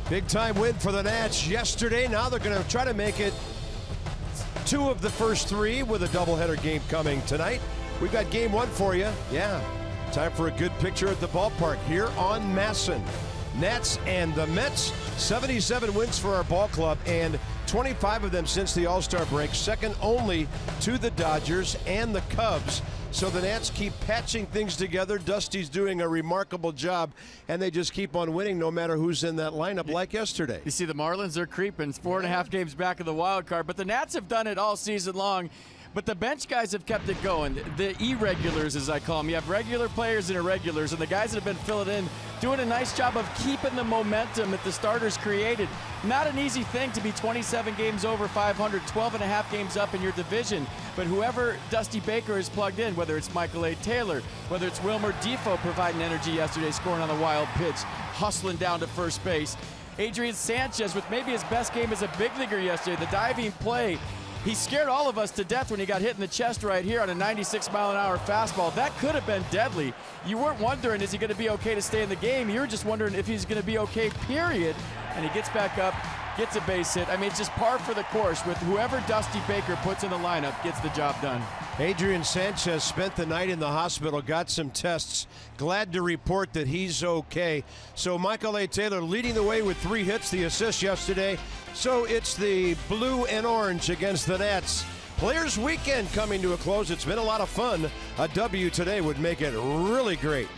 Big time win for the Nats yesterday. Now they're going to try to make it 2 of the first 3 with a doubleheader game coming tonight. We've got game 1 for you. Yeah, time for a good picture at the ballpark here on Masson. Nats and the Mets, 77 wins for our ball club, and 25 of them since the All-Star break, second only to the Dodgers and the Cubs. So the Nats keep patching things together. Dusty's doing a remarkable job, and they just keep on winning no matter who's in that lineup like yesterday. You see the Marlins are creeping. It's 4.5 games back of the wild card, but the Nats have done it all season long. But the bench guys have kept it going. The irregulars, as I call them. You have regular players and irregulars, and the guys that have been filling in, doing a nice job of keeping the momentum that the starters created. Not an easy thing to be 27 games over 500, 12.5 games up in your division. But whoever Dusty Baker has plugged in, whether it's Michael A. Taylor, whether it's Wilmer Defoe providing energy yesterday, scoring on the wild pitch, hustling down to first base. Adrian Sanchez with maybe his best game as a big leaguer yesterday, the diving play. He scared all of us to death when he got hit in the chest right here on a 96-mile-an-hour fastball. That could have been deadly. You weren't wondering, is he going to be okay to stay in the game? You were just wondering if he's going to be okay, period. And he gets back up, gets a base hit. I mean, it's just par for the course with whoever Dusty Baker puts in the lineup gets the job done. Adrian Sanchez spent the night in the hospital, got some tests. Glad to report that he's okay. So Michael A. Taylor leading the way with 3 hits, the assist yesterday. So it's the blue and orange against the Nats. Players weekend coming to a close. It's been a lot of fun. A W today would make it really great.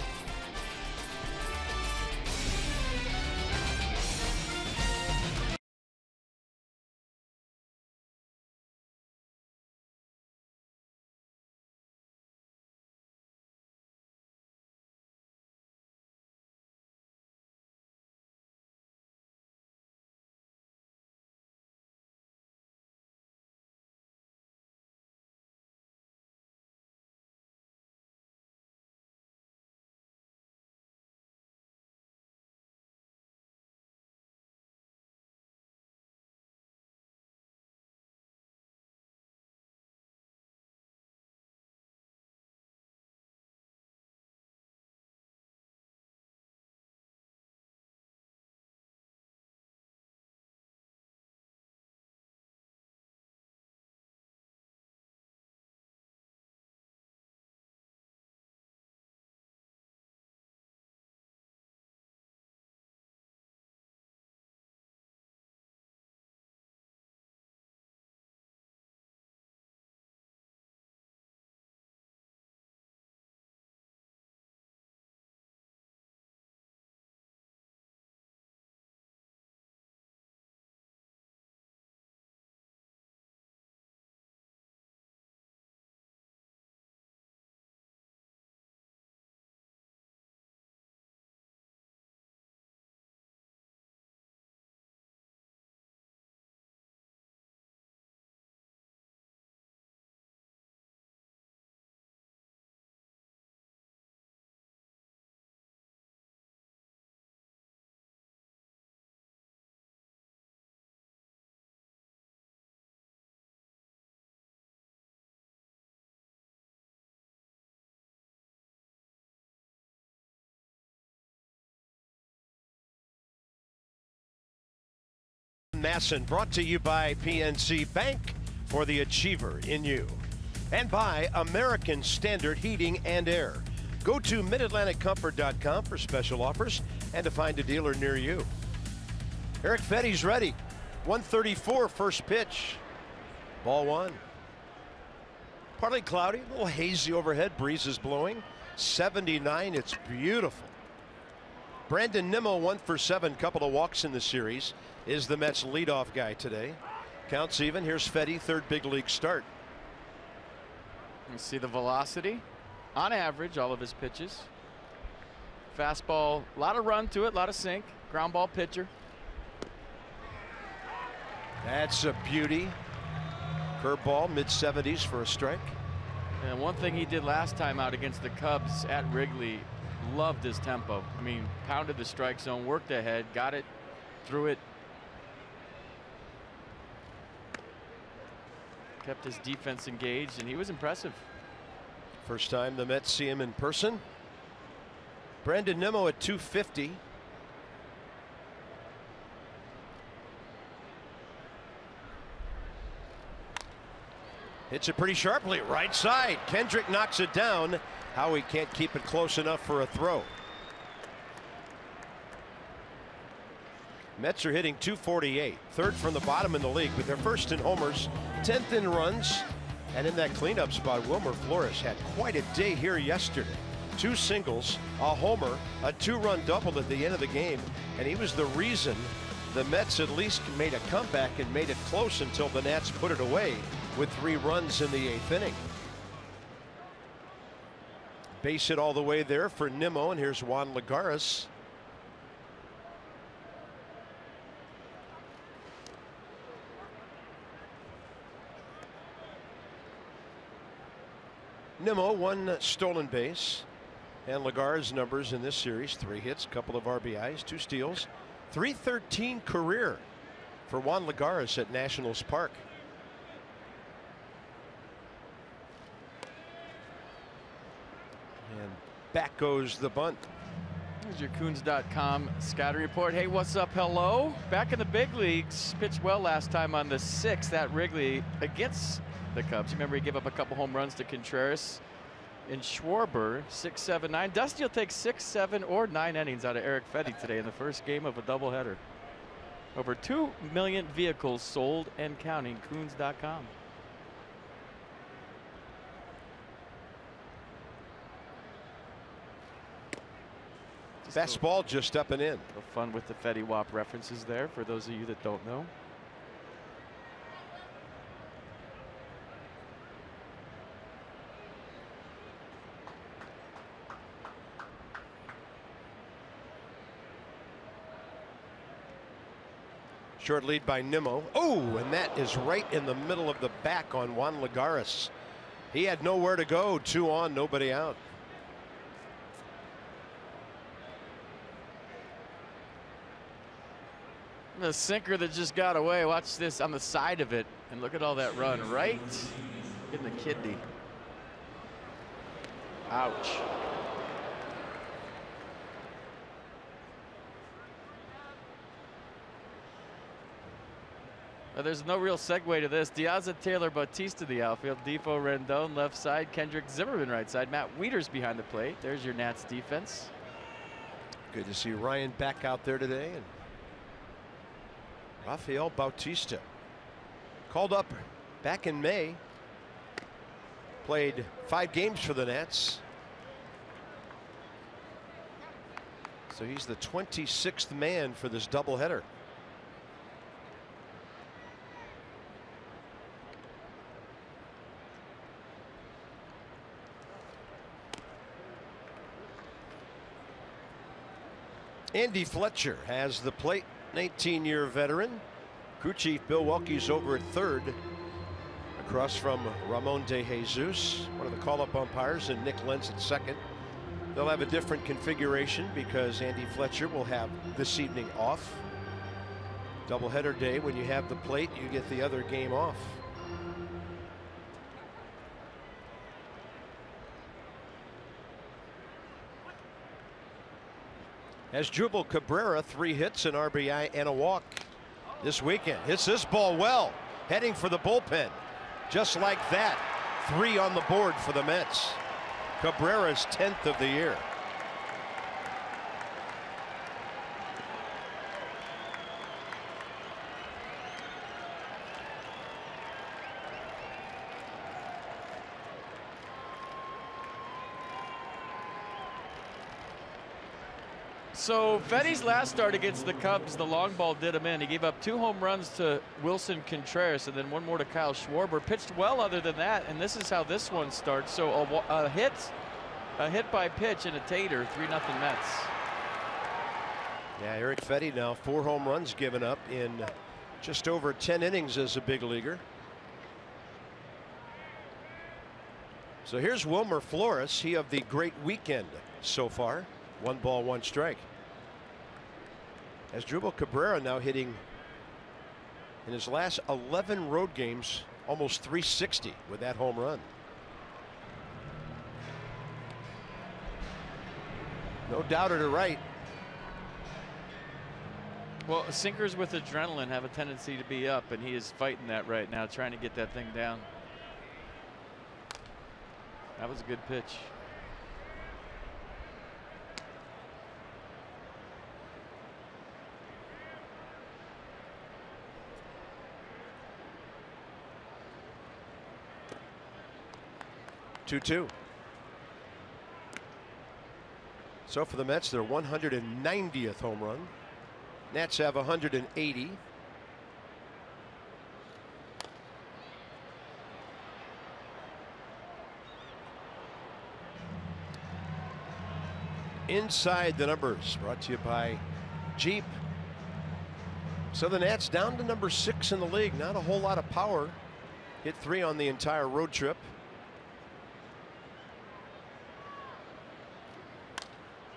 Masson, brought to you by PNC Bank, for the achiever in you, and by American Standard Heating and Air. Go to midatlanticcomfort.com for special offers and to find a dealer near you. Eric Fetty's ready. 134 first pitch. Ball 1. Partly cloudy, a little hazy overhead, breeze is blowing. 79, it's beautiful. Brandon Nimmo 1 for 7, couple of walks in the series, is the Mets leadoff guy today. Counts even. Here's Fetty, 3rd big league start. You see the velocity on average, all of his pitches. Fastball, a lot of run to it, a lot of sink. Ground ball pitcher. That's a beauty. Curveball, mid-70s for a strike. And one thing he did last time out against the Cubs at Wrigley, loved his tempo. I mean, pounded the strike zone, worked ahead, got it, threw it. Kept his defense engaged, and he was impressive. First time the Mets see him in person. Brandon Nimmo at 250. Hits it pretty sharply, right side. Kendrick knocks it down. Howie can't keep it close enough for a throw. Mets are hitting .248, third from the bottom in the league, but they're first in homers, 10th in runs, and in that cleanup spot, WILMER Flores had quite a day here yesterday. 2 singles, a homer, a 2-run double at the end of the game, and he was the reason the Mets at least made a comeback and made it close until the Nats put it away with 3 runs in the 8th inning. Base hit all the way there for NIMMO, and here's JUAN LAGARES. NIMMO 1 stolen base, and LAGARES' numbers in this series: 3 hits, couple of RBIs, 2 steals, .313 career for JUAN LAGARES at Nationals Park. And back goes the bunt. Here's your Coons.com scouting report. Hey, what's up? Hello. Back in the big leagues. Pitched well last time on the 6th at Wrigley against the Cubs. Remember, he gave up a couple home runs to Contreras and Schwarber. 6, 7, 9. Dusty will take 6, 7, or 9 innings out of Eric Fetty today in the first game of a doubleheader. Over 2 million vehicles sold and counting. Coons.com. Fastball just up and in. Fun with the Fetty Wap references there for those of you that don't know. Short lead by NIMMO. Oh, and that is right in the middle of the back on JUAN LAGARES. He had nowhere to go. 2 on, nobody out. The sinker that just got away. Watch this on the side of it, and look at all that run right in the kidney. Ouch. There's no real segue to this. Diaz, Taylor, Bautista the outfield. Defoe, Rendon left side. Kendrick, Zimmerman right side. Matt Wieters behind the plate. There's your Nats defense. Good to see Ryan back out there today. And RAFAEL Bautista, called up back in May, played 5 games for the Nats. So he's the 26th man for this doubleheader. Andy Fletcher has the plate. 19-year veteran. Crew chief Bill Welke's over at third, across from Ramon De Jesus, one of the call-up umpires, and Nick Lentz at second. They'll have a different configuration because Andy Fletcher will have this evening off. Doubleheader day, when you have the plate, you get the other game off. Asdrubal Cabrera, 3 hits, an RBI, and a walk this weekend. Hits this ball well, heading for the bullpen. Just like that, 3 on the board for the Mets. Cabrera's 10th of the year. So Fetty's last start against the Cubs, the long ball did him in. He gave up 2 home runs to Wilson Contreras and then 1 more to Kyle Schwarber. Pitched well other than that, and this is how this one starts. So a hit by pitch and a tater, 3-0 Mets. Yeah, Eric Fetty now 4 home runs given up in just over 10 innings as a big leaguer. So here's WILMER Flores, he of the great weekend so far. 1 ball, 1 strike. Asdrubal Cabrera now hitting in his last 11 road games almost .360 with that home run. No doubter to right. Well, sinkers with adrenaline have a tendency to be up, and he is fighting that right now, trying to get that thing down. That was a good pitch. Two. So for the Mets, their 190th home run. Nats have 180. Inside the numbers, brought to you by Jeep. So the Nats down to number 6 in the league. Not a whole lot of power. Hit 3 on the entire road trip.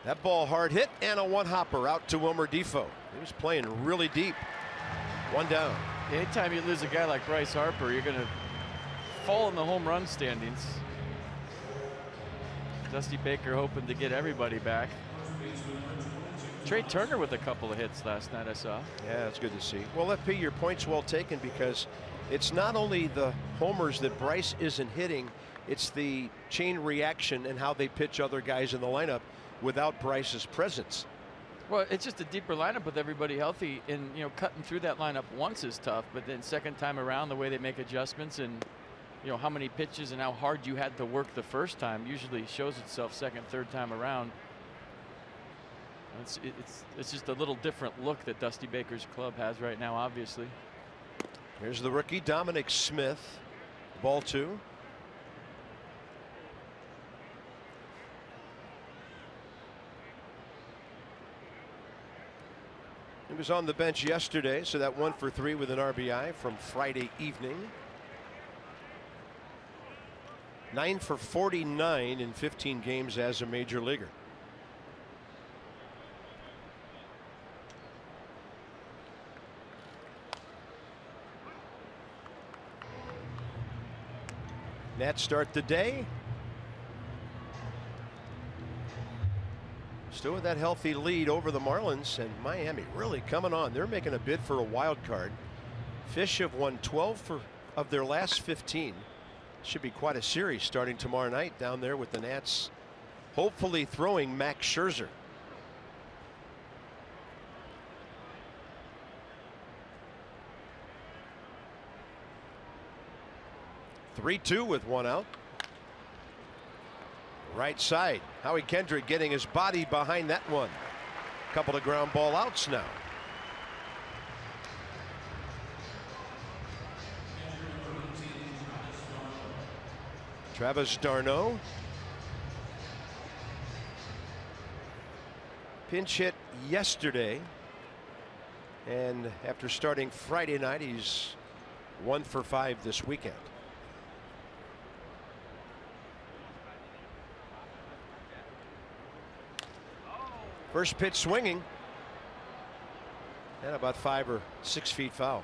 That ball hard hit and a one-hopper out to Wilmer Defoe. He was playing really deep. One down. Anytime you lose a guy like Bryce Harper, you're going to fall in the home run standings. Dusty Baker hoping to get everybody back. Trey Turner with a couple of hits last night, I saw. Yeah, that's good to see. Well, FP, your point's well taken, because it's not only the homers that Bryce isn't hitting, it's the chain reaction and how they pitch other guys in the lineup without Bryce's presence. Well, it's just a deeper lineup with everybody healthy, and you know, cutting through that lineup once is tough, but then second time around, the way they make adjustments and you know how many pitches and how hard you had to work the first time usually shows itself second, third time around. It's just a little different look that Dusty Baker's club has right now, obviously. Here's the rookie Dominic Smith. Ball 2. He was on the bench yesterday, so that 1 for 3 with an RBI from Friday evening. 9 for 49 in 15 games as a major leaguer. Nats start the day. Still with that healthy lead over the Marlins, and Miami really coming on. They're making a bid for a wild card. Fish have won 12 of their last 15. Should be quite a series starting tomorrow night down there with the Nats hopefully throwing Max Scherzer. (3-2) with 1 out. Right side, Howie Kendrick getting his body behind that one. Couple of ground ball outs now. Travis d'Arnaud. Pinch hit yesterday, and after starting Friday night, he's 1 for 5 this weekend. First pitch swinging, and about 5 or 6 feet foul.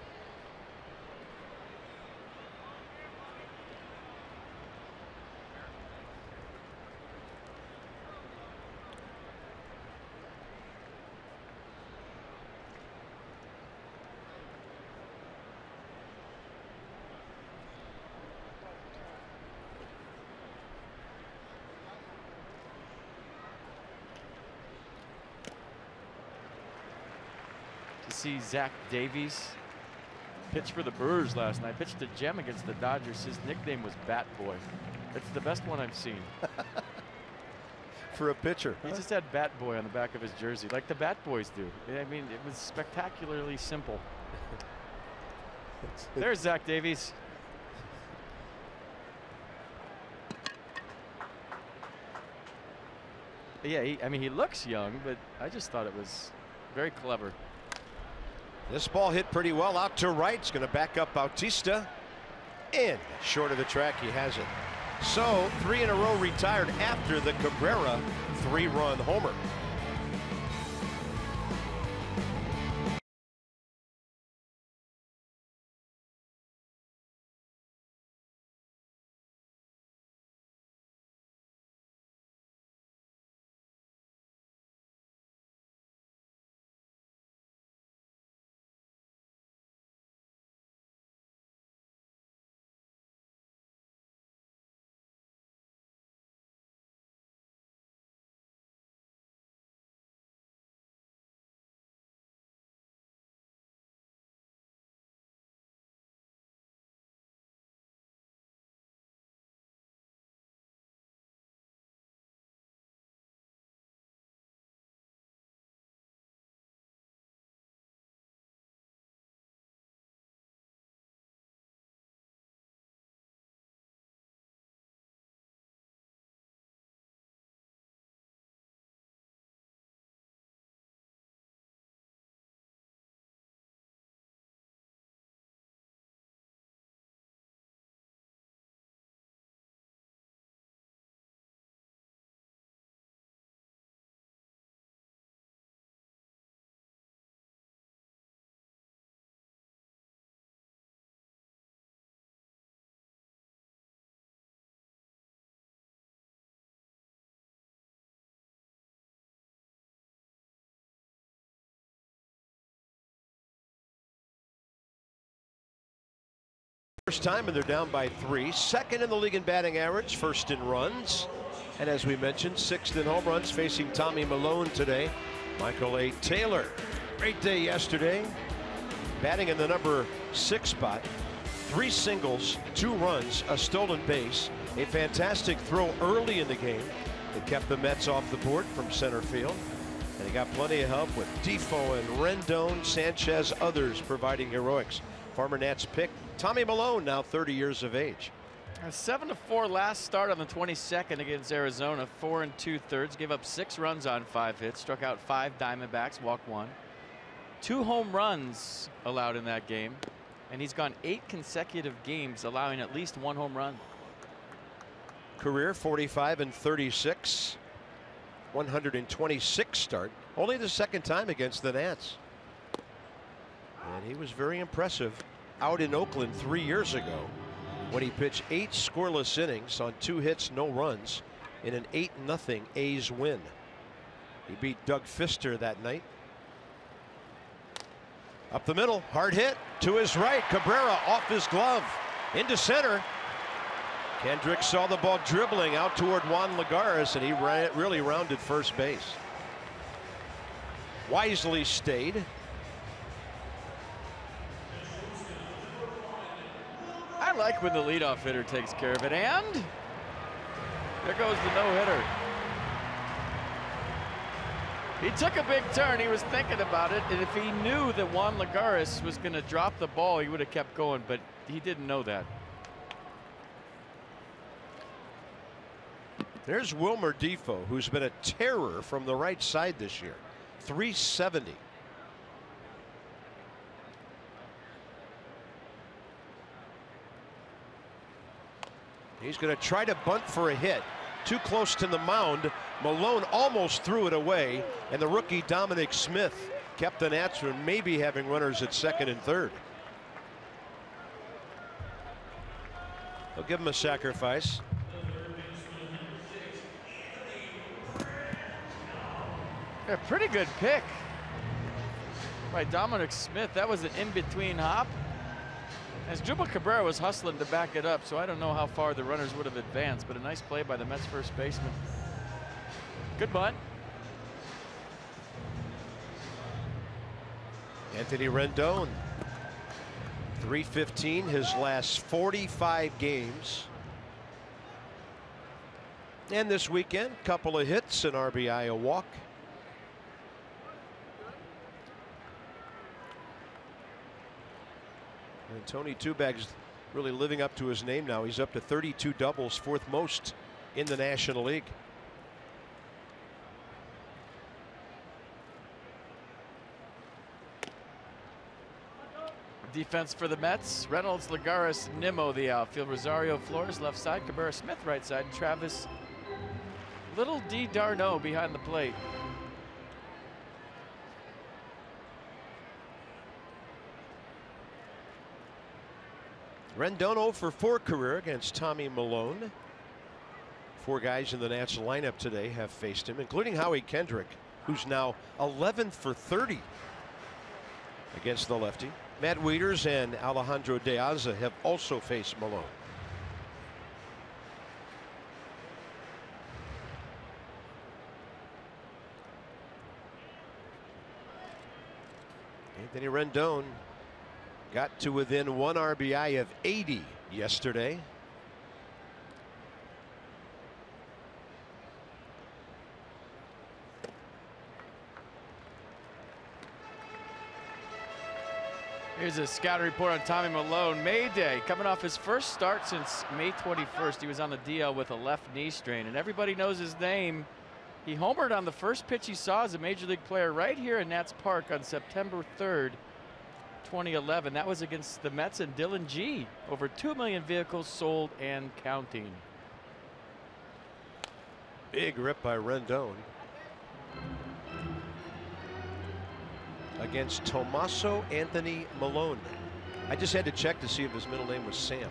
See Zach Davies pitch for the Brewers last night. Pitched a gem against the Dodgers. His nickname was Bat Boy. It's the best one I've seen. For a pitcher. He just had Bat Boy on the back of his jersey, like the Bat Boys do. I mean, it was spectacularly simple. There's Zach Davies. Yeah, I mean, he looks young, but I just thought it was very clever. This ball hit pretty well out to right. It's going to back up Bautista. In short of the track, he has it. So 3 in a row retired after the Cabrera 3-run homer. First time, and they're down by 3. Second in the league in batting average, first in runs, and as we mentioned, 6th in home runs, facing Tommy Milone today. Michael A. Taylor, great day yesterday, batting in the number 6 spot. 3 singles, 2 runs, a stolen base, a fantastic throw early in the game that kept the Mets off the board from center field. And he got plenty of help with Defoe and Rendon, Sanchez, others providing heroics. Former Nats pick Tommy Milone, now 30 years of age. A 7-4 last start on the 22nd against Arizona. 4 2/3, gave up 6 runs on 5 hits, struck out 5 Diamondbacks, walked 1. 2 home runs allowed in that game, and he's gone 8 consecutive games allowing at least 1 home run. Career 45 and 36, 126 start, only the 2nd time against the Nats. And he was very impressive out in Oakland 3 years ago when he pitched 8 scoreless innings on 2 hits, no runs in an 8-0 A's win. He beat Doug Fister that night. Up the middle, hard hit to his right. Cabrera off his glove into center. Kendrick saw the ball dribbling out toward Juan LAGARES, and he really rounded first base. Wisely stayed. I like when the leadoff hitter takes care of it, and there goes the no-hitter. He took a big turn. He was thinking about it, and if he knew that Juan LAGARES was going to drop the ball, he would have kept going, but he didn't know that. There's Wilmer Defoe, who's been a terror from the right side this year. 370. He's going to try to bunt for a hit. Too close to the mound. Milone almost threw it away, and the rookie Dominic Smith kept the Nats from maybe having runners at 2nd and 3rd. They'll give him a sacrifice. A pretty good pick by Dominic Smith. That was an in-between hop. As Jubal Cabrera was hustling to back it up, so I don't know how far the runners would have advanced, but a nice play by the Mets first baseman. Good bunt. Anthony Rendon, 315 his last 45 games. And this weekend, couple of hits, an RBI, a walk. And Tony Tubag's really living up to his name now. He's up to 32 doubles, 4th most in the National League. Defense for the Mets. Reynolds, LAGARES, NIMMO the outfield. Rosario, Flores left side. Cabrera, Smith right side. And Travis, Little D. Darno behind the plate. Rendon 0 for 4 career against Tommy Milone. 4 guys in the Nats lineup today have faced him, including Howie Kendrick, who's now 11 for 30 against the lefty. Matt Wieters and Alejandro De Aza have also faced Milone. Anthony Rendon got to within 1 RBI of 80 yesterday. Here's a scouting report on Tommy Milone. Mayday, coming off his first start since May 21st. He was on the DL with a left knee strain, and everybody knows his name. He homered on the first pitch he saw as a major league player right here in Nats Park on September 3rd. 2011. That was against the Mets and Dylan G. Over 2 million vehicles sold and counting. Big rip by Rendon against Tommaso Anthony Milone. I just had to check to see if his middle name was Sam.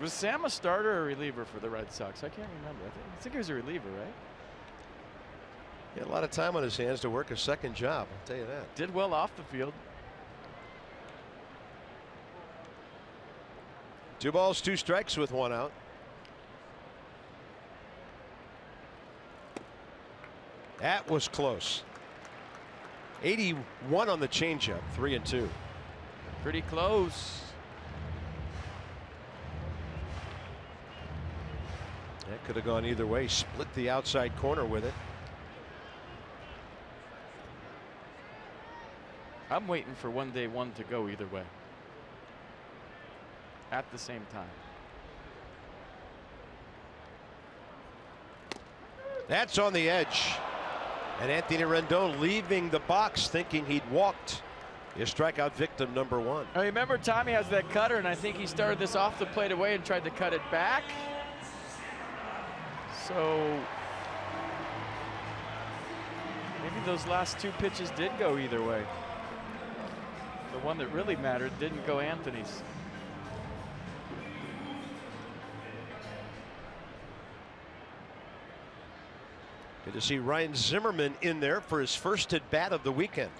Was Sam a starter or a reliever for the Red Sox? I can't remember. I think he was a reliever, right? He had a lot of time on his hands to work a second job, I'll tell you that. Did well off the field. 2 balls, 2 strikes with 1 out. That was close. 81 on the changeup, 3-2. Pretty close. That could have gone either way. Split the outside corner with it. I'm waiting for 1-1 to go either way. At the same time. That's on the edge. And Anthony Rendon leaving the box thinking he'd walked his strikeout victim number 1. I remember Tommy has that cutter, and I think he started this off the plate away and tried to cut it back. So maybe those last 2 pitches did go either way. The one that really mattered didn't go Anthony's. Good to see Ryan Zimmerman in there for his first at bat of the weekend.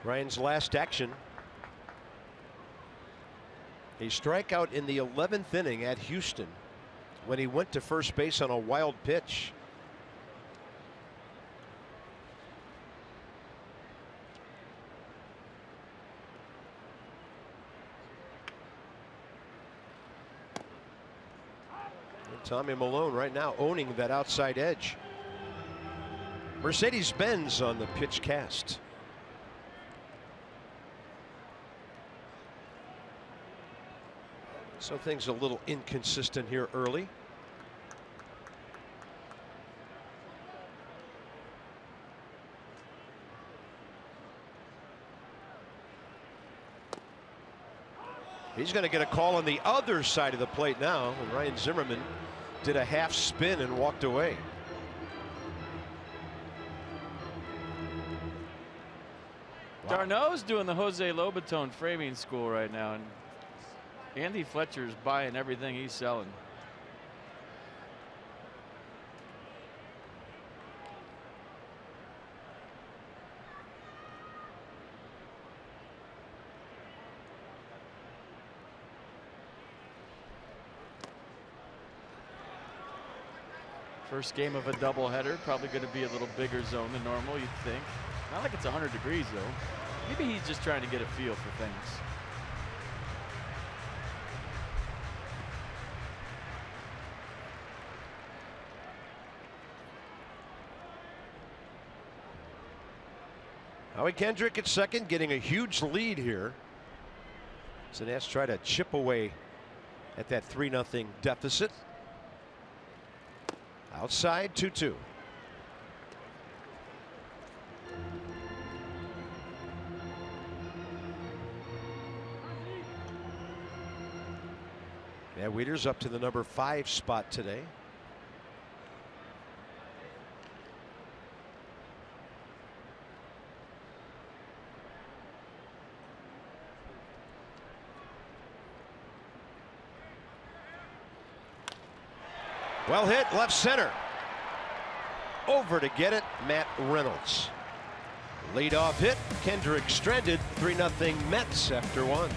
Ryan's last action, a strikeout in the 11th inning at Houston when he went to first base on a wild pitch. Tommy Milone right now owning that outside edge. Mercedes-Benz on the pitch cast. So things a little inconsistent here early. He's going to get a call on the other side of the plate now, and Ryan Zimmerman did a half spin and walked away. Wow. Darno's doing the Jose Lobaton framing school right now, and Andy Fletcher's buying everything he's selling. First game of a doubleheader, probably going to be a little bigger zone than normal, you'd think. Not like it's 100 degrees though. Maybe he's just trying to get a feel for things. Howie Kendrick at second, getting a huge lead here. So Nats try to chip away at that 3-0 deficit. Outside 2-2. Yeah, Wieters up to the number 5 spot today. Well hit, left center. Over to get it, Matt Reynolds. Leadoff hit, Kendrick stranded, 3-0 Mets after 1.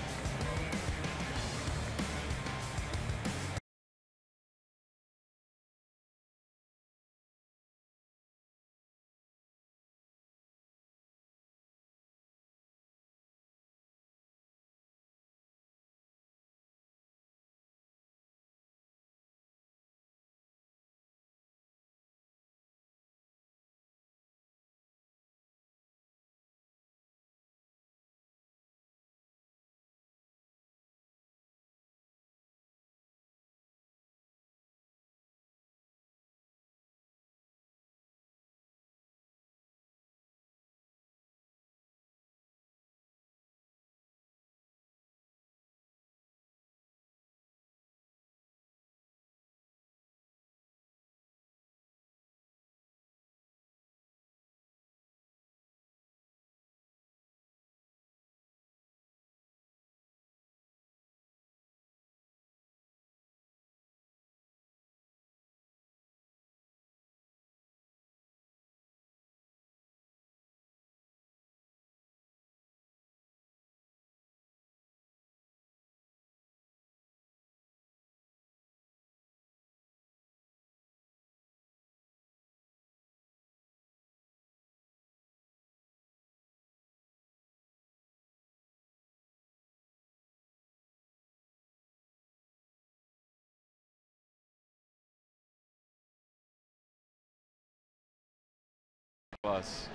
plus.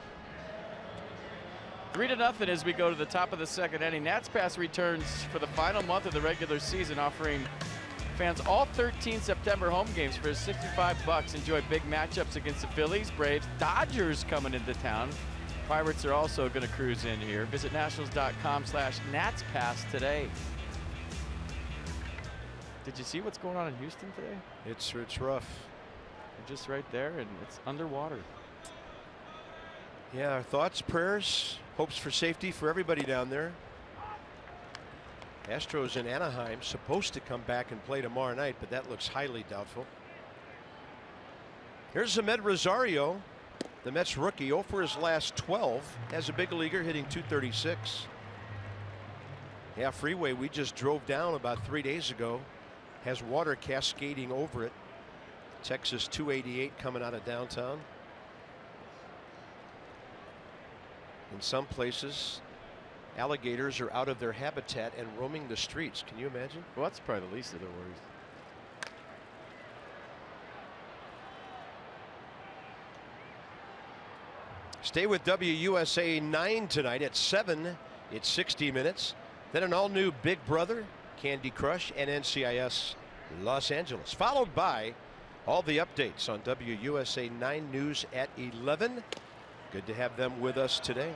3-0 as we go to the top of the second inning. Nats Pass returns for the final month of the regular season, offering fans all 13 September home games for $65. Enjoy big matchups against the Phillies, Braves, Dodgers coming into town. Pirates are also going to cruise in here. Visit nationals.com/NatsPass today. Did you see what's going on in Houston today? It's rough. They're just right there, and it's underwater. Yeah, our thoughts, prayers, hopes for safety for everybody down there. Astros in Anaheim supposed to come back and play tomorrow night, but that looks highly doubtful. Here's Amed Rosario, the Mets rookie, 0 for his last 12 as a big leaguer, hitting .236. Yeah, freeway we just drove down about 3 days ago has water cascading over it. Texas 288 coming out of downtown. In some places, alligators are out of their habitat and roaming the streets. Can you imagine? Well, that's probably the least of their worries. Stay with WUSA 9 tonight at 7. It's 60 minutes. Then an all-new Big Brother, Candy Crush, and NCIS Los Angeles, followed by all the updates on WUSA 9 News at 11. Good to have them with us today.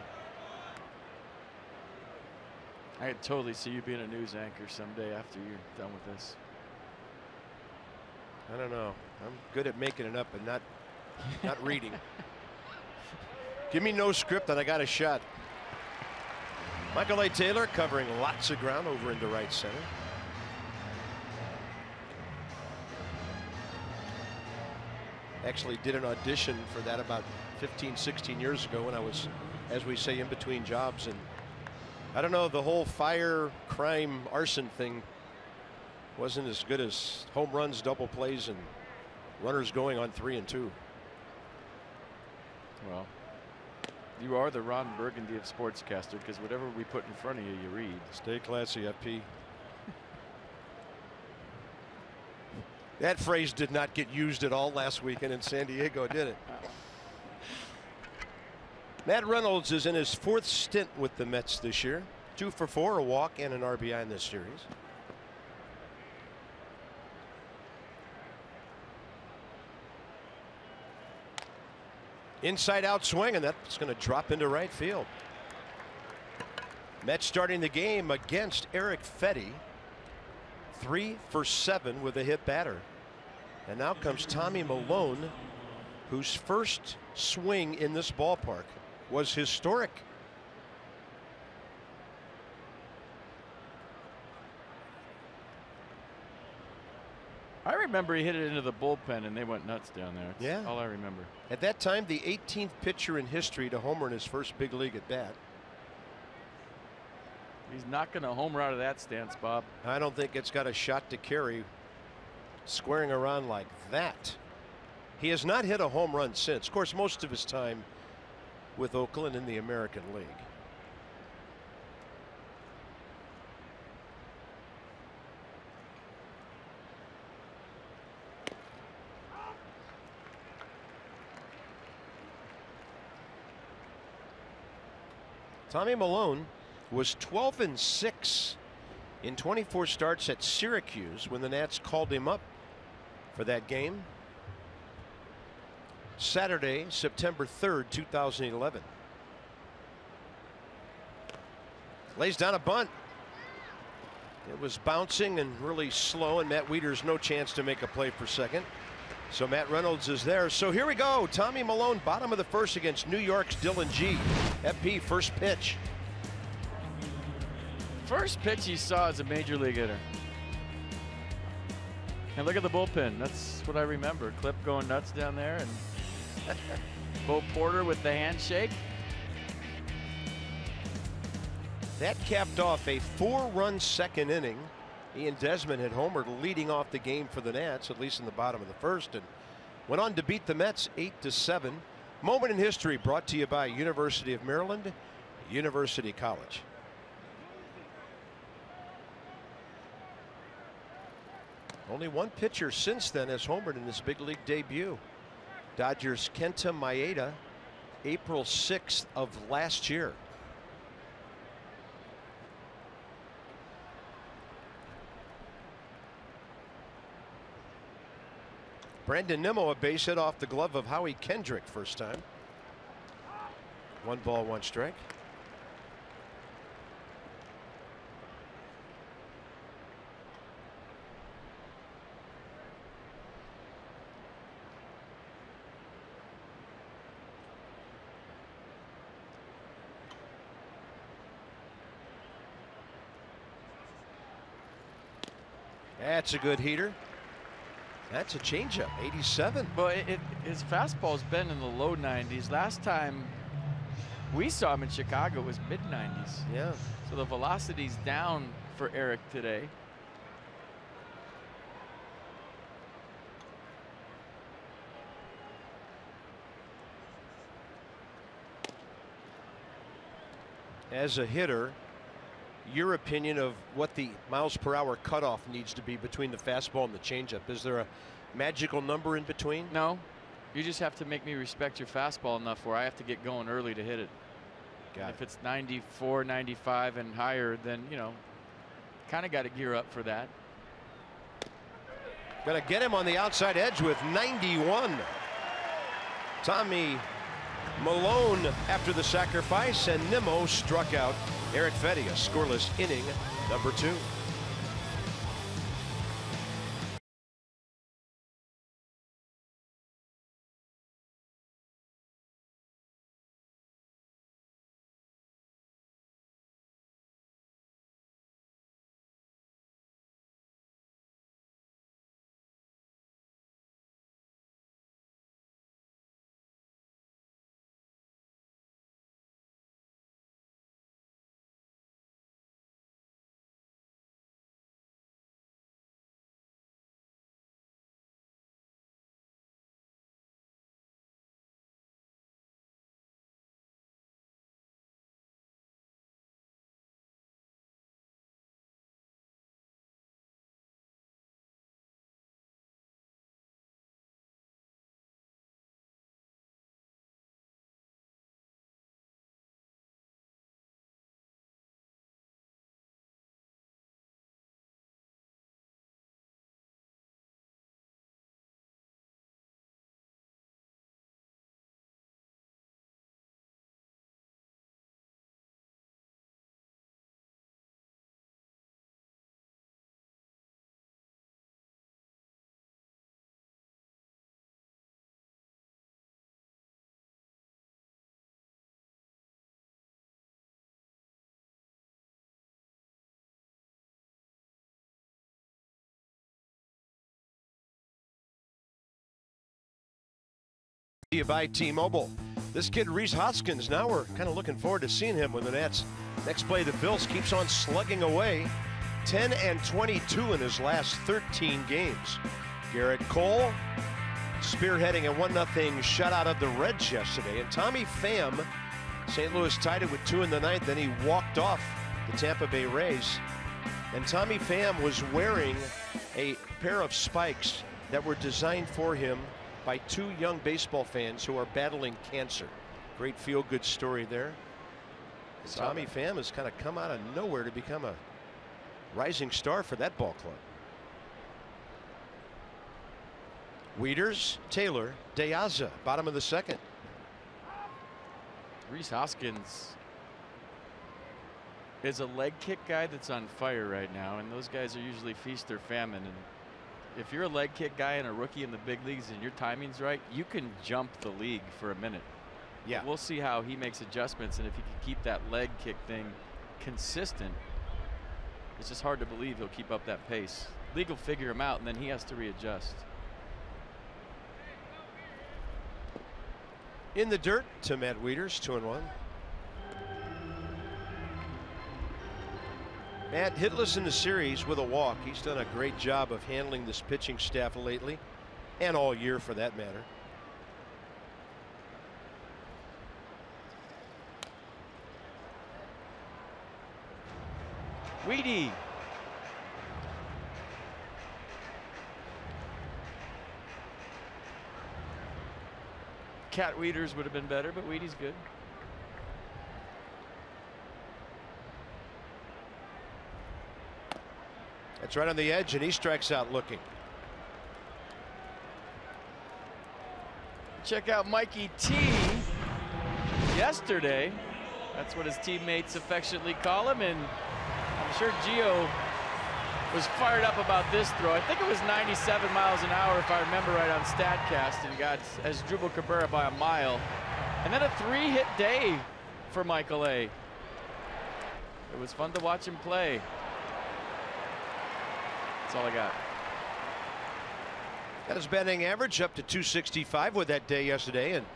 I could totally see you being a news anchor someday after you're done with this. I don't know. I'm good at making it up and not reading. Give me no script and I got a shot. Michael A. Taylor covering lots of ground over into right center. Actually did an audition for that about 15, 16 years ago when I was, as we say, in between jobs. And I don't know, the whole fire, crime, arson thing wasn't as good as home runs, double plays, and runners going on 3 and 2. Well, you are the Ron Burgundy of sportscaster, because whatever we put in front of you, you read. Stay classy, FP. That phrase did not get used at all last weekend in San Diego, did it? Matt Reynolds is in his 4th stint with the Mets this year. 2 for 4, a walk and an RBI in this series. Inside out swing, and that's going to drop into right field. Mets starting the game against Eric Fetty. 3 for 7 with a hit batter. And now comes Tommy Milone, whose first swing in this ballpark was historic. I remember he hit it into the bullpen and they went nuts down there. That's yeah, all I remember. At that time, the 18th pitcher in history to homer in his first big league at bat. He's not going to homer out of that stance, Bob. I don't think it's got a shot to carry, squaring around like that. He has not hit a home run since. Of course, most of his time with Oakland in the American League. Tommy Milone was 12 and 6 in 24 starts at Syracuse when the Nats called him up for that game. Saturday, September 3rd, 2011. Lays down a bunt. It was bouncing and really slow, and Matt Wieters no chance to make a play for second. So Matt Reynolds is there. So here we go. Tommy Milone, bottom of the first against New York's Dylan G. FP, first pitch. First pitch he saw as a major league hitter. And look at the bullpen. That's what I remember. Clip going nuts down there, and Bo Porter with the handshake. That capped off a 4-run second inning. Ian Desmond had homered, leading off the game for the Nats, at least in the bottom of the first, and went on to beat the Mets 8-7. Moment in history brought to you by University of Maryland, University College. Only one pitcher since then has homered in this big league debut. Dodgers' Kenta Maeda April 6th of last year. Brandon Nimmo, a base hit off the glove of Howie Kendrick first time. 1 ball, 1 strike. That's a good heater. That's a changeup, 87. Well, his fastball's been in the low 90s. Last time we saw him in Chicago was mid-90s. Yeah. So the velocity's down for Eric today. As a hitter, your opinion of what the miles per hour cutoff needs to be between the fastball and the changeup? Is there a magical number in between? No, you just have to make me respect your fastball enough where I have to get going early to hit it. If it's 94, 95 and higher, then, you know, kind of got to gear up for that. Got to get him on the outside edge with 91. Tommy Malone after the sacrifice, and Nimmo struck out Eric Fedde, a scoreless inning number 2. By T-Mobile. This kid Rhys Hoskins, now we're kind of looking forward to seeing him when the Nats next play the Phils. Keeps on slugging away. 10 and 22 in his last 13 games. Garrett Cole spearheading a 1-0 shutout of the Reds yesterday. And Tommy Pham, St. Louis tied it with 2 in the 9th. Then he walked off the Tampa Bay Rays. And Tommy Pham was wearing a pair of spikes that were designed for him by 2 young baseball fans who are battling cancer. Great feel-good story there. And Tommy Pham has kind of come out of nowhere to become a rising star for that ball club. Wieters, Taylor, De Aza, bottom of the 2nd. Rhys Hoskins is a leg kick guy that's on fire right now, and those guys are usually feast or famine. And if you're a leg kick guy and a rookie in the big leagues and your timing's right, you can jump the league for a minute. Yeah. We'll see how he makes adjustments, and if he can keep that leg kick thing consistent, it's just hard to believe he'll keep up that pace. League will figure him out, and then he has to readjust. In the dirt to Matt Wieters, 2-1. Matt hitless in the series with a walk. He's done a great job of handling this pitching staff lately, and all year for that matter. Weedy. Cat Weeders would have been better, but Weedy's good. That's right on the edge, and he strikes out looking. Check out Mikey T yesterday. That's what his teammates affectionately call him, and I'm sure Gio was fired up about this throw. I think it was 97 miles an hour, if I remember right, on StatCast, and got as Asdrubal Cabrera by a mile. And then a 3-hit day for Michael A. It was fun to watch him play. That's all I got. Got his batting average up to 265 with that day yesterday, and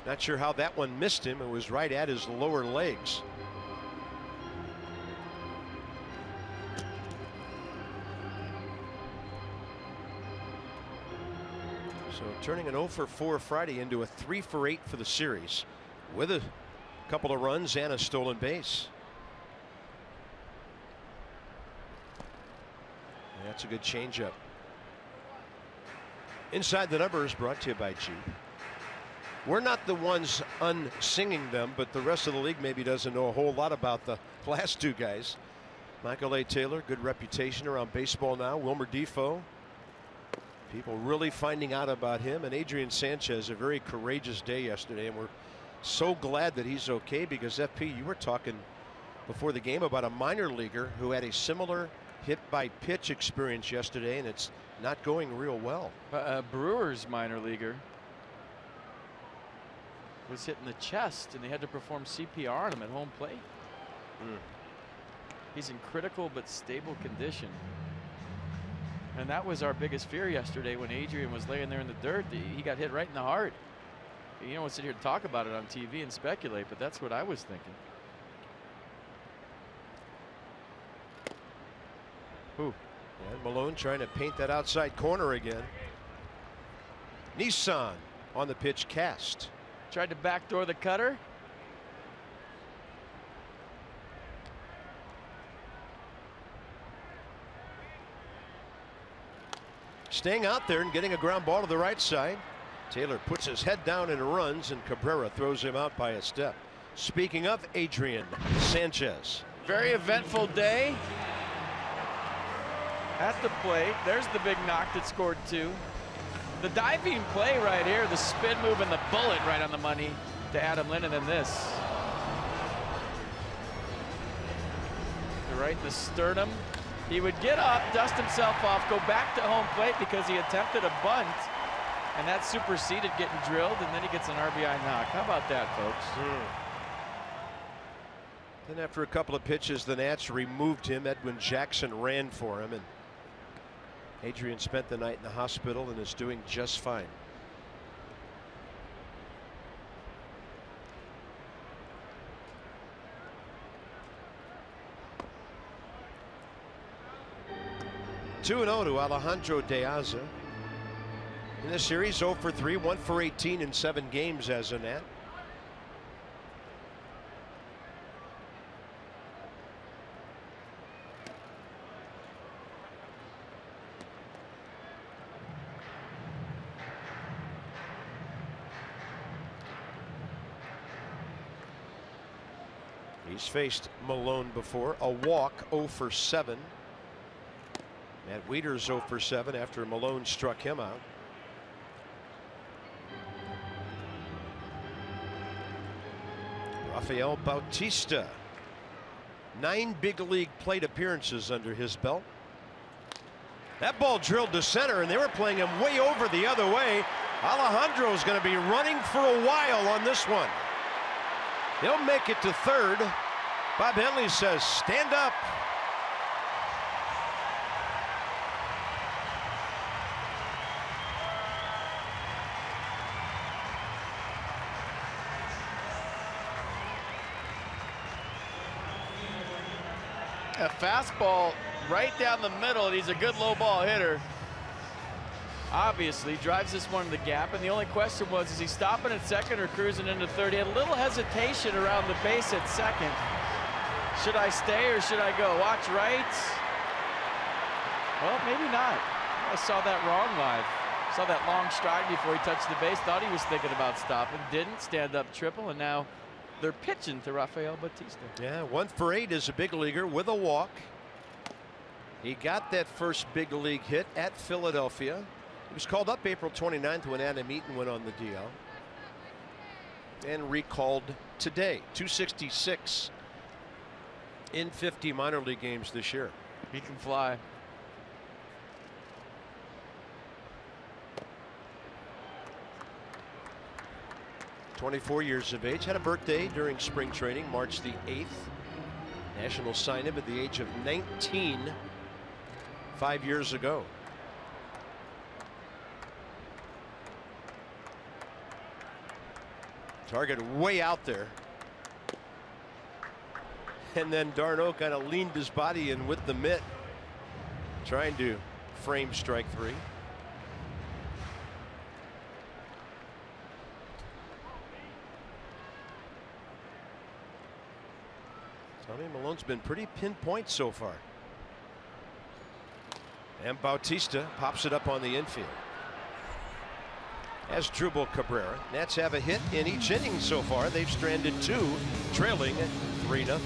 not sure how that one missed him. It was right at his lower legs. So turning an 0 for 4 Friday into a 3 for 8 for the series, with a couple of runs and a stolen base. That's a good changeup. Inside the Numbers brought to you by G. We're not the ones unsinging them, but the rest of the league maybe doesn't know a whole lot about the last two guys. Michael A. Taylor, good reputation around baseball now. Wilmer Defoe, people really finding out about him. And Adrian Sanchez, a very courageous day yesterday, and we're so glad that he's okay, because FP, you were talking before the game about a minor leaguer who had a similar hit by pitch experience yesterday, and it's not going real well. Brewers minor leaguer was hit in the chest, and they had to perform CPR on him at home plate. He's in critical but stable condition. And that was our biggest fear yesterday when Adrian was laying there in the dirt. He got hit right in the heart. You don't want to sit here and talk about it on TV and speculate, but that's what I was thinking. Ooh. And Malone trying to paint that outside corner again. Nissan on the pitch, Cast. Tried to backdoor the cutter. Staying out there and getting a ground ball to the right side. Taylor puts his head down and runs, and Cabrera throws him out by a step. Speaking of Adrian Sanchez. Very eventful day at the plate. There's the big knock that scored 2. The diving play right here, the spin move and the bullet right on the money to Adam Lind, and then this. Right in the sternum. He would get up, dust himself off, go back to home plate because he attempted a bunt, and that superseded getting drilled, and then he gets an RBI knock. How about that, folks? Then after a couple of pitches, the Nats removed him. Edwin Jackson ran for him, and Adrian spent the night in the hospital and is doing just fine. (2-0) to Alejandro De Aza. In this series, 0 for 3, 1 for 18 in 7 games as a Nat. He's faced Malone before. A walk, 0 for 7. Matt Wieters 0 for 7 after Malone struck him out. Rafael Bautista, 9 big league plate appearances under his belt. That ball drilled to center, and they were playing him way over the other way. Alejandro's going to be running for a while on this one. They'll make it to third. Bob Henley says, stand up. A fastball right down the middle, and he's a good low ball hitter. Obviously drives this one to the gap, and the only question was, is he stopping at second or cruising into third? He had a little hesitation around the base at second. Should I stay or should I go? Watch right. Well, maybe not. I saw that wrong live. Saw that long stride before he touched the base. Thought he was thinking about stopping. Didn't. Stand up triple, and now they're pitching to Rafael Bautista. Yeah, 1 for 8 as a big leaguer with a walk. He got that first big league hit at Philadelphia. He was called up April 29th when Adam Eaton went on the DL. And recalled today. 266 in 50 minor league games this year. He can fly. "24 years of age, had a birthday during spring training, March the 8th. National signed him at the age of 19 5 years ago. Target way out there. And then d'Arnaud kind of leaned his body in with the mitt, trying to frame strike 3. Tony Malone's been pretty pinpoint so far. And Bautista pops it up on the infield. As Drupal Cabrera. Nats have a hit in each inning so far. They've stranded 2, trailing 3-0.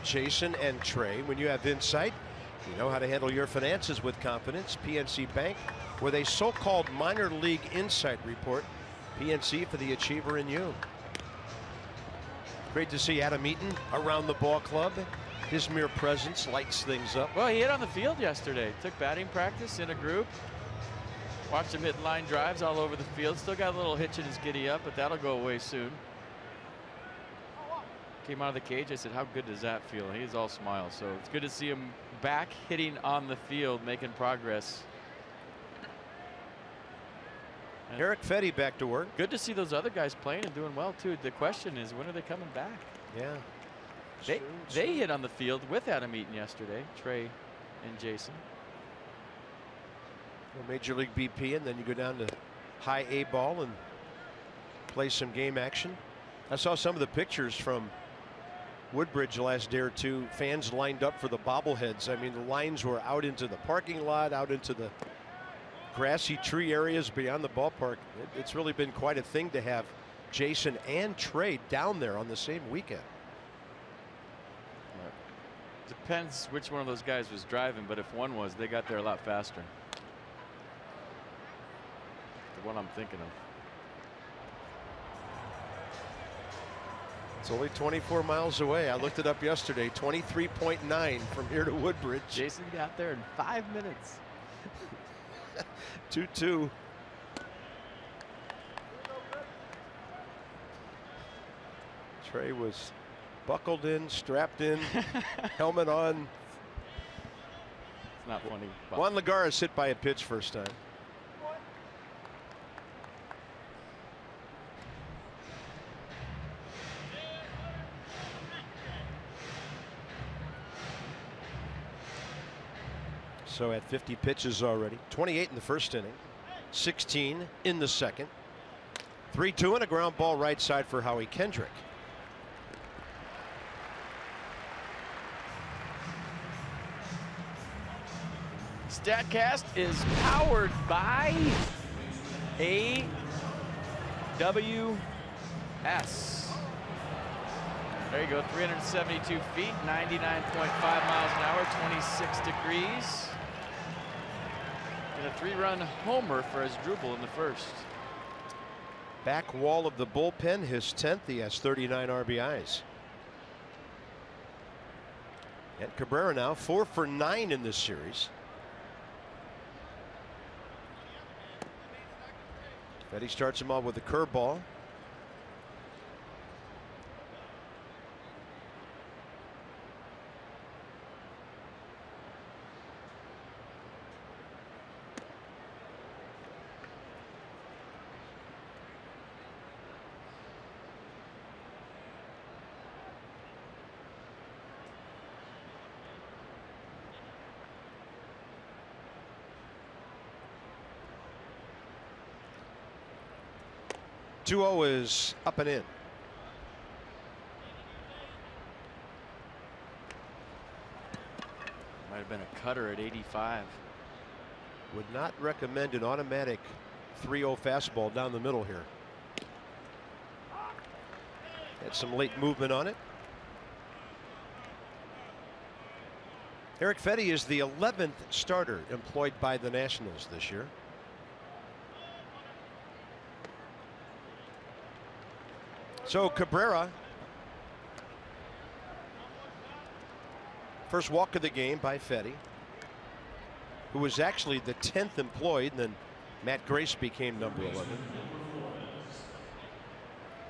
Jason and Trey, when you have insight, you know how to handle your finances with confidence. PNC Bank with a so-called minor league insight report. PNC for the achiever in you. Great to see Adam Eaton around the ball club. His mere presence lights things up. Well, he hit on the field yesterday. Took batting practice in a group. Watched him hit line drives all over the field. Still got a little hitch in his giddy up, but that'll go away soon. Came out of the cage. I said, how good does that feel? And he's all smiles. So it's good to see him back hitting on the field, making progress. And Eric Fetty back to work. good to see those other guys playing and doing well too. The question is, when are they coming back? Yeah. They hit on the field with Adam Eaton yesterday, Trey and Jason. Well, Major League BP, and then you go down to high A ball and play some game action. I saw some of the pictures from Woodbridge the last day or two. Fans lined up for the bobbleheads. I mean, the lines were out into the parking lot, out into the grassy tree areas beyond the ballpark. It's really been quite a thing to have Jason and Trey down there on the same weekend. Depends which one of those guys was driving, but if one was, they got there a lot faster. The one I'm thinking of. It's only 24 miles away. I looked it up yesterday. 23.9 from here to Woodbridge. Jason got there in 5 minutes. 2-2. Trey was buckled in, strapped in, helmet on. It's not funny. Juan Lagares hit by a pitch first time. So at 50 pitches already, 28 in the first inning, 16 in the second. 3-2 and a ground ball right side for Howie Kendrick. StatCast is powered by AWS. There you go, 372 feet, 99.5 miles an hour, 26 degrees. And a 3-run homer for Asdrubal in the first. Back wall of the bullpen, his 10th. He has 39 RBIs. And Cabrera now 4 for 9 in this series. Fetty starts him off with a curveball. Two-0 is up and in. Might have been a cutter at 85. Would not recommend an automatic 3-0 fastball down the middle here. Had some late movement on it. Eric Fetty is the 11th starter employed by the Nationals this year. So Cabrera, first walk of the game by Fetty, who was actually the 10th employed, and then Matt Grace became number 11.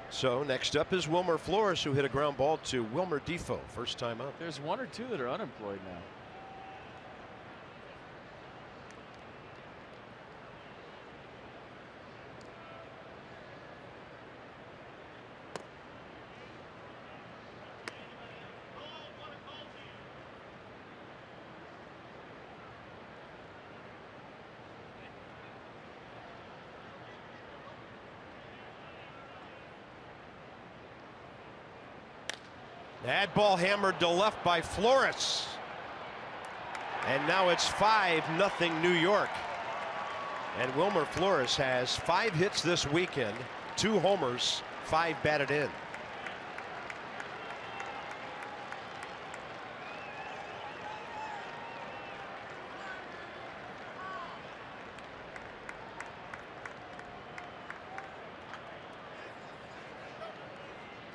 So next up is Wilmer Flores, who hit a ground ball to Wilmer Defoe, first time up. There's 1 or 2 that are unemployed now. That ball hammered to left by Flores. And now it's 5-0 New York. And Wilmer Flores has 5 hits this weekend, 2 homers, 5 batted in.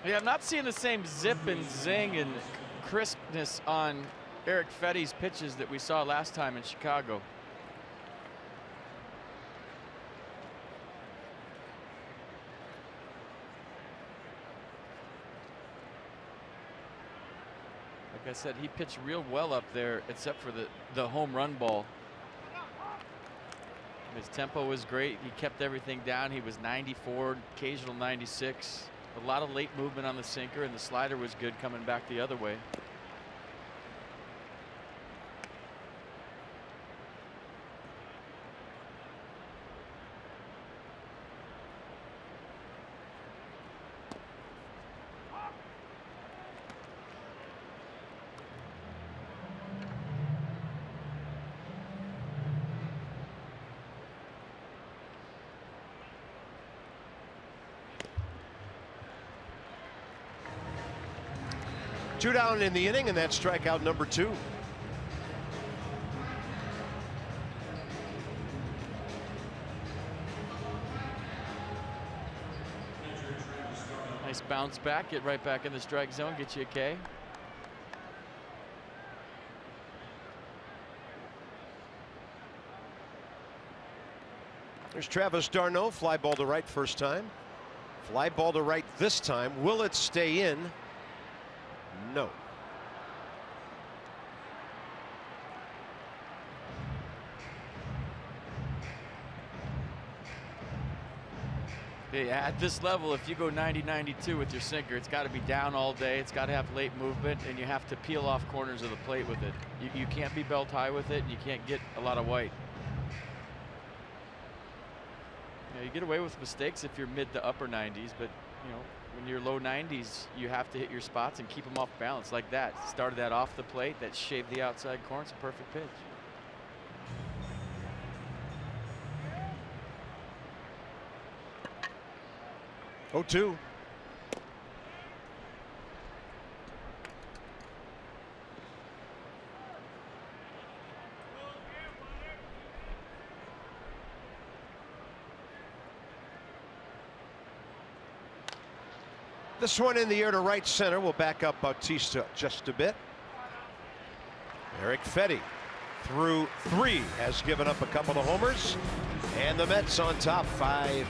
Yeah, I'm not seeing the same zip and zing and crispness on Eric Fetty's pitches that we saw last time in Chicago. Like I said, he pitched real well up there, except for the home run ball. His tempo was great. He kept everything down. He was 94, occasional 96. A lot of late movement on the sinker, and the slider was good coming back the other way. Two down in the inning, and that's strikeout number 2. Nice bounce back, get right back in the strike zone, get you a K. There's Travis d'Arnaud, fly ball to right first time. Fly ball to right this time. Will it stay in? No. Yeah, at this level, if you go 90-92 with your sinker, it's got to be down all day. It's got to have late movement, and you have to peel off corners of the plate with it. You can't be belt high with it, and you can't get a lot of white. You know, you get away with mistakes if you're mid to upper 90s, but you know, when you're low 90s, you have to hit your spots and keep them off balance like that. Started that off the plate, that shaved the outside corner. It's a perfect pitch. Oh, 2. This one in the air to right center will back up Bautista just a bit. Eric Fetty through 3 has given up a couple of homers, and the Mets on top 5-0.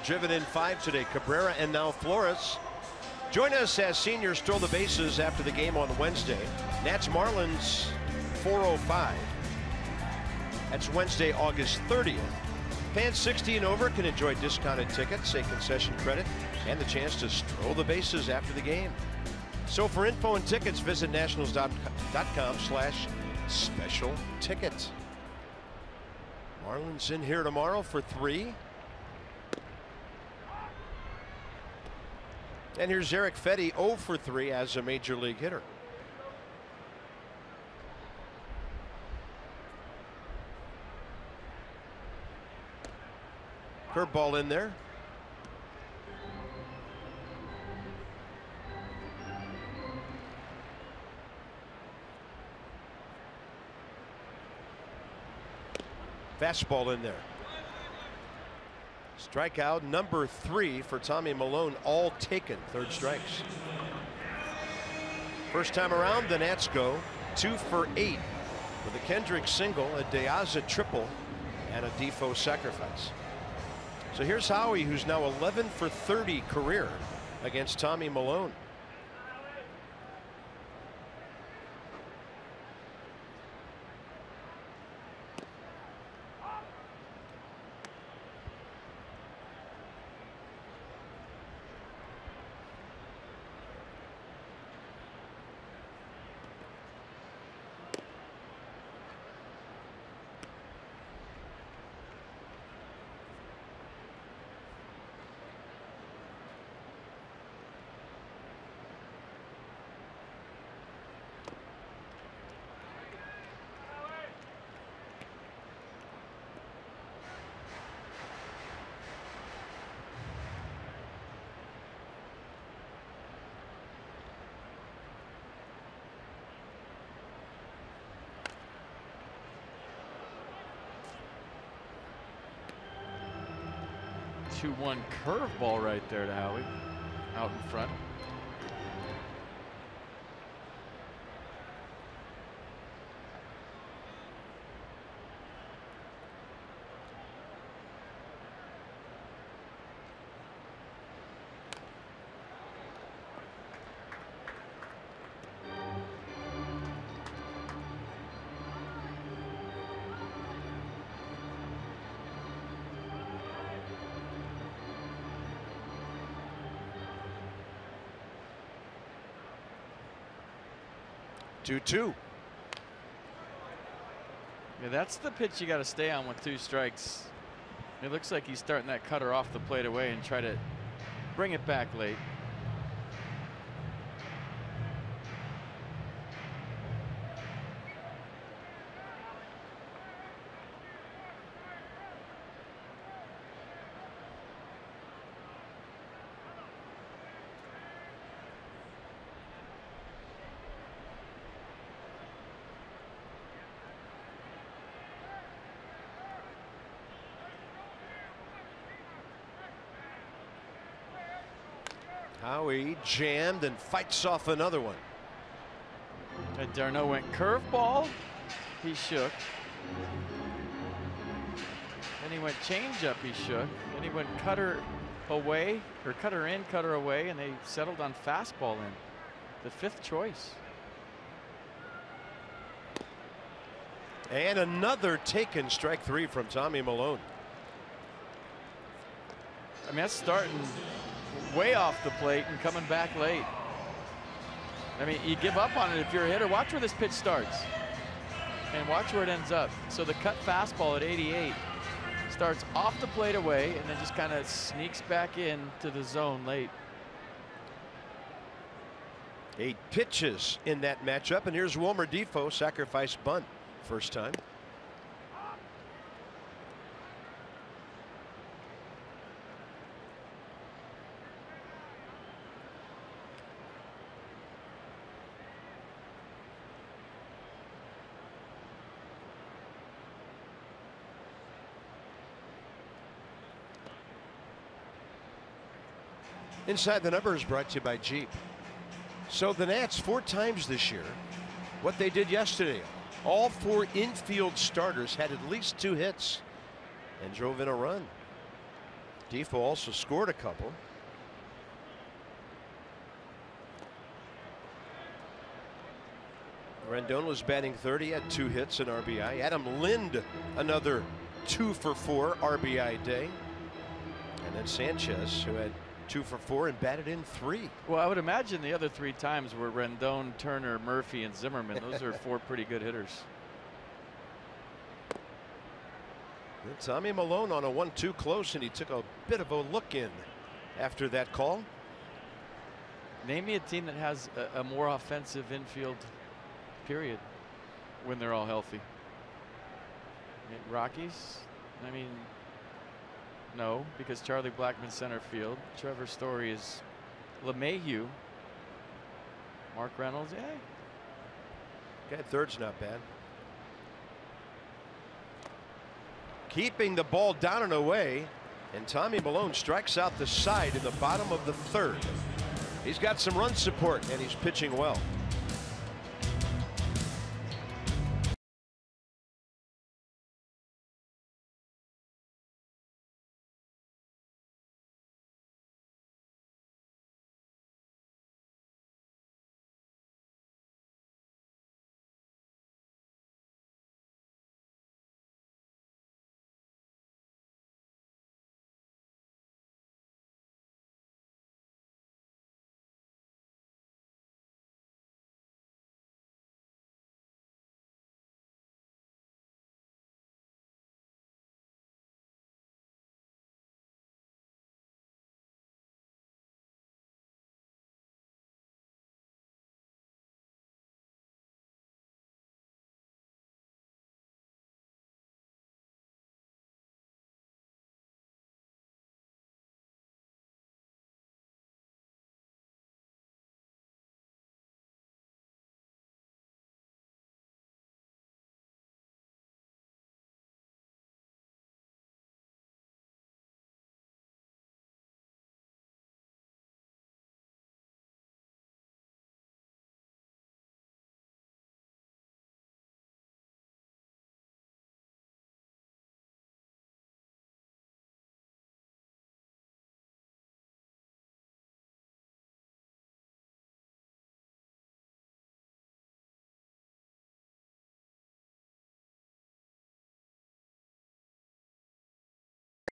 Driven in 5 today, Cabrera and now Flores. Join us as seniors stroll the bases after the game on Wednesday. Nats Marlins 4:05. That's Wednesday, August 30th. Fans 60 and over can enjoy discounted tickets, a concession credit, and the chance to stroll the bases after the game. So for info and tickets, visit nationals.com/special tickets. Marlins in here tomorrow for 3. And here's Eric Fetty, 0 for 3 as a major league hitter. Curveball in there. Fastball in there. Strikeout number 3 for Tommy Milone, all taken, 3rd strikes. First time around, the Nats go 2 for 8 with a Kendrick single, a Deaza triple, and a Defoe sacrifice. So here's Howie, who's now 11 for 30 career against Tommy Milone. Two-one curveball right there to Howie, out in front. 2-2. Yeah, that's the pitch you got to stay on with 2 strikes. It looks like he's starting that cutter off the plate away and try to bring it back late. Howie jammed and fights off another one. And Darno went curveball. He shook. Then he went changeup. He shook. Then he went cutter away, or cutter in, cutter away, and they settled on fastball in. The 5th choice. And another taken strike 3 from Tommy Milone. I mean, that's starting way off the plate and coming back late. I mean, you give up on it if you're a hitter. Watch where this pitch starts and watch where it ends up. So the cut fastball at 88 starts off the plate away and then just kind of sneaks back into the zone late. 8 pitches in that matchup, and here's Wilmer Defoe, sacrifice bunt, first time. Inside the Numbers brought to you by Jeep. So the Nats 4 times this year. What they did yesterday, all 4 infield starters had at least 2 hits and drove in a run. Defoe also scored a couple. Rendon was batting 30, had 2 hits and RBI. Adam Lind, another 2 for 4 RBI day. And then Sanchez, who had 2 for 4 and batted in 3. Well, I would imagine the other 3 times were Rendon, Turner, Murphy, and Zimmerman. Those are 4 pretty good hitters. And Tommy Milone on a 1-2 close, and he took a bit of a look in after that call. Name me a team that has a more offensive infield, period, when they're all healthy. Rockies? I mean, no, because Charlie Blackman center field. Trevor Story is LeMahieu. Mark Reynolds, yeah. Okay, third's not bad. Keeping the ball down and away, and Tommy Milone strikes out the side in the bottom of the 3rd. He's got some run support, and he's pitching well.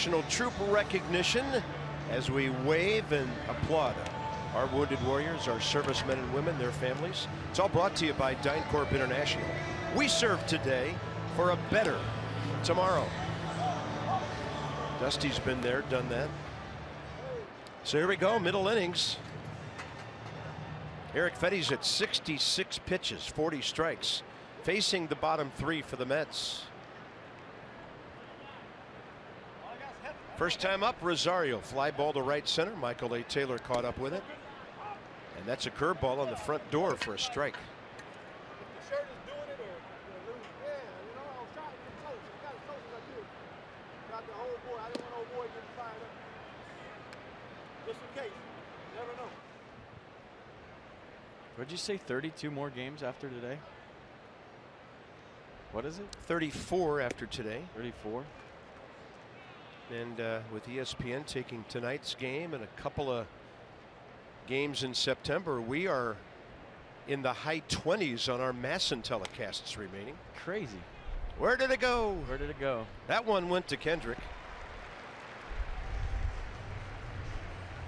National Troop recognition as we wave and applaud. our wounded warriors, our servicemen and women, their families. It's all brought to you by DynCorp International. We serve today for a better tomorrow. Dusty's been there, done that. So here we go, middle innings. Eric Fetty's at 66 pitches, 40 strikes, facing the bottom three for the Mets. First time up, Rosario, fly ball to right center. Michael A. Taylor caught up with it. And that's a curveball on the front door for a strike. What'd you say, 32 more games after today? What is it? 34 after today. 34. And with ESPN taking tonight's game and a couple of games in September, we are in the high 20s on our Masson telecasts remaining. Crazy. Where did it go? Where did it go? That one went to Kendrick.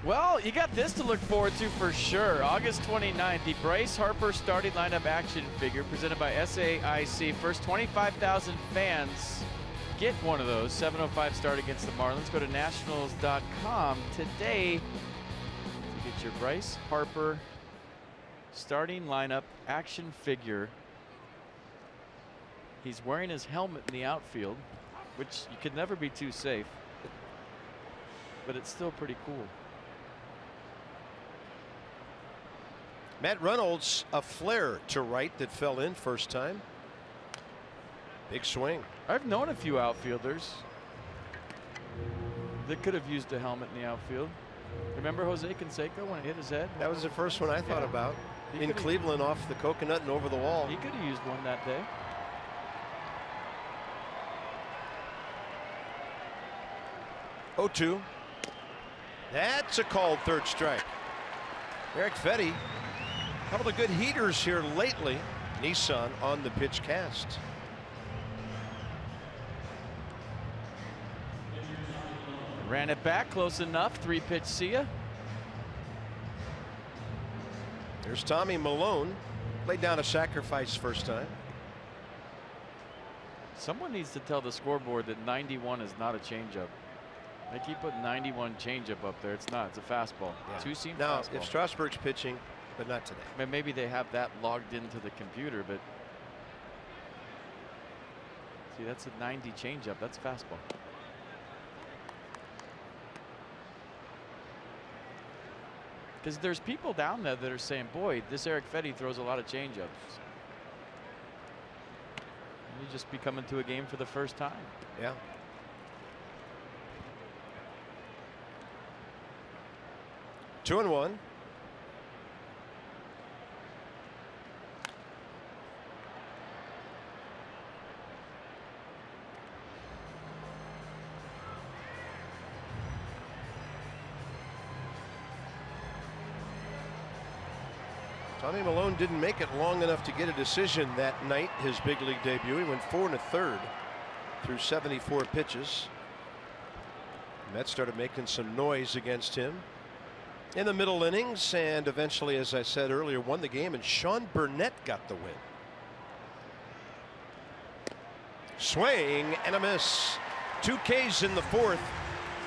Well, you got this to look forward to for sure. August 29th, the Bryce Harper starting lineup action figure presented by SAIC. First 25,000 fans get one of those. 7:05 start against the Marlins. Go to nationals.com today to get your Bryce Harper starting lineup action figure. He's wearing his helmet in the outfield, which you could never be too safe, but it's still pretty cool. Matt Reynolds, a flare to right that fell in first time. Big swing. I've known a few outfielders that could have used a helmet in the outfield. Remember Jose Canseco when it hit his head? That was the first one I thought about. In Cleveland off the coconut and over the wall. He could have used one that day. Oh, 2. That's a called third strike. Eric Fetty. A couple of good heaters here lately. Nissan on the pitch cast. Ran it back close enough. 3-pitch see ya. There's Tommy Milone. Laid down a sacrifice first time. Someone needs to tell the scoreboard that 91 is not a changeup. They keep putting 91 changeup up there. It's not. It's a fastball. Yeah. Two-seam now, fastball. if Strasburg's pitching, but not today. I mean, maybe they have that logged into the computer, but see, that's a 90 changeup. That's fastball. Because there's people down there that are saying, boy, this Eric Fetty throws a lot of changeups. You just be coming to a game for the first time. Yeah. Two and one. Tommy Milone didn't make it long enough to get a decision that night, his big league debut. He went 4 1/3 through 74 pitches. The Mets started making some noise against him in the middle innings, and eventually, as I said earlier, won the game, and Sean Burnett got the win. Swing and a miss. 2 Ks in the fourth,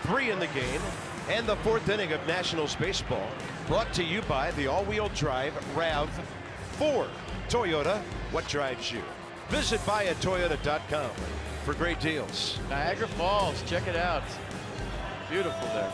3 in the game, and the fourth inning of Nationals baseball. Brought to you by the all-wheel drive RAV4 Toyota. What drives you? Visit buyatoyota.com for great deals. Niagara Falls, check it out. Beautiful there.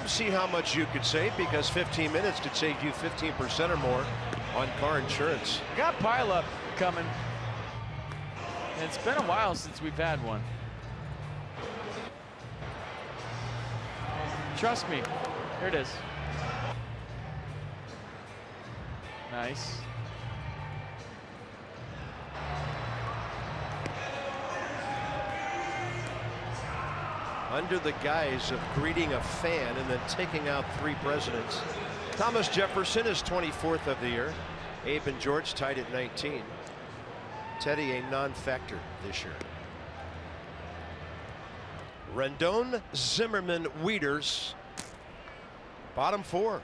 See how much you could save, because 15 minutes could save you 15% or more on car insurance. Got pileup coming. It's been a while since we've had one. Trust me. Here it is. Nice. Under the guise of greeting a fan and then taking out 3 presidents. Thomas Jefferson is 24th of the year. Abe and George tied at 19. Teddy a non-factor this year. Rendon, Zimmerman, Wieters. Bottom 4.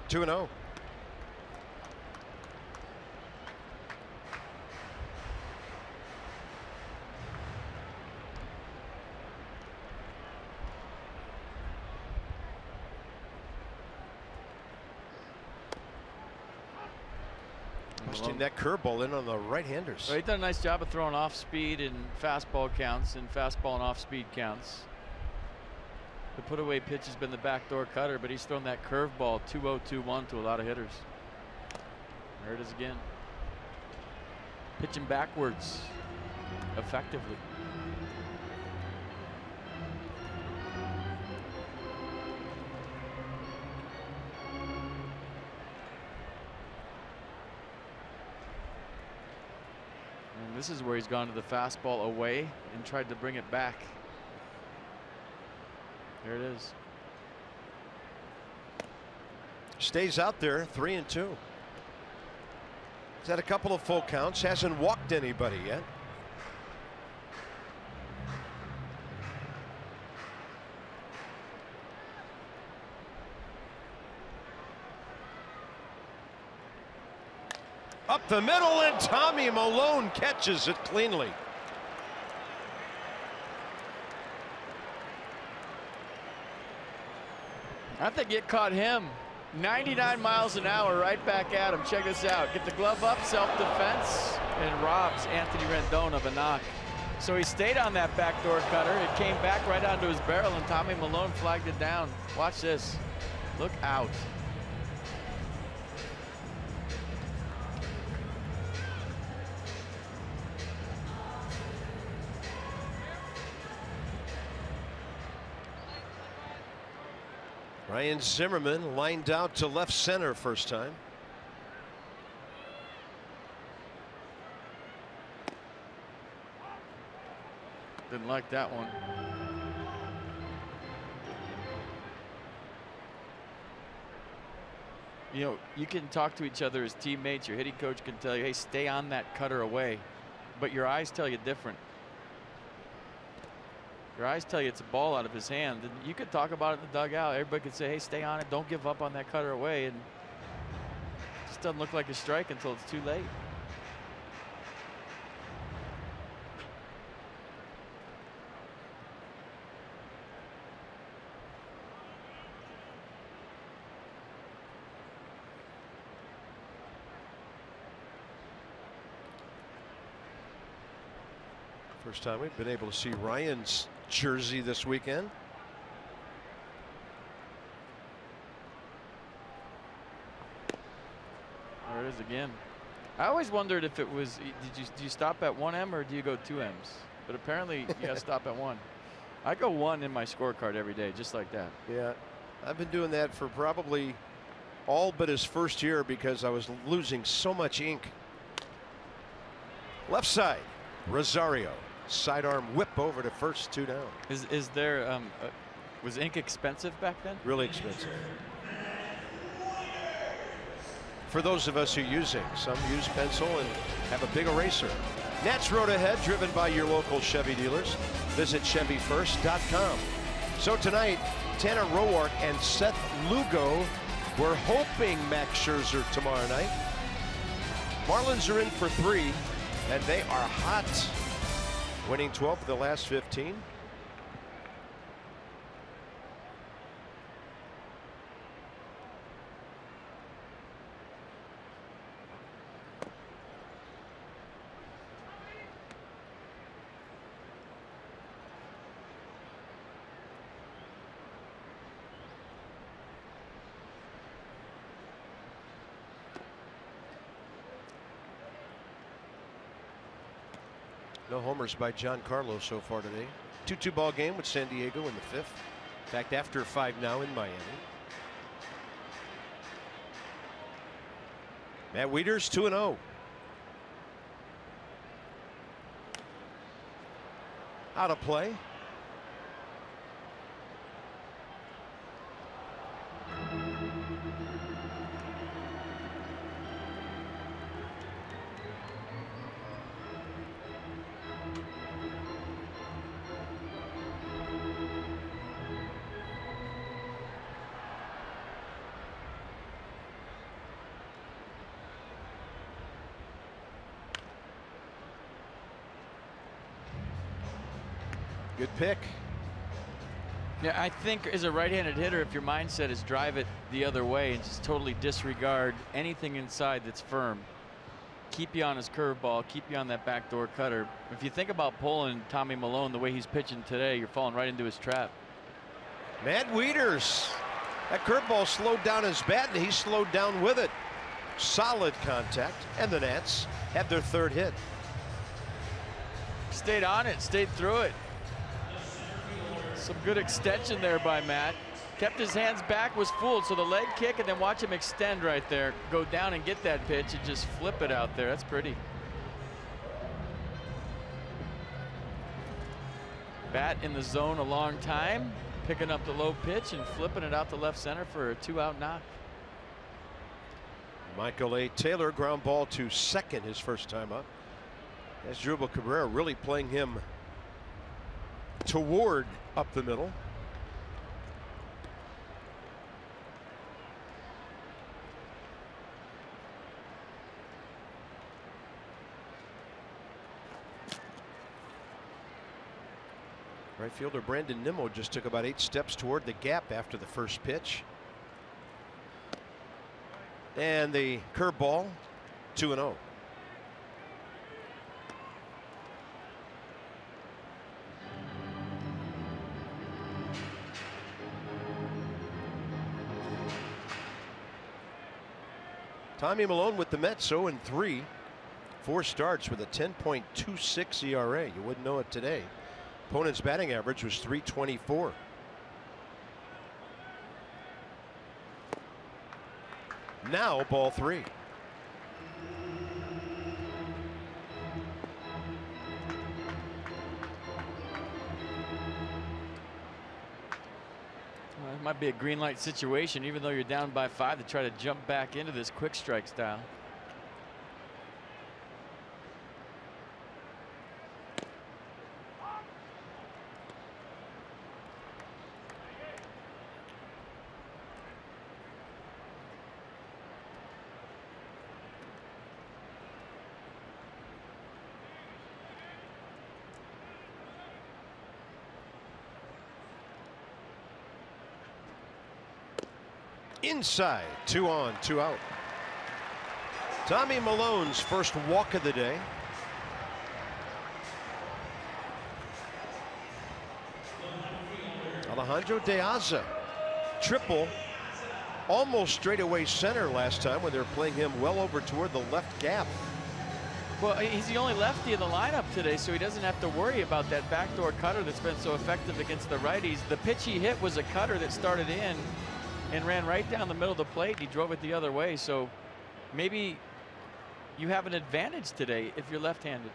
Two and 0. Posting that curveball in on the right-handers. Well, he done a nice job of throwing off speed and fastball counts and fastball and off speed counts. The put away pitch has been the backdoor cutter, but he's thrown that curveball 2-0, 2-1 to a lot of hitters. There it is again. Pitching backwards effectively. And this is where he's gone to the fastball away and tried to bring it back. There it is. Stays out there, 3 and 2. He's had a couple of full counts, hasn't walked anybody yet. Up the middle, and Tommy Milone catches it cleanly. I think it caught him. 99 miles an hour right back at him. Check this out. Get the glove up, self-defense, and robs Anthony Rendon of a knock. So he stayed on that backdoor cutter. It came back right onto his barrel, and Tommy Milone flagged it down. Watch this. Look out. Ryan Zimmerman lined out to left center first time. Didn't like that one. You know, you can talk to each other as teammates. Your hitting coach can tell you, hey, stay on that cutter away. But your eyes tell you different. Your eyes tell you it's a ball out of his hand. And you could talk about it in the dugout. Everybody could say, hey, stay on it. Don't give up on that cutter away. And it just doesn't look like a strike until it's too late. First time we've been able to see Ryan's jersey this weekend. There it is again. I always wondered if it was, do you stop at 1M or do you go 2Ms? But apparently you got to stop at 1. I go 1 in my scorecard every day, just like that. Yeah, I've been doing that for probably all but his first year because I was losing so much ink. Left side, Rosario. Sidearm whip over to first, 2 down. Is there was ink expensive back then? Really expensive. For those of us who use ink, some use pencil and have a big eraser. Nats Road ahead, driven by your local Chevy dealers. Visit ChevyFirst.com. So tonight, Tanner Roark and Seth Lugo. We're hoping Max Scherzer tomorrow night. Marlins are in for 3, and they are hot, winning 12 of the last 15. No homers by Giancarlo so far today. 2-2 ball game with San Diego in the 5th. In fact, after 5 now in Miami. Matt Wieters 2-0. Out of play. Good pick. Yeah, I think as a right-handed hitter, if your mindset is drive it the other way and just totally disregard anything inside that's firm, keep you on his curveball, keep you on that backdoor cutter. If you think about pulling Tommy Milone the way he's pitching today, you're falling right into his trap. Matt Wieters. That curveball slowed down his bat, and he slowed down with it. Solid contact, and the Nats had their 3rd hit. Stayed on it, stayed through it. Some good extension there by Matt. Kept his hands back, was fooled. So the leg kick, and then watch him extend right there. Go down and get that pitch and just flip it out there. That's pretty. Bat in the zone a long time, picking up the low pitch and flipping it out to left center for a 2-out knock. Michael A. Taylor, ground ball to second, his first time up. As Drupal Cabrera really playing him toward up the middle. Right fielder Brandon Nimmo just took about 8 steps toward the gap after the first pitch. And the curveball, 2-0. Tommy Milone with the Mets 0-3. 4 starts with a 10.26 ERA. You wouldn't know it today. Opponent's batting average was .324. Now ball 3. Well, it might be a green light situation, even though you're down by 5, to try to jump back into this quick strike style. Inside, 2 on, 2 out. Tommy Milone's first walk of the day. Alejandro De Aza, triple, almost straightaway center last time when they were playing him well over toward the left gap. Well, he's the only lefty in the lineup today, so he doesn't have to worry about that backdoor cutter that's been so effective against the righties. The pitch he hit was a cutter that started in and ran right down the middle of the plate. He drove it the other way, so maybe you have an advantage today if you're left-handed.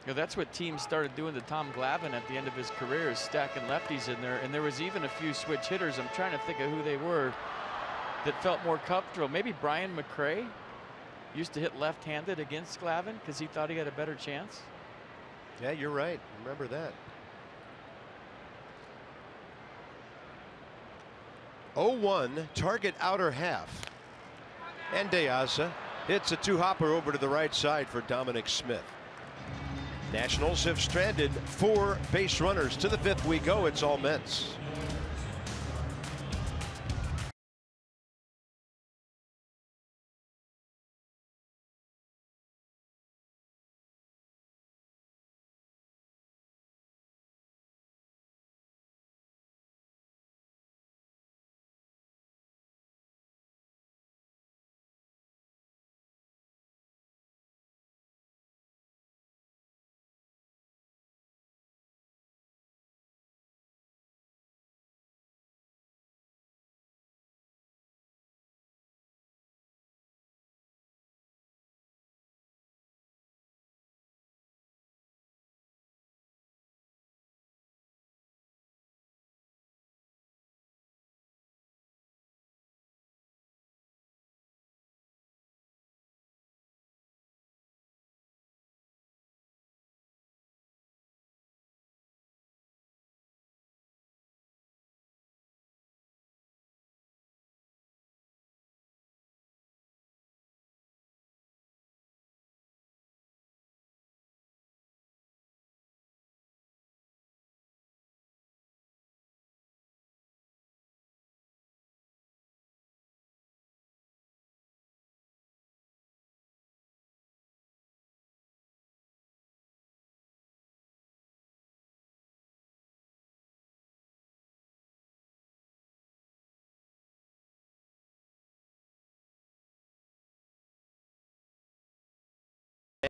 You know, that's what teams started doing to Tom Glavine at the end of his career, is stacking lefties in there. And there was even a few switch hitters, I'm trying to think of who they were, that felt more comfortable. Maybe Brian McRae used to hit left-handed against Glavine because he thought he had a better chance. Yeah, you're right. Remember that. 0-1, target outer half. And De Aza hits a two-hopper over to the right side for Dominic Smith. Nationals have stranded 4 base runners. To the 5th we go. It's all Mets.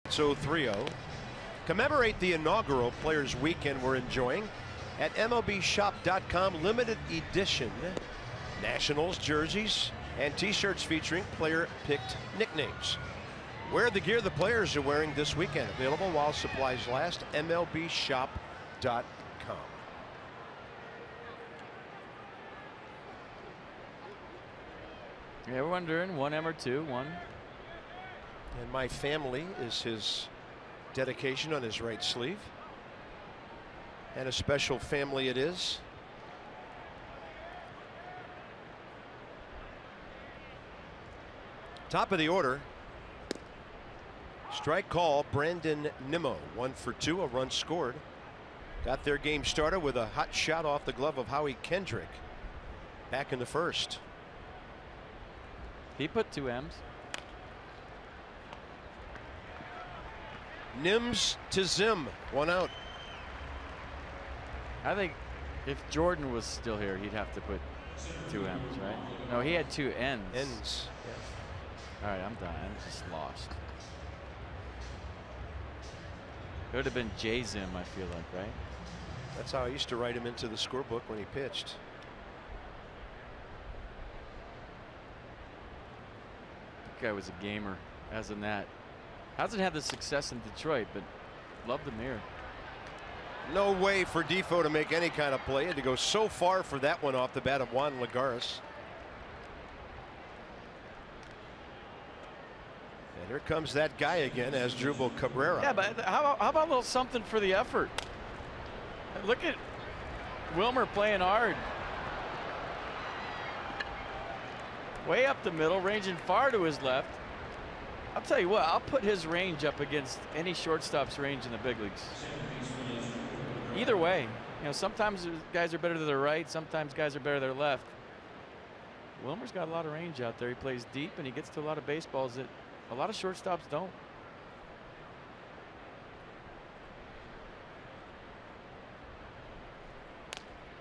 So 3-0. Commemorate the inaugural Players Weekend we're enjoying at MLBshop.com. Limited edition Nationals jerseys and t-shirts featuring player-picked nicknames. Wear the gear the players are wearing this weekend. Available while supplies last. MLBshop.com. Yeah, we're wondering 1M or 2, 1. And my family is his dedication on his right sleeve. And a special family it is. Top of the order. Strike call, Brandon Nimmo. 1 for 2, a run scored. Got their game started with a hot shot off the glove of Howie Kendrick back in the first. He put 2 M's. Nims to Zim, 1 out. I think if Jordan was still here, he'd have to put 2 M's, right? No, he had 2 N's. Ends. Yeah. All right, I'm done. I'm just lost. It would have been J Zim, I feel like, right? That's how I used to write him into the scorebook when he pitched. That guy was a gamer, as in that. Hasn't had the success in Detroit, but love the mirror. No way for Defoe to make any kind of play. Had to go so far for that one off the bat of Juan Lagares. And here comes that guy again, as Asdrubal Cabrera. Yeah, but how about a little something for the effort? Look at Wilmer playing hard. Way up the middle, ranging far to his left. I'll tell you what, I'll put his range up against any shortstop's range in the big leagues. Either way, you know, sometimes guys are better to their right, sometimes guys are better to their left. Wilmer's got a lot of range out there. He plays deep and he gets to a lot of baseballs that a lot of shortstops don't.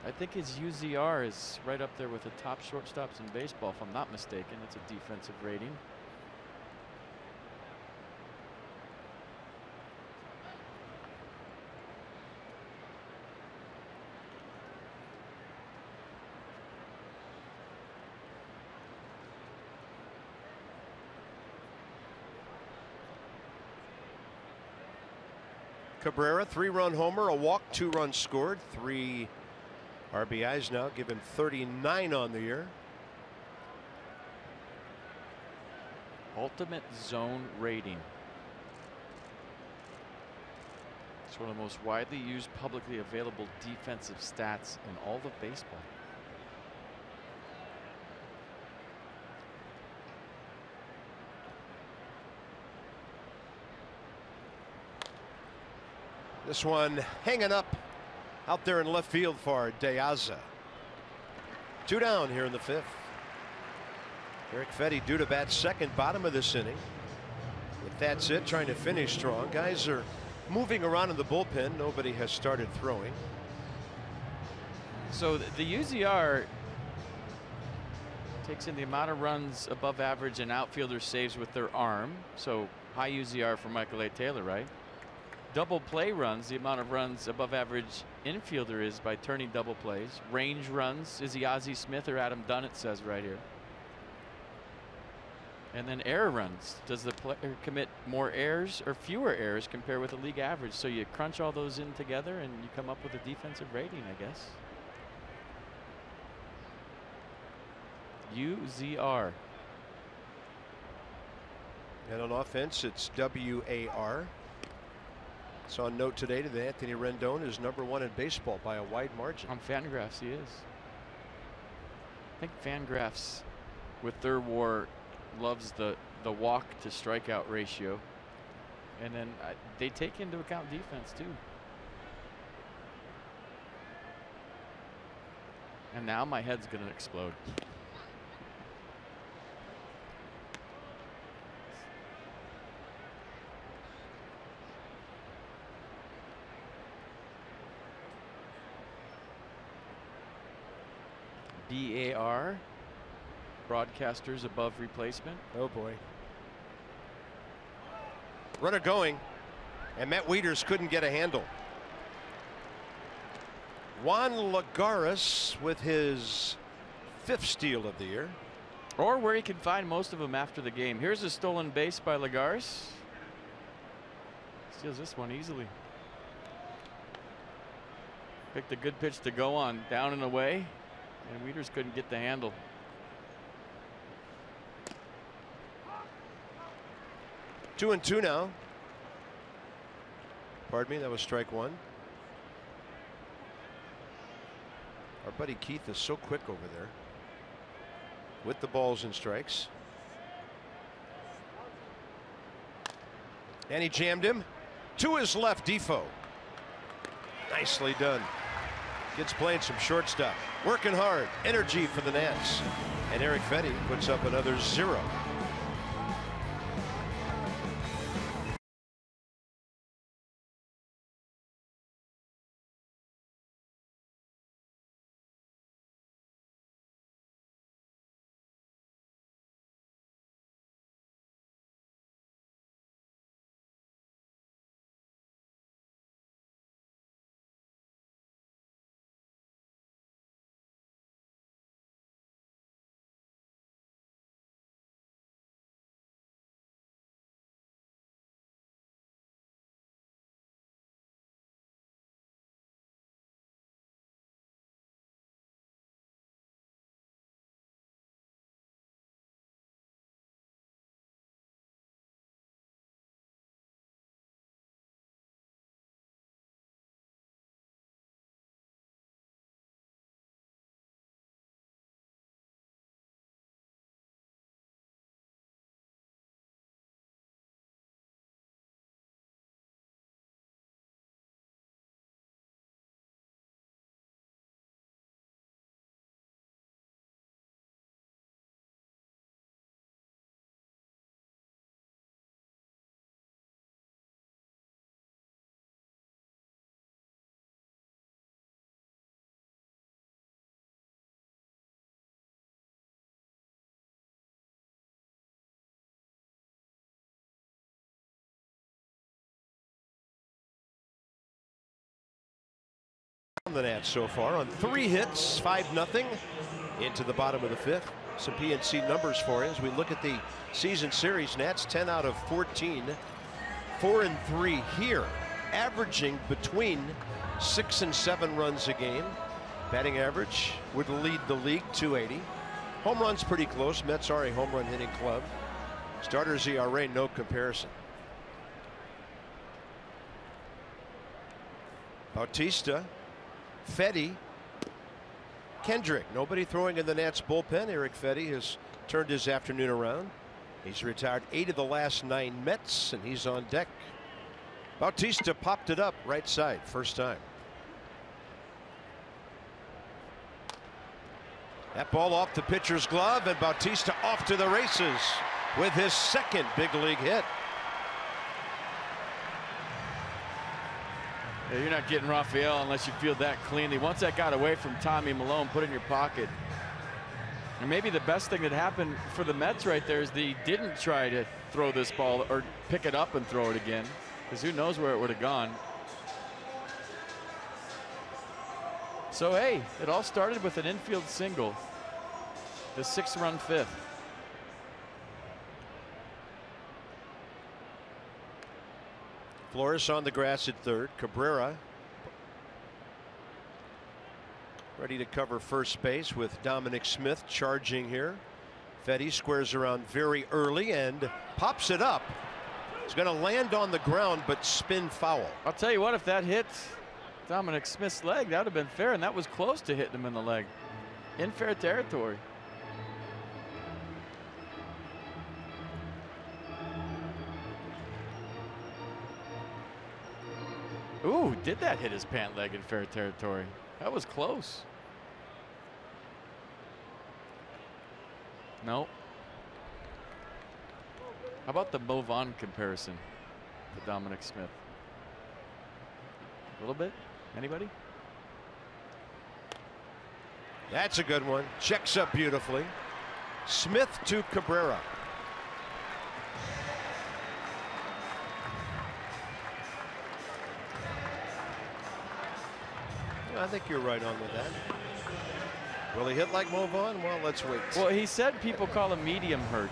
I think his UZR is right up there with the top shortstops in baseball, if I'm not mistaken. It's a defensive rating. Cabrera, 3-run homer, a walk, 2 runs scored, 3 RBIs now, give him 39 on the year. Ultimate zone rating. It's one of the most widely used publicly available defensive stats in all of baseball. This one hanging up out there in left field for Diaza. 2 down here in the 5th. Eric Fetty due to bat second, bottom of this inning. But that's it, trying to finish strong. Guys are moving around in the bullpen. Nobody has started throwing. So the UZR takes in the amount of runs above average and outfielder saves with their arm. So high UZR for Michael A. Taylor, right? Double play runs, the amount of runs above average infielder is by turning double plays. Range runs, is he Ozzie Smith or Adam Dunn, it says right here. And then error runs, does the player commit more errors or fewer errors compared with the league average? So you crunch all those in together and you come up with a defensive rating, I guess. UZR. And on offense, it's WAR. Saw a note today that Anthony Rendon is #1 in baseball by a wide margin. On Fangraphs, he is. I think Fangraphs, with their WAR, loves the walk to strikeout ratio, and then they take into account defense too. And now my head's gonna explode. BAR, broadcasters above replacement. Oh boy. Runner going, and Matt Wieters couldn't get a handle. Juan Lagares with his 5th steal of the year. Or where he can find most of them after the game. Here's a stolen base by Lagares. Steals this one easily. Picked a good pitch to go on, down and away. And Wieters couldn't get the handle. Two and two now. Pardon me, that was strike 1. Our buddy Keith is so quick over there with the balls and strikes. And he jammed him to his left. Defoe. Nicely done. Gets playing some shortstop. Working hard. Energy for the Nats. And Eric Fetty puts up another 0. The Nats so far on 3 hits, 5-0 into the bottom of the 5th. Some PNC numbers for you as we look at the season series. Nats 10 out of 14, 4-3 here, averaging between 6 and 7 runs a game. Batting average would lead the league, 280. Home runs pretty close. Mets are a home run hitting club. Starters ERA, no comparison. Bautista, Fedde, Kendrick. Nobody throwing in the Nats bullpen. Eric Fedde has turned his afternoon around. He's retired 8 of the last 9 Mets, and he's on deck. Bautista popped it up right side, first time. That ball off the pitcher's glove, and Bautista off to the races with his second big league hit. Yeah, you're not getting RAFAEL unless you feel that cleanly. Once that got away from Tommy Milone, put it in your pocket. And maybe the best thing that happened for the Mets right there is they didn't try to throw this ball or pick it up and throw it again, because who knows where it would have gone. So hey, it all started with an infield single, the 6-run fifth. Flores on the grass at third. Cabrera ready to cover first base with Dominic Smith charging here. Fedde squares around very early and pops it up. It's going to land on the ground but spin foul. I'll tell you what, if that hit Dominic Smith's leg, that would have been fair, and that was close to hitting him in the leg. In fair territory. Ooh, did that hit his pant leg in fair territory? That was close. No. How about the move on comparison to Dominic Smith? A little bit? Anybody? That's a good one. Checks up beautifully. Smith to Cabrera. I think you're right on with that. Will he hit like Movon? Well, let's wait. Well, he said people call him medium hurt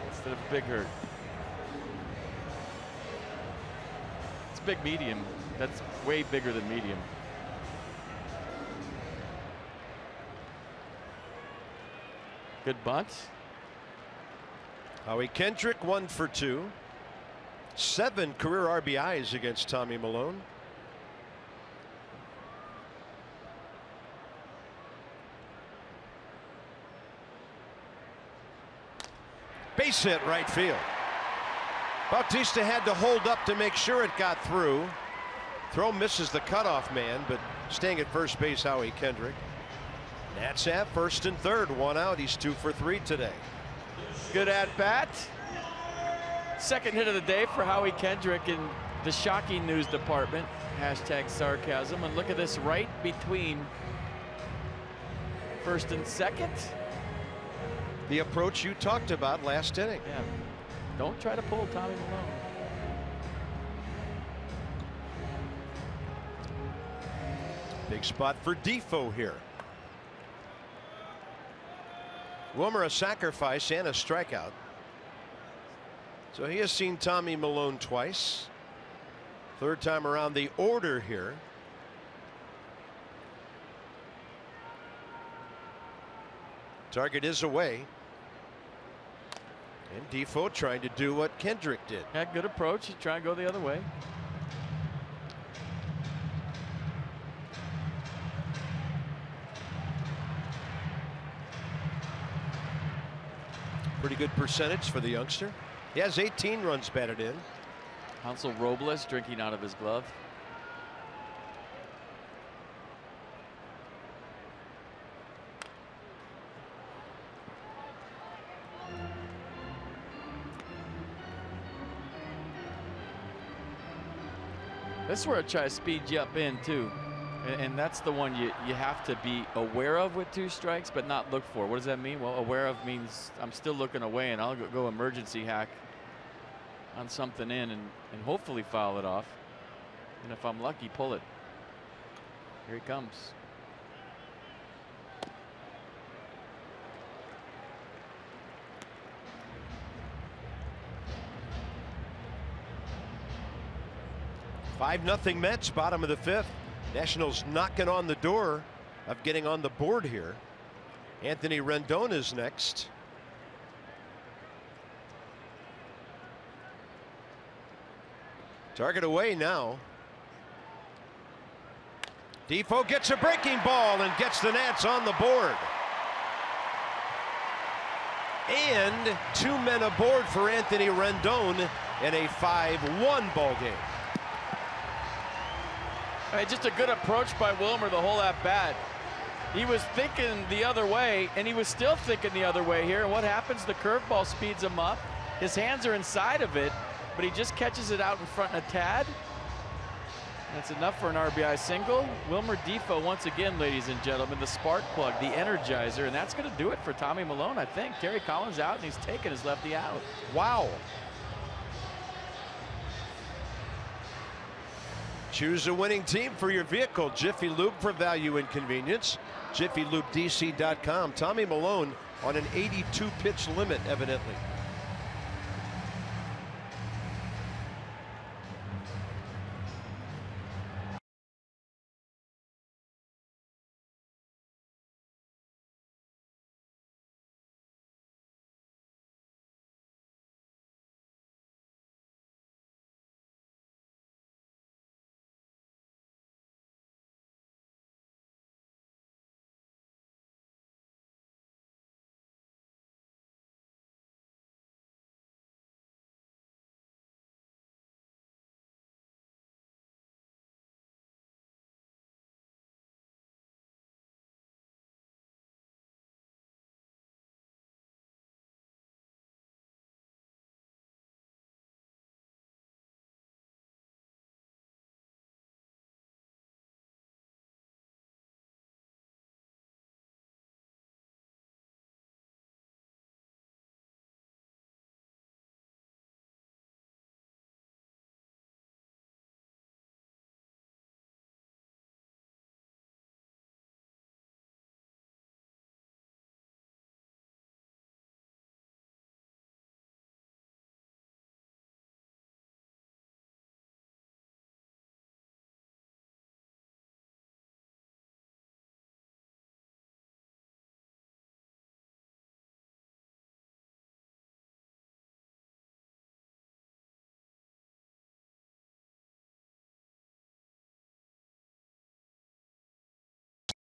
instead of big hurt. It's big medium. That's way bigger than medium. Good bunt. Howie Kendrick 1 for 2. 7 career RBIs against Tommy Milone. Base hit right field. Bautista had to hold up to make sure it got through. Throw misses the cutoff man, but staying at first base, Howie Kendrick. Nats have first and third, 1 out. He's 2 for 3 today. Good at bat. Second hit of the day for Howie Kendrick in the shocking news department. Hashtag sarcasm. And look at this, right between first and second. The approach you talked about last inning. Yeah. Don't try to pull Tommy Milone. Big spot for Defoe here. Wilmer a sacrifice and a strikeout. So he has seen Tommy Milone twice. Third time around the order here. Target is away. And Defoe trying to do what Kendrick did. Yeah, good approach. He's trying to go the other way. Pretty good percentage for the youngster. He has 18 runs batted in. Hansel Robles drinking out of his glove. This is where it tries to speed you up in too. And that's the one you have to be aware of with 2 strikes, but not look for. What does that mean? Well, aware of means I'm still looking away, and I'll go emergency hack on something in and hopefully foul it off. And if I'm lucky, pull it. Here he comes. $5-0 Mets, bottom of the 5th. Nationals knocking on the door of getting on the board here. Anthony Rendon is next. Target away now. Defoe gets a breaking ball and gets the Nats on the board. And 2 men aboard for Anthony Rendon in a 5-1 ball game. Just a good approach by Wilmer the whole at bat. He was thinking the other way, and he was still thinking the other way here. And what happens? The curveball speeds him up. His hands are inside of it, but he just catches it out in front a tad. That's enough for an RBI single. Wilmer Defoe once again, ladies and gentlemen, the spark plug, the energizer, and that's going to do it for Tommy Milone, I think. Terry Collins out, and he's taking his lefty out. Wow. Choose a winning team for your vehicle. Jiffy Lube for value and convenience. JiffyLubeDC.com. Tommy Milone on an 82 pitch limit, evidently.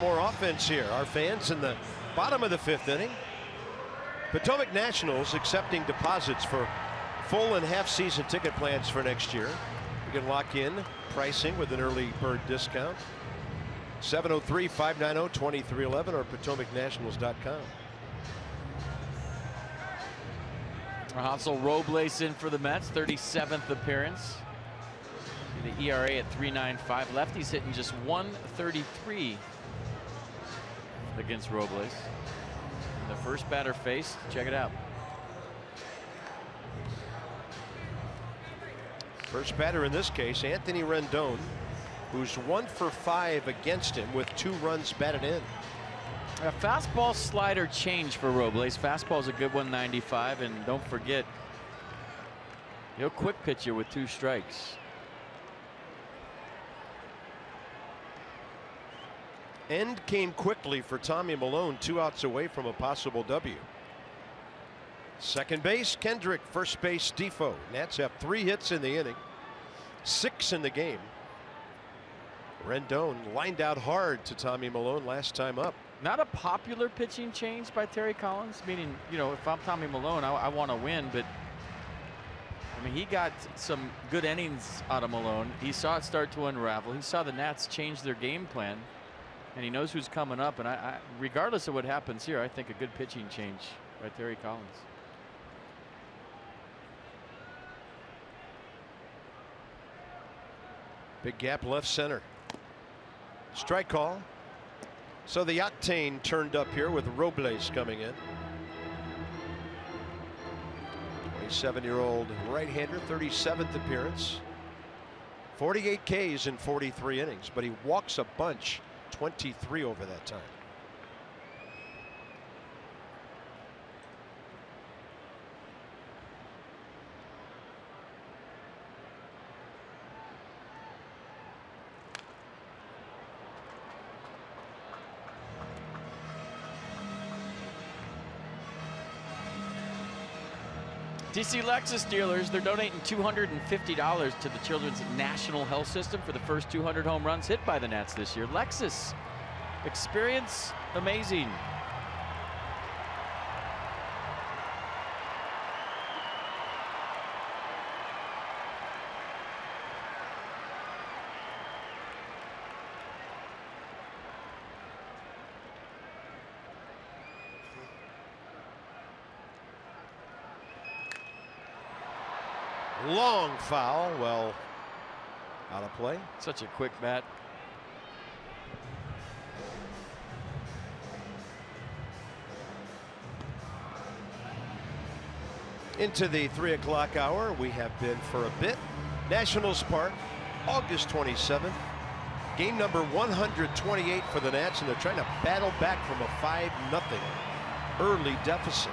More offense here. Our fans in the bottom of the 5th inning. Potomac Nationals accepting deposits for full and half season ticket plans for next year. You can lock in pricing with an early bird discount. 703-590-2311 or PotomacNationals.com. Hansel Robles in for the Mets, 37th appearance. The ERA at 3.95. Lefty's hitting just 133 against Robles. The first batter faced, check it out. First batter in this case, Anthony Rendon, who's 1 for 5 against him with 2 runs batted in. A fastball slider change for Robles. Fastball's a good 195, and don't forget, he'll quick pitch you with 2 strikes. End came quickly for Tommy Milone, 2 outs away from a possible W. Second base, Kendrick. First base, Defoe. Nats have 3 hits in the inning, 6 in the game. Rendon lined out hard to Tommy Milone last time up. Not a popular pitching change by Terry Collins, meaning, you know, if I'm Tommy Milone, I want to win, but I mean, he got some good innings out of Milone. He saw it start to unravel. He saw the Nats change their game plan, and he knows who's coming up. And regardless of what happens here, I think a good pitching change by Terry Collins. Big gap left center. Strike call. So the octane turned up here with Robles coming in. 27-year-old right-hander, 37th appearance. 48 Ks in 43 innings, but he walks a bunch, 23 over that time. DC Lexus dealers, they're donating $250 to the Children's National Health System for the first 200 home runs hit by the Nats this year. Lexus, experience amazing. Long foul, well, out of play. Such a quick bat. Into the 3 o'clock hour, we have been for a bit. Nationals Park, August 27th. Game number 128 for the Nats, and they're trying to battle back from a 5-0 early deficit.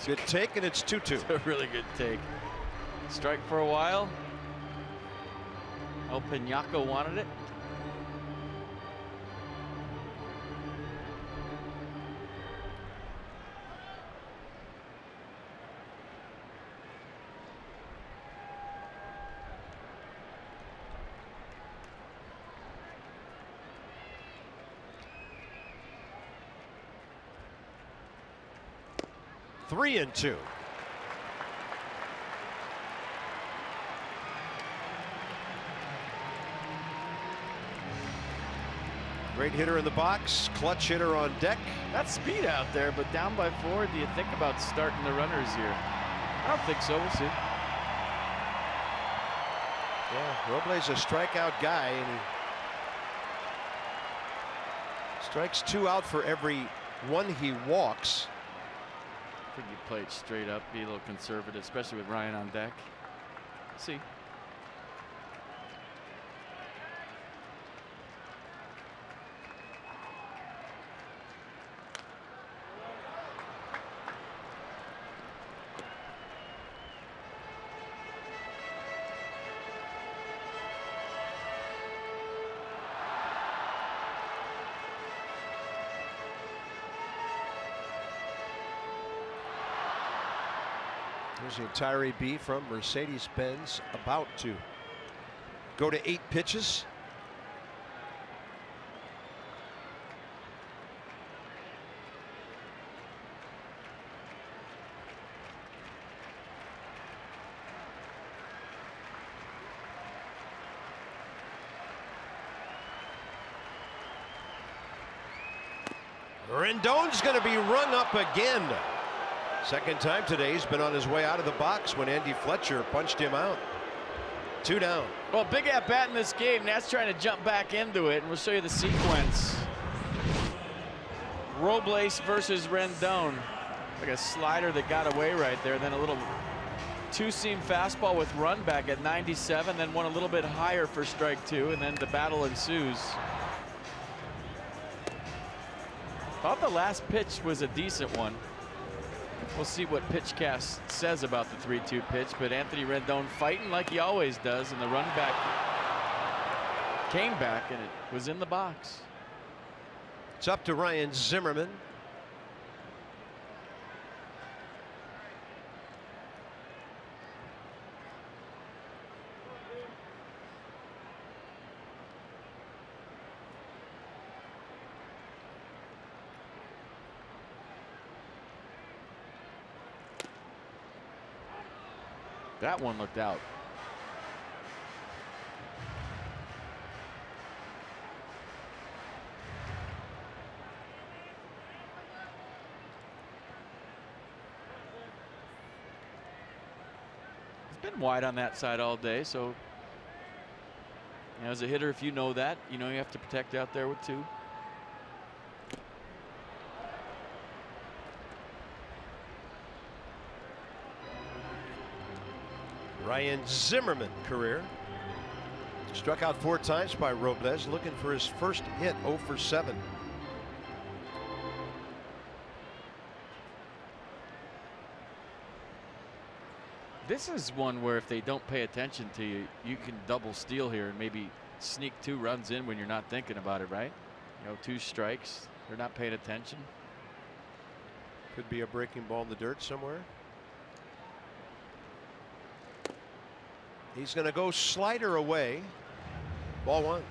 Good take, and it's 2-2. It's a really good take. Strike for a while. El Pinaco wanted it. Three and two. Great hitter in the box, clutch hitter on deck. That's speed out there, but down by 4, do you think about starting the runners here? I don't think so. We'll see. Yeah, Robles a strikeout guy, and he strikes 2 out for every 1 he walks. I think you play it straight up, be a little conservative, especially with Ryan on deck. See. Here's the Tyree B from Mercedes-Benz, about to go to 8 pitches. Rendon's going to be rung up again. Second time today. He's been on his way out of the box when Andy Fletcher punched him out. 2 down. Well, big at bat in this game. Nat's trying to jump back into it, and we'll show you the sequence. Robles versus Rendon. Like a slider that got away right there. Then a little 2-seam fastball with run back at 97. Then one a little bit higher for strike 2, and then the battle ensues. Thought the last pitch was a decent one. We'll see what PitchCast says about the 3-2 pitch, but Anthony Rendon fighting like he always does, and the run back came back, and it was in the box. It's up to Ryan Zimmerman. That one looked out. It's been wide on that side all day, so you know, as a hitter, if you know that, you know you have to protect out there with 2. Ryan Zimmerman career. Struck out 4 times by Robles, looking for his first hit. 0 for 7. This is one where if they don't pay attention to you, you can double steal here and maybe sneak 2 runs in when you're not thinking about it, right? You know, 2 strikes. They're not paying attention. Could be a breaking ball in the dirt somewhere. He's going to go slider away. Ball 1.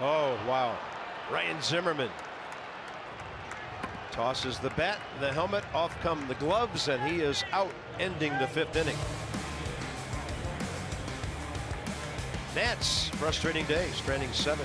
Oh, wow. Ryan Zimmerman tosses the bat, the helmet, off come the gloves, and he is out, ending the 5th inning. Nats, frustrating day, stranding 7.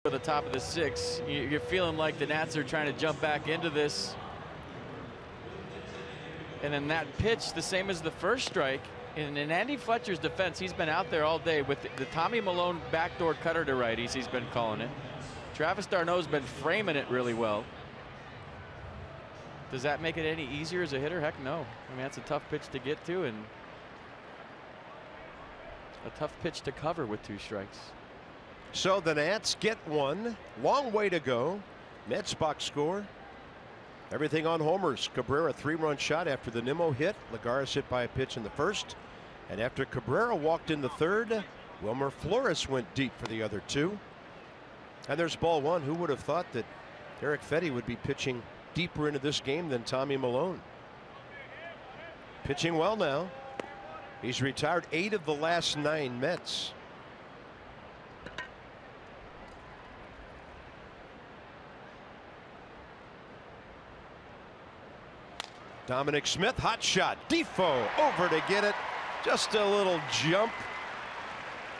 At the top of the 6th, you're feeling like the Nats are trying to jump back into this. And then that pitch, the same as the first strike. And in Andy Fletcher's defense, he's been out there all day with the Tommy Milone backdoor cutter to righties. He's been calling it. Travis d'Arnaud's been framing it really well. Does that make it any easier as a hitter? Heck no. I mean, that's a tough pitch to get to and a tough pitch to cover with 2 strikes. So the Nats get 1. Long way to go. Mets box score. Everything on homers. Cabrera 3-run shot after the NIMMO hit. LAGARES hit by a pitch in the 1st. And after Cabrera walked in the 3rd, WILMER FLORES went deep for the other 2. And there's ball 1. Who would have thought that Eric Fedde would be pitching deeper into this game than Tommy Milone? Pitching well now. He's retired 8 of the last 9 Mets. Dominic Smith, hot shot. Defoe over to get it. Just a little jump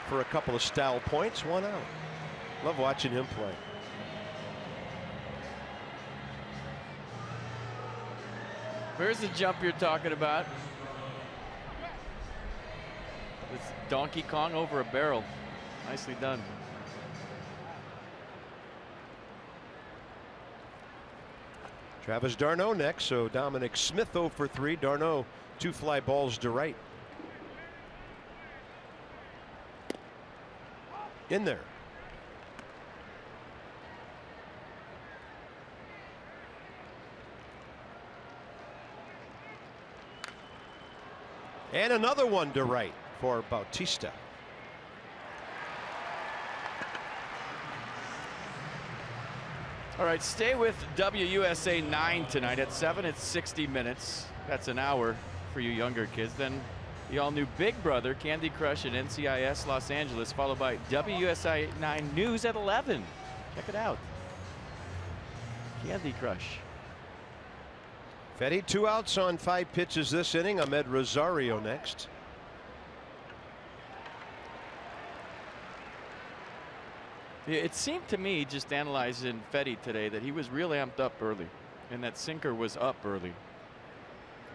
for a couple of style points. 1 out. Love watching him play. Where's the jump you're talking about? It's Donkey Kong over a barrel. Nicely done. Travis d'Arnaud next, so Dominic Smith 0 for 3. d'Arnaud 2 fly balls to right. In there. And another one to right for Bautista. All right, stay with WUSA 9 tonight at 7. It's 60 minutes. That's an hour for you younger kids. Then the all-new Big Brother, Candy Crush, and NCIS Los Angeles, followed by WUSA 9 News at 11. Check it out. Candy Crush. Fetty 2 outs on 5 pitches this inning. Ahmed Rosario next. It seemed to me, just analyzing Fetty today, that he was real amped up early, and that sinker was up early.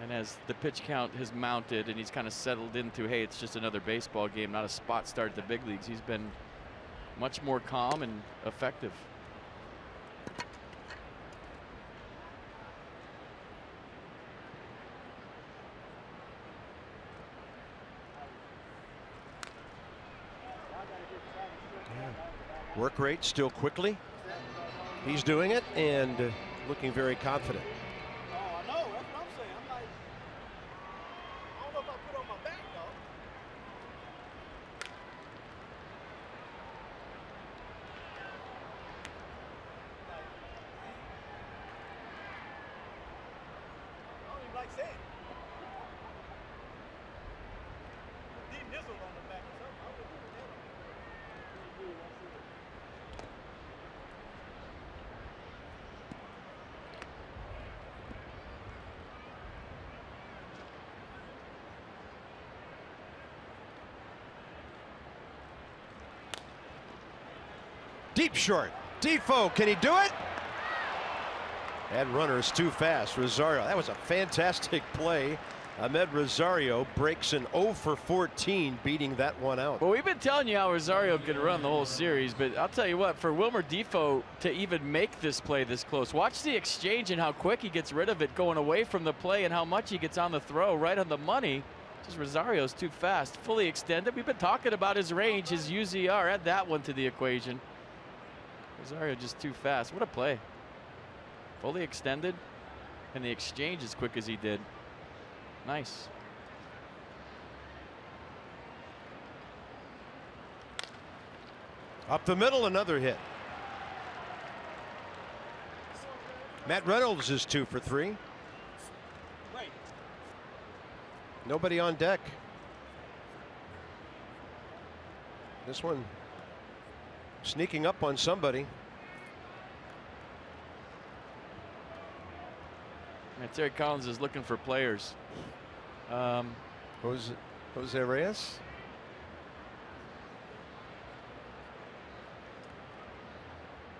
And as the pitch count has mounted and he's kind of settled into, hey, it's just another baseball game, not a spot start at the big leagues, he's been much more calm and effective. Work rate still quickly. He's doing it and looking very confident. Oh, I know. That's what I'm saying. I'm like, I don't know if I put on my back, though. I don't even like saying it. Deep nizzle on the back or something. I wouldn't do that. Deep short. Defoe, can he do it? That runner is too fast. Rosario, that was a fantastic play. Ahmed Rosario breaks an 0 for 14, beating that one out. Well, we've been telling you how Rosario can run the whole series, but I'll tell you what, for Wilmer Defoe to even make this play this close, watch the exchange and how quick he gets rid of it going away from the play and how much he gets on the throw right on the money. Just Rosario's too fast, fully extended. We've been talking about his range, his UZR. Add that one to the equation. Rosario just too fast. What a play. Fully extended, and the exchange as quick as he did. Nice. Up the middle, another hit. Matt Reynolds is 2 for 3. Nobody on deck. This one sneaking up on somebody. And Terry Collins is looking for players. Jose Reyes.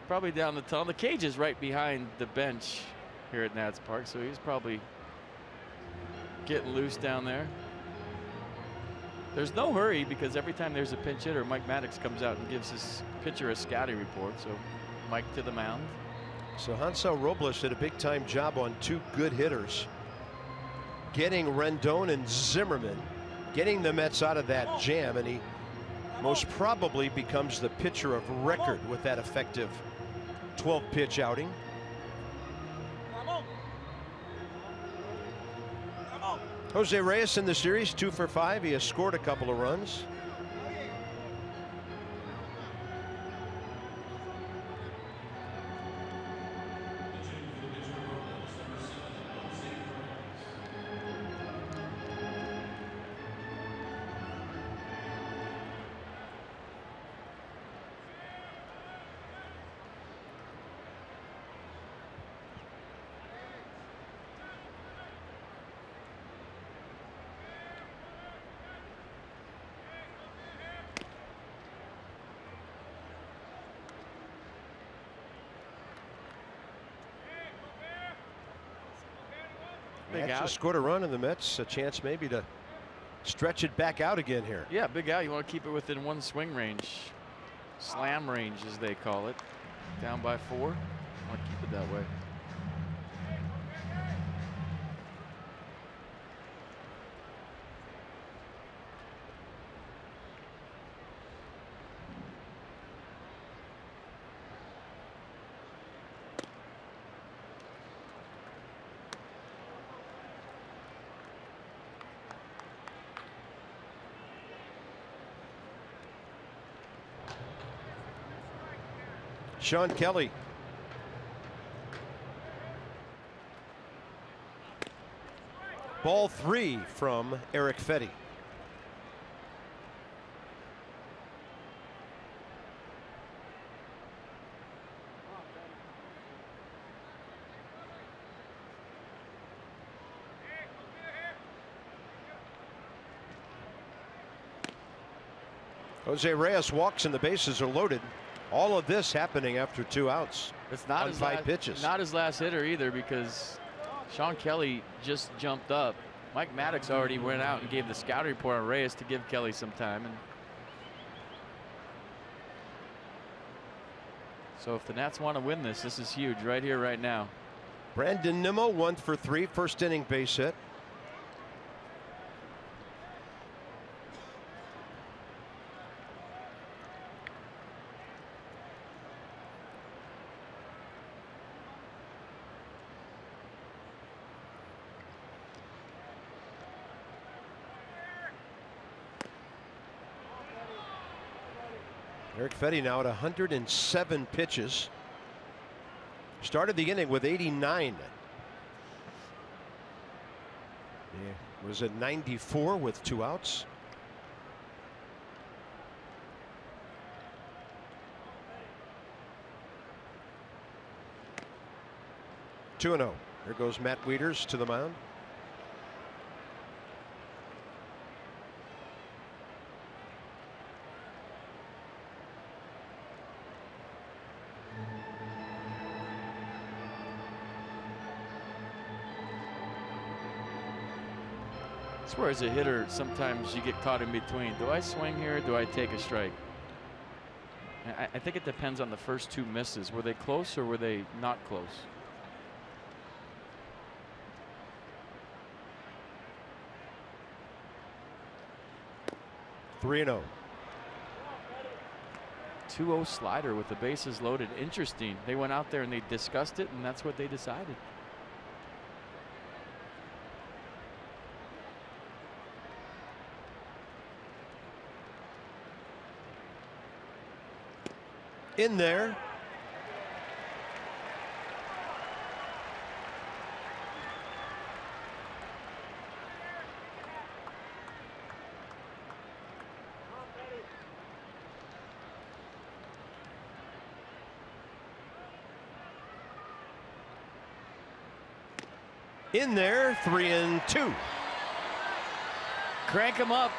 Probably down the tunnel. The cage is right behind the bench here at Nats Park, so he's probably getting loose down there. There's no hurry because every time there's a pinch hitter, Mike Maddox comes out and gives his pitcher a scouting report. So Mike to the mound. So Hansel Robles did a big time job on 2 good hitters, getting Rendon and Zimmerman, getting the Mets out of that jam, and he most probably becomes the pitcher of record with that effective 12-pitch outing. Jose Reyes in the series 2 for 5. He has scored a couple of runs. Mets just scored a run, and the Mets a chance maybe to stretch it back out again here. Yeah, big out. You want to keep it within 1 swing range, slam range as they call it. Down by 4. Want to keep it that way. Sean Kelly. Ball 3 from Eric Fetty. Jose Reyes walks and the bases are loaded. All of this happening after 2 outs. It's not on his 5 pitches. Not his last hitter either, because Sean Kelly just jumped up. Mike Maddox already went out and gave the scouting report on Reyes to give Kelly some time. And so if the Nats want to win this, this is huge right here, right now. Brandon Nimmo 1 for 3, first inning base hit. Eric Fetty now at 107 pitches. Started the inning with 89. Yeah, was at 94 with 2 outs. Two and 0. Here goes Matt Wieters to the mound. That's where, as a hitter, sometimes you get caught in between. Do I swing here? Or do I take a strike? I think it depends on the first 2 misses. Were they close or were they not close? Three and 0. 2-0 slider with the bases loaded. Interesting. They went out there and they discussed it, and that's what they decided. In there. In there, 3 and 2. Crank him up.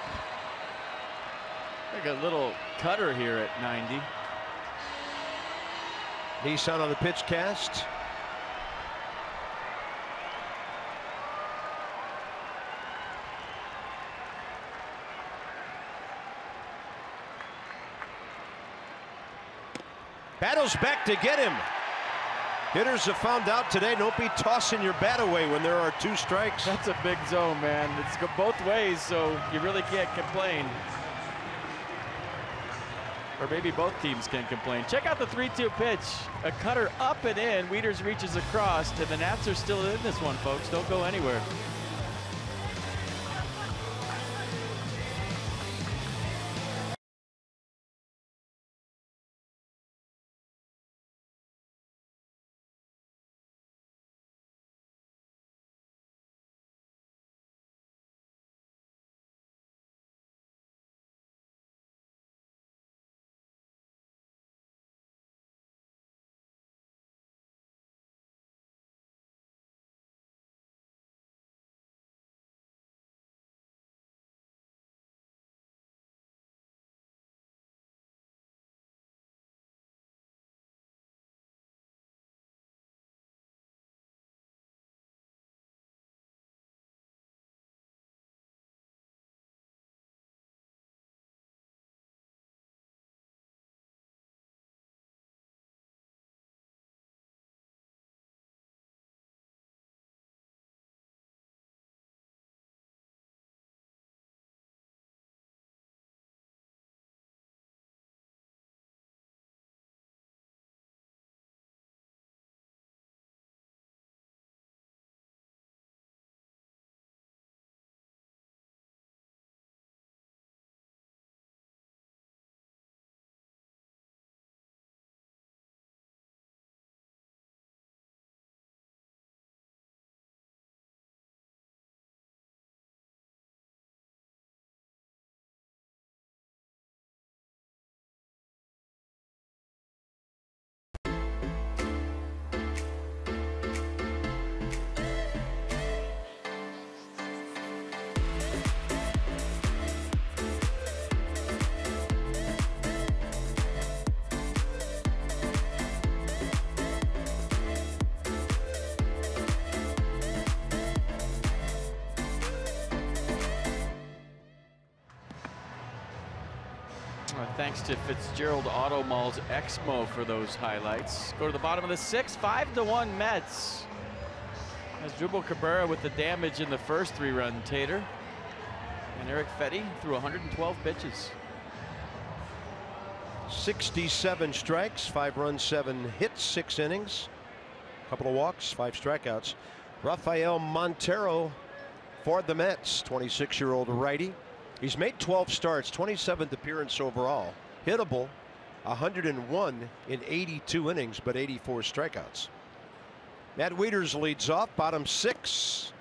Like a little cutter here at 90. Nissan on the pitch cast. Battles back to get him. Hitters have found out today, don't be tossing your bat away when there are 2 strikes. That's a big zone, man. It's go both ways, so you really can't complain. Or maybe both teams can complain. Check out the 3-2 pitch. A cutter up and in. Wieters reaches across, and the Nats are still in this one, folks. Don't go anywhere. Thanks to Fitzgerald Auto Mall's Exmo for those highlights. Go to the bottom of the 6th, 5-1 Mets. As Dribble Cabrera with the damage in the first 3-run tater. And Eric Fetty threw 112 pitches. 67 strikes, 5 runs, 7 hits, 6 innings. Couple of walks, 5 strikeouts. Rafael Montero for the Mets, 26-year-old righty. He's made 12 starts, 27th appearance overall. Hittable, 101 in 82 innings, but 84 strikeouts. Matt Wieters leads off, bottom 6,